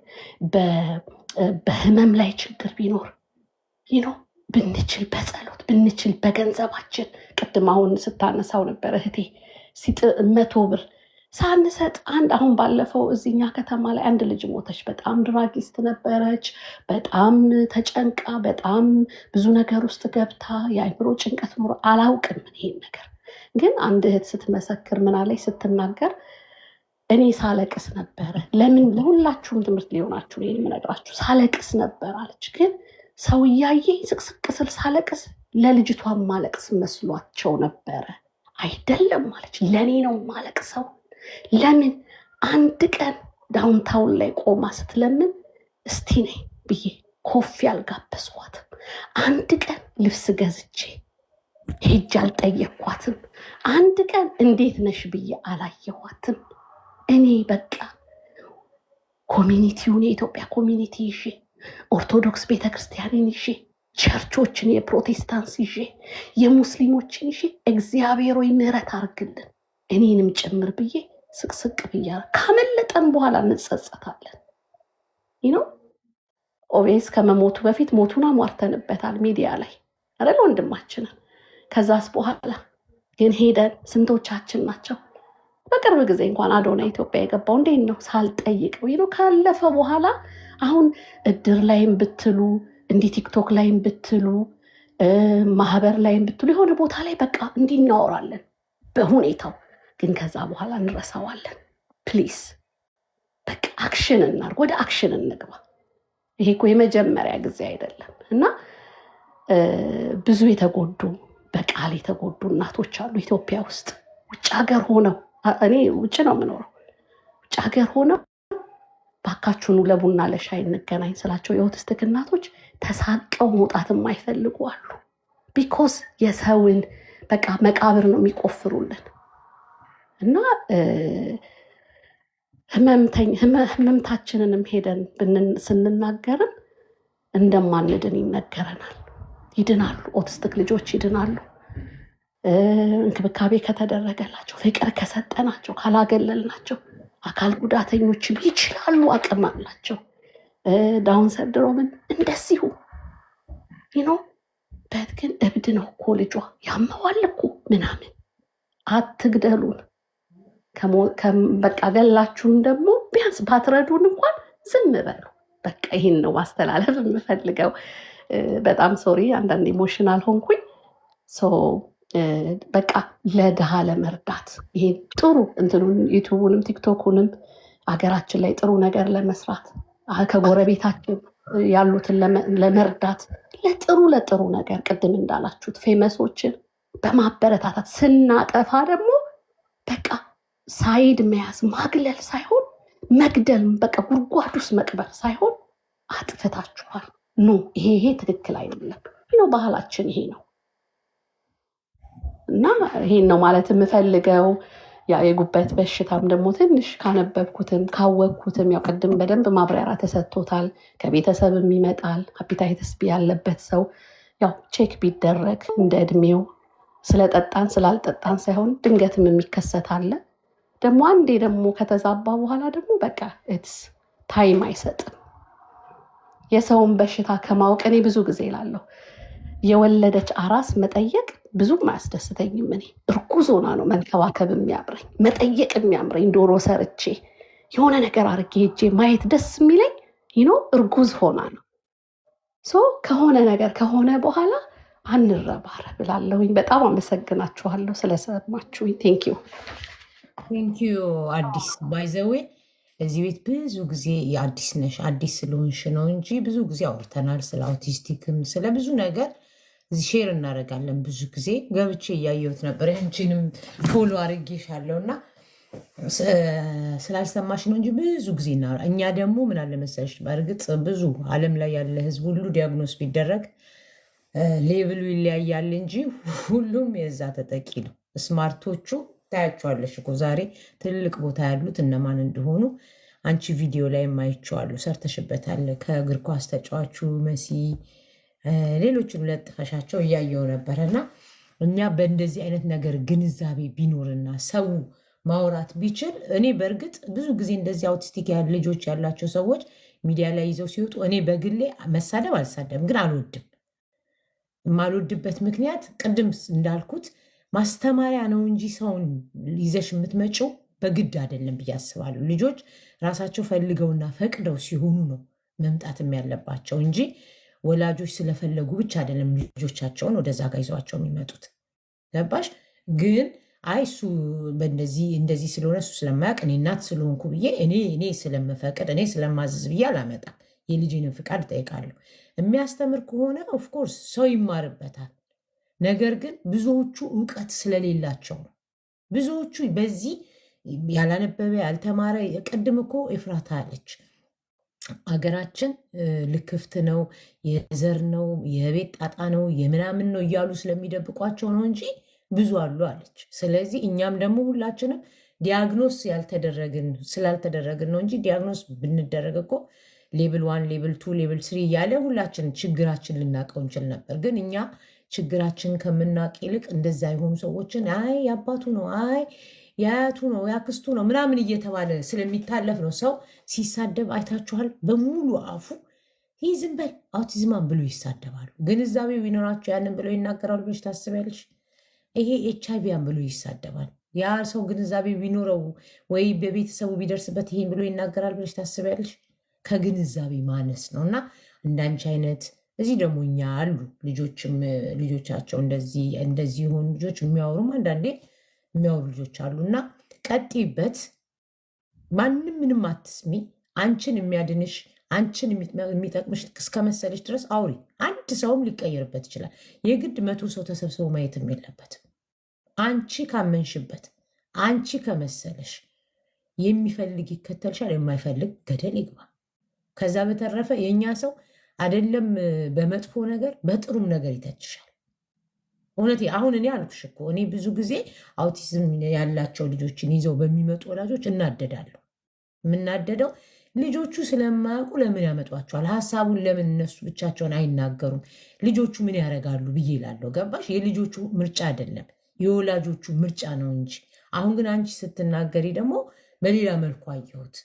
በህመም ላይ ችግር ቢኖር ብንችል በጸሎት ብንችል በገንዘባችን ቅድም አሁን ስታነሳው ነበር እህቴ 100 ብር ሳንሰጥ አሁን ባለፈው እዚኛ ከተማ ላይ አንድ ልጅ ሞተች። በጣም ድራጊስት ነበረች። በጣም ተጨንቃ በጣም ብዙ ነገር ውስጥ ገብታ የአይምሮ ጭንቀት ኖሮ አላውቅም ይሄን ነገር ግን አንድ እህት ስትመሰክር ምን አለች ስትናገር እኔ ሳለቅስ ነበረ። ለምን ለሁላችሁም ትምህርት ሊሆናችሁ ነው የምነግራችሁ። ሳለቅስ ነበር አለች። ግን ሰው እያየኝ ስቅስቅ ስል ሳለቅስ ለልጅቷን ማለቅስ መስሏቸው ነበረ። አይደለም አለች። ለእኔ ነው ማለቅሰው። ለምን አንድ ቀን ዳውንታውን ላይ ቆማ ስትለምን እስቲ ነኝ ብዬ ኮፊ አልጋበዝኳትም። አንድ ቀን ልብስ ገዝቼ ሄጅ አልጠየኳትም። አንድ ቀን እንዴት ነሽ ብዬ አላየኋትም። እኔ በቃ ኮሚኒቲውን የኢትዮጵያ ኮሚኒቲ ይዤ ኦርቶዶክስ ቤተክርስቲያንን ይዤ ቸርቾችን የፕሮቴስታንት ይዤ የሙስሊሞችን ይዤ እግዚአብሔር ወይ ምህረት አርግልን እኔንም ጭምር ብዬ ስቅስቅ ብያ ካመለጠን በኋላ እንጸጸታለን። ኦቤስ ከመሞቱ በፊት ሞቱን አሟርተንበታል ሚዲያ ላይ አይደል ወንድማችንን። ከዛስ በኋላ ግን ሄደን ስንቶቻችን ናቸው በቅርብ ጊዜ እንኳን አዶና ኢትዮጵያ የገባው እንዴት ነው ሳልጠይቀው ካለፈ በኋላ አሁን እድር ላይም ብትሉ እንዲህ ቲክቶክ ላይም ብትሉ ማህበር ላይም ብትሉ የሆነ ቦታ ላይ በቃ እንዲህ እናወራለን በሁኔታው ግን ከዛ በኋላ እንረሳዋለን። ፕሊስ በቃ አክሽን እናድርግ፣ ወደ አክሽን እንግባ። ይሄ እኮ የመጀመሪያ ጊዜ አይደለም እና ብዙ የተጎዱ በቃል የተጎዱ እናቶች አሉ ኢትዮጵያ ውስጥ ውጭ ሀገር ሆነው እኔ ውጭ ነው የምኖረው ውጭ ሀገር ሆነው ባካችሁኑ ለቡና ለሻይ እንገናኝ ስላቸው የኦቲስቲክ እናቶች ተሳቀው መውጣት የማይፈልጉ አሉ። ቢኮዝ የሰውን በቃ መቃብር ነው የሚቆፍሩልን እና ህመምታችንንም ሄደን ስንናገርም እንደማንድን ይነገረናል። ይድናሉ፣ ኦቲስቲክ ልጆች ይድናሉ። እንክብካቤ ከተደረገላቸው፣ ፍቅር ከሰጠናቸው፣ ካላገለልናቸው አካል ጉዳተኞችም ይችላሉ፣ አቅም አላቸው። ዳውን ሰንድሮምን እንደዚሁ በት ግን እብድ ነው እኮ ልጇ ያመዋል እኮ ምናምን አትግደሉን። በቃ ገላችሁን ደግሞ ቢያንስ ባትረዱን እንኳን ዝም በሉ። በቃ ይህን ነው ማስተላለፍ የምፈልገው። በጣም ሶሪ አንዳንድ ኢሞሽናል ሆንኩኝ። በቃ ለድሃ ለመርዳት ይሄ ጥሩ እንትኑን ዩቱቡንም ቲክቶኩንም አገራችን ላይ ጥሩ ነገር ለመስራት ከጎረቤታችን ያሉትን ለመርዳት ለጥሩ ነገር ቅድም እንዳላችሁት ፌመሶችን በማበረታታት ስናጠፋ ደግሞ በቃ ሳይድ መያዝ ማግለል ሳይሆን መግደል፣ በቃ ጉድጓድ ውስጥ መቅበር ሳይሆን አጥፍታችኋል ኖ ይሄ ትክክል አይደለም ነው ባህላችን ይሄ ነው እና ይሄን ነው ማለት የምፈልገው። የጉበት በሽታም ደግሞ ትንሽ ካነበብኩትም ካወቅኩትም ያው ቅድም በደንብ ማብራሪያ ተሰጥቶታል። ከቤተሰብም ይመጣል። ሃፒታይተስ ቢ ያለበት ሰው ያው ቼክ ቢደረግ እንደ እድሜው ስለጠጣን ስላልጠጣን ሳይሆን ድንገትም የሚከሰት አለ። ደግሞ አንዴ ደግሞ ከተዛባ በኋላ ደግሞ በቃ ኢትስ ታይም አይሰጥም። የሰውን በሽታ ከማወቅ እኔ ብዙ ጊዜ እላለሁ የወለደች አራስ መጠየቅ ብዙም አያስደስተኝም። እኔ እርጉዝ ሆና ነው መንከባከብ የሚያምረኝ መጠየቅ የሚያምረኝ። ዶሮ ሰርቼ የሆነ ነገር አድርጌ ሄጄ ማየት ደስ የሚለኝ እርጉዝ ሆና ነው። ከሆነ ነገር ከሆነ በኋላ አንረባረብ እላለሁኝ። በጣም አመሰግናችኋለሁ ስለሰማችሁኝ። ቴንኪዩ አዲስ ባይዘዌ እዚህ ቤት ብዙ ጊዜ የአዲስ ነሽ አዲስ ስለሆንሽ ነው እንጂ ብዙ ጊዜ አውርተናል ስለ አውቲስቲክም ስለ ብዙ ነገር እዚህ ሼር እናደርጋለን። ብዙ ጊዜ ገብቼ እያየሁት ነበር። አንቺንም ፎሎ አድርጌሻለሁ እና ስላልሰማሽ ነው እንጂ ብዙ ጊዜ እኛ ደግሞ ምን አለ መሰለሽ በእርግጥ ብዙ ዓለም ላይ ያለ ህዝብ ሁሉ ዲያግኖስ ቢደረግ ሌብሉ ይለያያል እንጂ ሁሉም የዛ ተጠቂ ነው። ስማርቶቹ ታያቸዋለሽ እኮ ዛሬ ትልቅ ቦታ ያሉት እነማን እንደሆኑ አንቺ ቪዲዮ ላይ ማይቼዋለሁ። ሰርተሽበታል። ከእግር ኳስ ተጫዋቹ መሲ ሌሎችን ለጥፈሻቸው እያየው ነበረና እኛ በእንደዚህ አይነት ነገር ግንዛቤ ቢኖርና ሰው ማውራት ቢችል እኔ በእርግጥ ብዙ ጊዜ እንደዚህ አውቲስቲክ ልጆች ያላቸው ሰዎች ሚዲያ ላይ ይዘው ሲወጡ እኔ በግሌ መሳደብ አልሳደብም፣ ግን አልወድም። የማልወድበት ምክንያት ቅድም እንዳልኩት ማስተማሪያ ነው እንጂ ሰውን ይዘሽ የምትመጪው በግድ አይደለም ብዬ አስባለሁ። ልጆች ራሳቸው ፈልገውና ፈቅደው ሲሆኑ ነው መምጣትም ያለባቸው እንጂ ወላጆች ስለፈለጉ ብቻ አይደለም ልጆቻቸውን ወደዛ ጋር ይዘዋቸው የሚመጡት። ገባሽ? ግን አይ እሱ እንደዚህ ስለሆነ እሱ ስለማያውቅ እኔ እናት ስለሆንኩ ብዬ እኔ ስለምፈቅድ እኔ ስለማዝዝ ብዬ አላመጣም። የልጅንም ፍቃድ እጠይቃለሁ። የሚያስተምር ከሆነ ኦፍኮርስ ሰው ይማርበታል። ነገር ግን ብዙዎቹ እውቀት ስለሌላቸው ነው። ብዙዎቹ በዚህ ያላነበበ ያልተማረ ቅድም እኮ ኤፍራታ አለች አገራችን ልክፍት ነው፣ የዘር ነው፣ የቤት ጣጣ ነው፣ የምናምን ነው እያሉ ስለሚደብቋቸው ነው እንጂ ብዙ አሉ አለች። ስለዚህ እኛም ደግሞ ሁላችንም ዲያግኖስ ስላልተደረግን ነው እንጂ ዲያግኖስ ብንደረግ እኮ ሌብል 1 ሌብል 2 ሌብል 3 እያለ ሁላችን ችግራችን ልናውቀው እንችል ነበር። ግን እኛ ችግራችን ከምናውቅ ይልቅ እንደዛ የሆኑ ሰዎችን አይ ያባቱ ነው አይ የአያቱ ነው ያክስቱ ነው ምናምን እየተባለ ስለሚታለፍ ነው። ሰው ሲሳደብ አይታችኋል። በሙሉ አፉ ይህ ዝም በል አውቲዝማን ብሎ ይሳደባሉ። ግንዛቤው ቢኖራቸው ያንን ብለው ይናገራሉ ብለሽ ታስቢያለሽ? ይሄ ኤችአይቪያን ብሎ ይሳደባል። ያ ሰው ግንዛቤ ቢኖረው ወይ በቤተሰቡ ቢደርስበት ይሄን ብሎ ይናገራል ብለሽ ታስቢያለሽ? ከግንዛቤ ማነስ ነው። እና እንዳንቺ አይነት እዚህ ደግሞ እኛ አሉ ልጆቻቸው እንደዚህ የሆኑ ልጆች የሚያወሩም አንዳንዴ የሚያወሩ ልጆች አሉ። እና ቀጥይበት። ማንም ምንም አትስሚ። አንቺን የሚያድንሽ አንቺን የሚጠቅምሽ እስከመሰለሽ ድረስ አውሪ። አንድ ሰውም ሊቀየርበት ይችላል። የግድ 100 ሰው ተሰብስቦ ማየትም የለበትም። አንቺ ካመንሽበት፣ አንቺ ከመሰለሽ የሚፈልግ ይከተልሻል፣ የማይፈልግ ገደል ይግባ። ከዛ በተረፈ የእኛ ሰው አይደለም በመጥፎ ነገር በጥሩም ነገር ይተችሻል። እውነቴ አሁን እኔ አልኩሽ እኮ እኔ ብዙ ጊዜ አውቲዝም ያላቸው ልጆችን ይዘው በሚመጡ ወላጆች እናደዳለሁ። የምናደደው ልጆቹ ስለማያውቁ ለምን ያመጧቸዋል? ሀሳቡን ለምን እነሱ ብቻቸውን አይናገሩም? ልጆቹ ምን ያደርጋሉ ብዬ እላለሁ። ገባሽ? የልጆቹ ምርጫ አይደለም የወላጆቹ ምርጫ ነው እንጂ። አሁን ግን አንቺ ስትናገሪ ደግሞ በሌላ መልኩ አየሁት፣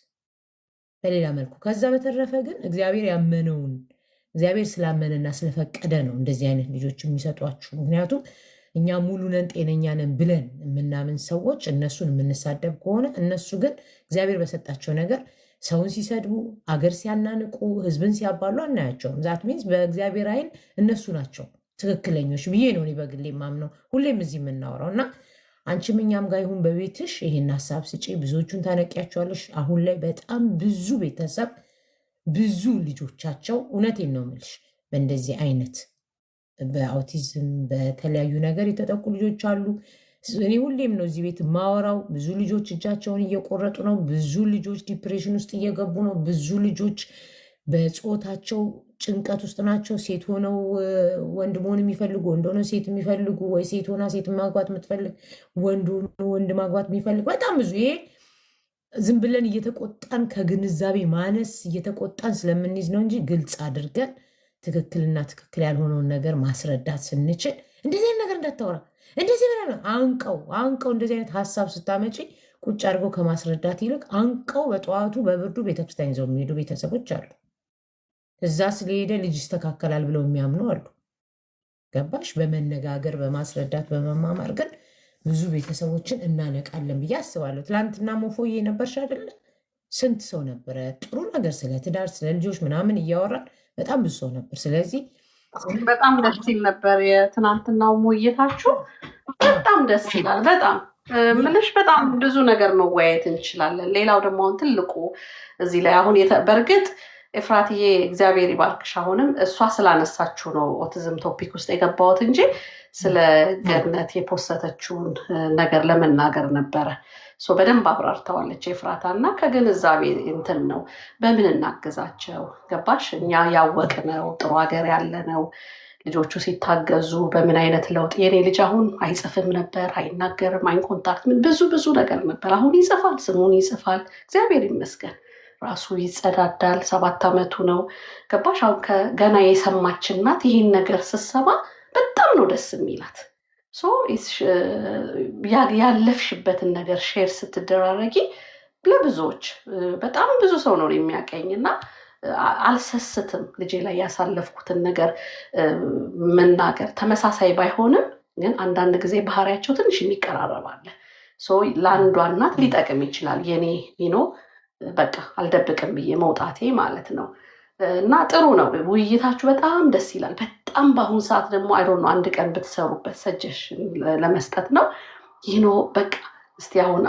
በሌላ መልኩ። ከዛ በተረፈ ግን እግዚአብሔር ያመነውን እግዚአብሔር ስላመነና ስለፈቀደ ነው እንደዚህ አይነት ልጆች የሚሰጧችሁ። ምክንያቱም እኛ ሙሉ ነን ጤነኛ ነን ብለን የምናምን ሰዎች እነሱን የምንሳደብ ከሆነ እነሱ ግን እግዚአብሔር በሰጣቸው ነገር ሰውን ሲሰድቡ፣ አገር ሲያናንቁ፣ ህዝብን ሲያባሉ አናያቸውም። ዛት ሚንስ በእግዚአብሔር አይን እነሱ ናቸው ትክክለኞች ብዬ ነው እኔ በግሌ የማምነው። ሁሌም እዚህ የምናወራው እና አንቺም እኛም ጋር ይሁን በቤትሽ ይሄን ሀሳብ ስጪ። ብዙዎቹን ታነቂያቸዋለሽ። አሁን ላይ በጣም ብዙ ቤተሰብ ብዙ ልጆቻቸው እውነቴን ነው የምልሽ በእንደዚህ አይነት በአውቲዝም በተለያዩ ነገር የተጠቁ ልጆች አሉ። እኔ ሁሌም ነው እዚህ ቤት የማወራው። ብዙ ልጆች እጃቸውን እየቆረጡ ነው። ብዙ ልጆች ዲፕሬሽን ውስጥ እየገቡ ነው። ብዙ ልጆች በጾታቸው ጭንቀት ውስጥ ናቸው። ሴት ሆነው ወንድ መሆን የሚፈልጉ፣ ወንድ ሆነው ሴት የሚፈልጉ፣ ወይ ሴት ሆና ሴት ማግባት የምትፈልግ፣ ወንድ ማግባት የሚፈልግ በጣም ብዙ። ይሄ ዝም ብለን እየተቆጣን ከግንዛቤ ማነስ እየተቆጣን ስለምንይዝ ነው እንጂ ግልጽ አድርገን ትክክልና ትክክል ያልሆነውን ነገር ማስረዳት ስንችል እንደዚህ አይነት ነገር እንዳታወራ እንደዚህ ብለህ አንቀው እንደዚህ አይነት ሀሳብ ስታመጪ ቁጭ አድርገው ከማስረዳት ይልቅ አንቀው በጠዋቱ በብርዱ ቤተክርስቲያን ይዘው የሚሄዱ ቤተሰቦች አሉ። እዛ ስለሄደ ልጅ ይስተካከላል ብለው የሚያምኑ አሉ። ገባሽ? በመነጋገር በማስረዳት በመማማር ግን ብዙ ቤተሰቦችን እናነቃለን ብዬ አስባለሁ። ትላንትና ሞፎዬ ነበርሽ አይደለ? ስንት ሰው ነበረ ጥሩ ነገር ስለ ትዳር ስለ ልጆች ምናምን እያወራን በጣም ብዙ ሰው ነበር። ስለዚህ በጣም ደስ ይል ነበር የትናንትናው ውይይታችሁ። በጣም ደስ ይላል። በጣም ምንሽ በጣም ብዙ ነገር መወያየት እንችላለን። ሌላው ደግሞ አሁን ትልቁ እዚህ ላይ አሁን በእርግጥ ኤፍራትዬ እግዚአብሔር ይባርክሽ። አሁንም እሷ ስላነሳችሁ ነው ኦቲዝም ቶፒክ ውስጥ የገባሁት እንጂ ስለ ገነት የፖሰተችውን ነገር ለመናገር ነበረ። በደንብ አብራርተዋለች ኤፍራታ እና ከግንዛቤ እንትን ነው በምን እናግዛቸው። ገባሽ? እኛ ያወቅነው ጥሩ ሀገር ያለነው ልጆቹ ሲታገዙ በምን አይነት ለውጥ። የኔ ልጅ አሁን አይጽፍም ነበር፣ አይናገርም፣ አይን ኮንታክት ምን ብዙ ነገር ነበር። አሁን ይጽፋል፣ ስሙን ይጽፋል። እግዚአብሔር ይመስገን። ራሱ ይጸዳዳል። 7 ዓመቱ ነው። ገባሽ? አሁን ገና የሰማች እናት ይህን ነገር ስትሰማ በጣም ነው ደስ የሚላት። ያለፍሽበትን ነገር ሼር ስትደራረጊ ለብዙዎች በጣም ብዙ ሰው ነው የሚያቀኝ እና አልሰስትም ልጄ ላይ ያሳለፍኩትን ነገር መናገር ተመሳሳይ ባይሆንም ግን አንዳንድ ጊዜ ባህሪያቸው ትንሽ የሚቀራረባል ለአንዷ እናት ሊጠቅም ይችላል የኔ በቃ አልደብቅም ብዬ መውጣቴ ማለት ነው እና ጥሩ ነው ውይይታችሁ በጣም ደስ ይላል በጣም በአሁን ሰዓት ደግሞ አይዶን ነው አንድ ቀን ብትሰሩበት ሰጀሽን ለመስጠት ነው በቃ እስቲ አሁን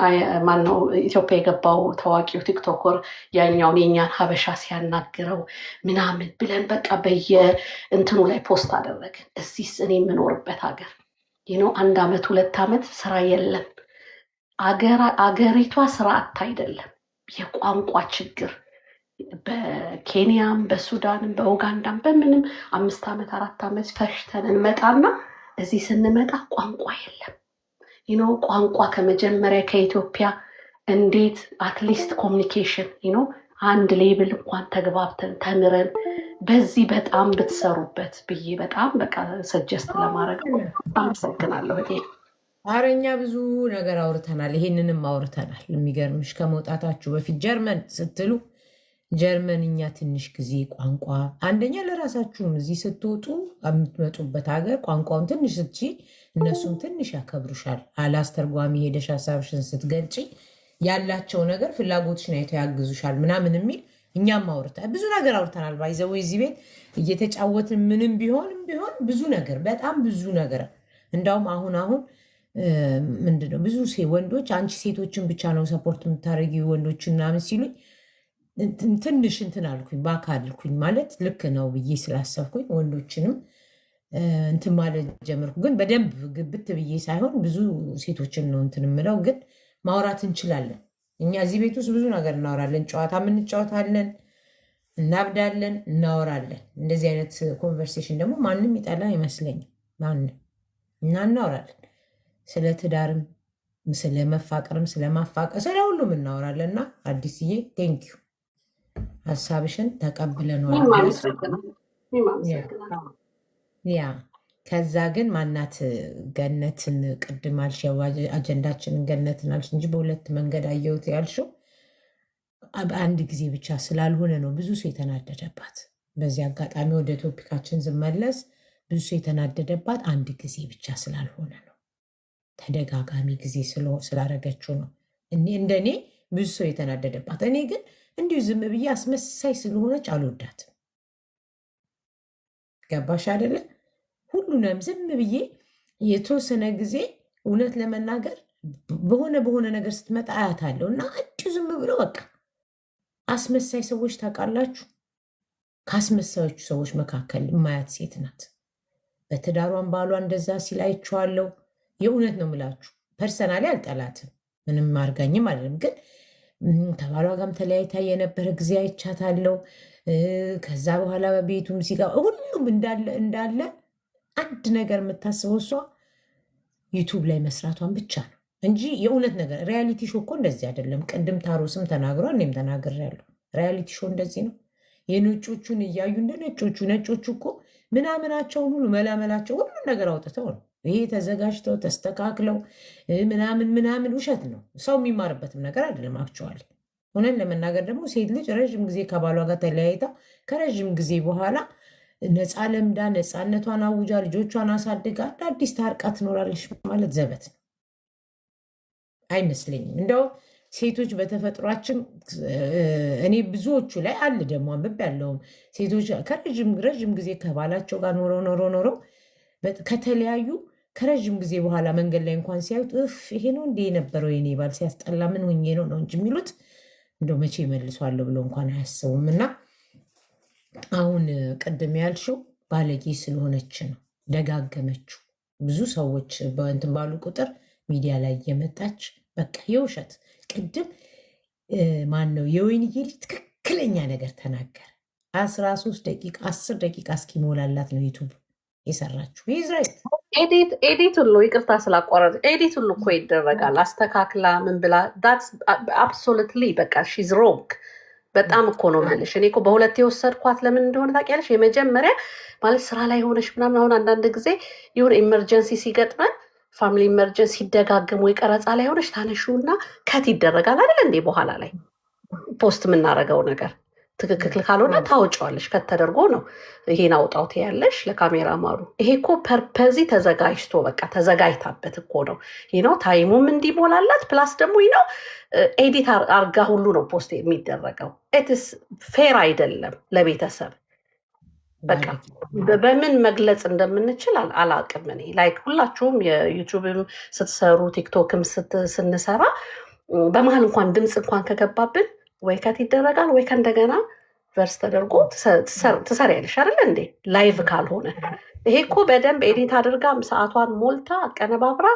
ማነው ኢትዮጵያ የገባው ታዋቂው ቲክቶከር ያኛውን የኛን ሀበሻ ሲያናግረው ምናምን ብለን በቃ በየእንትኑ ላይ ፖስት አደረግን እዚህስ እኔ የምኖርበት ሀገር አንድ አመት 2 አመት ስራ የለም አገሪቷ ስርዓት አይደለም የቋንቋ ችግር በኬንያም በሱዳንም በኡጋንዳም በምንም 5 አመት 4 አመት ፈሽተን እንመጣና እዚህ ስንመጣ ቋንቋ የለም ቋንቋ ከመጀመሪያ ከኢትዮጵያ እንዴት አትሊስት ኮሚኒኬሽን አንድ ሌብል እንኳን ተግባብተን ተምረን በዚህ በጣም ብትሰሩበት ብዬ በጣም በቃ ሰጀስት ለማድረግ አመሰግናለሁ አረኛ ብዙ ነገር አውርተናል ይሄንንም አውርተናል የሚገርምሽ ከመውጣታችሁ በፊት ጀርመን ስትሉ ጀርመንኛ ትንሽ ጊዜ ቋንቋ አንደኛ ለራሳችሁም እዚህ ስትወጡ የምትመጡበት ሀገር ቋንቋውን ትንሽ ስትቺ እነሱም ትንሽ ያከብሩሻል አላስተርጓሚ ሄደሽ ሀሳብሽን ስትገልጪ ያላቸው ነገር ፍላጎትሽን አይተው ያግዙሻል ምናምን የሚል እኛም ብዙ ነገር አውርተናል ባይዘው እዚህ ቤት እየተጫወትን ምንም ቢሆን ብዙ ነገር በጣም ብዙ ነገር እንዳውም አሁን ምንድነው ብዙ ወንዶች አንቺ ሴቶችን ብቻ ነው ሰፖርት የምታደርጊ ወንዶችን ምናምን ሲሉኝ ትንሽ እንትን አልኩኝ ባካ አልኩኝ ማለት ልክ ነው ብዬ ስላሰብኩኝ ወንዶችንም እንትን ማለት ጀመርኩ ግን በደንብ ግብት ብዬ ሳይሆን ብዙ ሴቶችን ነው እንትን የምለው ግን ማውራት እንችላለን እኛ እዚህ ቤት ውስጥ ብዙ ነገር እናወራለን ጨዋታ እንጫወታለን እናብዳለን እናወራለን እንደዚህ አይነት ኮንቨርሴሽን ደግሞ ማንም ይጠላ አይመስለኝም ማንም እና እናወራለን ስለ ትዳርም ስለ መፋቀርም ስለ ማፋቀር ስለ ሁሉም እናወራለን እና አዲስዬ ቴንኪዩ ሀሳብሽን ተቀብለናል ያ ከዛ ግን ማናት ገነትን ቅድም አልሽው አጀንዳችንን ገነትን አልሽ እንጂ በሁለት መንገድ አየሁት ያልሽው አንድ ጊዜ ብቻ ስላልሆነ ነው ብዙ ሰው የተናደደባት በዚህ አጋጣሚ ወደ ቶፒካችን ዝመለስ ብዙ ሰው የተናደደባት አንድ ጊዜ ብቻ ስላልሆነ ነው ተደጋጋሚ ጊዜ ስላረገችው ነው እንደኔ ብዙ ሰው የተናደደባት እኔ ግን እንዲሁ ዝም ብዬ አስመሳይ ስለሆነች አልወዳትም ገባሽ አይደለ ሁሉንም ዝም ብዬ የተወሰነ ጊዜ እውነት ለመናገር በሆነ ነገር ስትመጣ አያታለሁ እና እንዲሁ ዝም ብሎ በቃ አስመሳይ ሰዎች ታውቃላችሁ ከአስመሳዮቹ ሰዎች መካከል ማያት ሴት ናት በትዳሯን ባሏ እንደዛ ሲላይችዋለሁ የእውነት ነው ምላችሁ ፐርሰናሊ አልጠላትም ምንም አርጋኝም አይደለም ግን ከባሏ ጋርም ተለያይታ የነበረ ጊዜ አይቻታለሁ ከዛ በኋላ በቤቱም ሲገባ ሁሉም እንዳለ አንድ ነገር የምታስበው እሷ ዩቱብ ላይ መስራቷን ብቻ ነው እንጂ የእውነት ነገር ሪያሊቲ ሾው እኮ እንደዚህ አይደለም ቅድም ታሮስም ተናግሯል እኔም ተናግሬያለሁ ሪያሊቲ ሾው እንደዚህ ነው የነጮቹን እያዩ እንደ ነጮቹ እኮ ምናምናቸውን ሁሉ መላመላቸው ሁሉ ነገር አውጥተው ነው ይሄ ተዘጋጅተው ተስተካክለው ምናምን ውሸት ነው ሰው የሚማርበትም ነገር አይደለም አክቹዋሊ ሆነን ለመናገር ደግሞ ሴት ልጅ ረዥም ጊዜ ከባሏ ጋር ተለያይታ ከረዥም ጊዜ በኋላ ነፃ ለምዳ ነፃነቷን አውጃ ልጆቿን አሳድጋ አዲስ ታርቃ ትኖራለች ማለት ዘበት ነው አይመስለኝም እንደው ሴቶች በተፈጥሯችን እኔ ብዙዎቹ ላይ አለ ደግሞ አንብብ ያለውም ሴቶች ከረዥም ጊዜ ከባላቸው ጋር ኖረው ከተለያዩ ከረዥም ጊዜ በኋላ መንገድ ላይ እንኳን ሲያዩት ይሄ ነው እንዲህ የነበረው የኔ ባል ሲያስጠላ ምን ሆኜ ነው እንጂ የሚሉት እንደው መቼ መልሷለሁ ብሎ እንኳን አያስቡም እና አሁን ቅድም ያልሽው ባለጌ ስለሆነች ነው ደጋገመችው ብዙ ሰዎች በእንትን ባሉ ቁጥር ሚዲያ ላይ እየመጣች በቃ የውሸት ቅድም ማን ነው የወይንዬ ልጅ ትክክለኛ ነገር ተናገረ 13 ደቂቃ 10 ደቂቃ እስኪሞላላት ነው ዩቱብ የሰራችው ኤዲት ሁሉ ይቅርታ ስላቋረጥ ኤዲት ሁሉ እኮ ይደረጋል አስተካክላ ምን ብላ አብሶሉትሊ በቃ ሺዝ ሮንግ በጣም እኮ ነው የምልሽ እኔ እኮ በሁለት የወሰድኳት ለምን እንደሆነ ታውቂያለሽ የመጀመሪያ ማለት ስራ ላይ ሆነሽ ምናምን አሁን አንዳንድ ጊዜ የሆነ ኢመርጀንሲ ሲገጥመን ፋሚሊ ኢመርጀንሲ ሲደጋግም ወይ ቀረጻ ላይ ሆነሽ ታነሺውና ከት ይደረጋል አይደል እንዴ? በኋላ ላይ ፖስት የምናደርገው ነገር ትክክል ካልሆነ ታወጪዋለሽ። ከተደርጎ ነው ይሄን አውጣው ትያለሽ ለካሜራ ማሩ። ይሄ እኮ ፐርፐዚ ተዘጋጅቶ በቃ ተዘጋጅታበት እኮ ነው ነው ታይሙም እንዲሞላላት ፕላስ ደግሞ ነው ኤዲት አርጋ ሁሉ ነው ፖስት የሚደረገው። ኢትስ ፌር አይደለም ለቤተሰብ። በቃ በምን መግለጽ እንደምንችል አላቅም። እኔ ላይክ ሁላችሁም የዩቲዩብም ስትሰሩ ቲክቶክም ስንሰራ በመሀል እንኳን ድምፅ እንኳን ከገባብን ወይ ከት ይደረጋል ወይ ከእንደገና ቨርስ ተደርጎ ትሰሪያለሽ አይደል እንዴ? ላይቭ ካልሆነ ይሄ እኮ በደንብ ኤዲት አድርጋ ሰዓቷን ሞልታ አቀነባብራ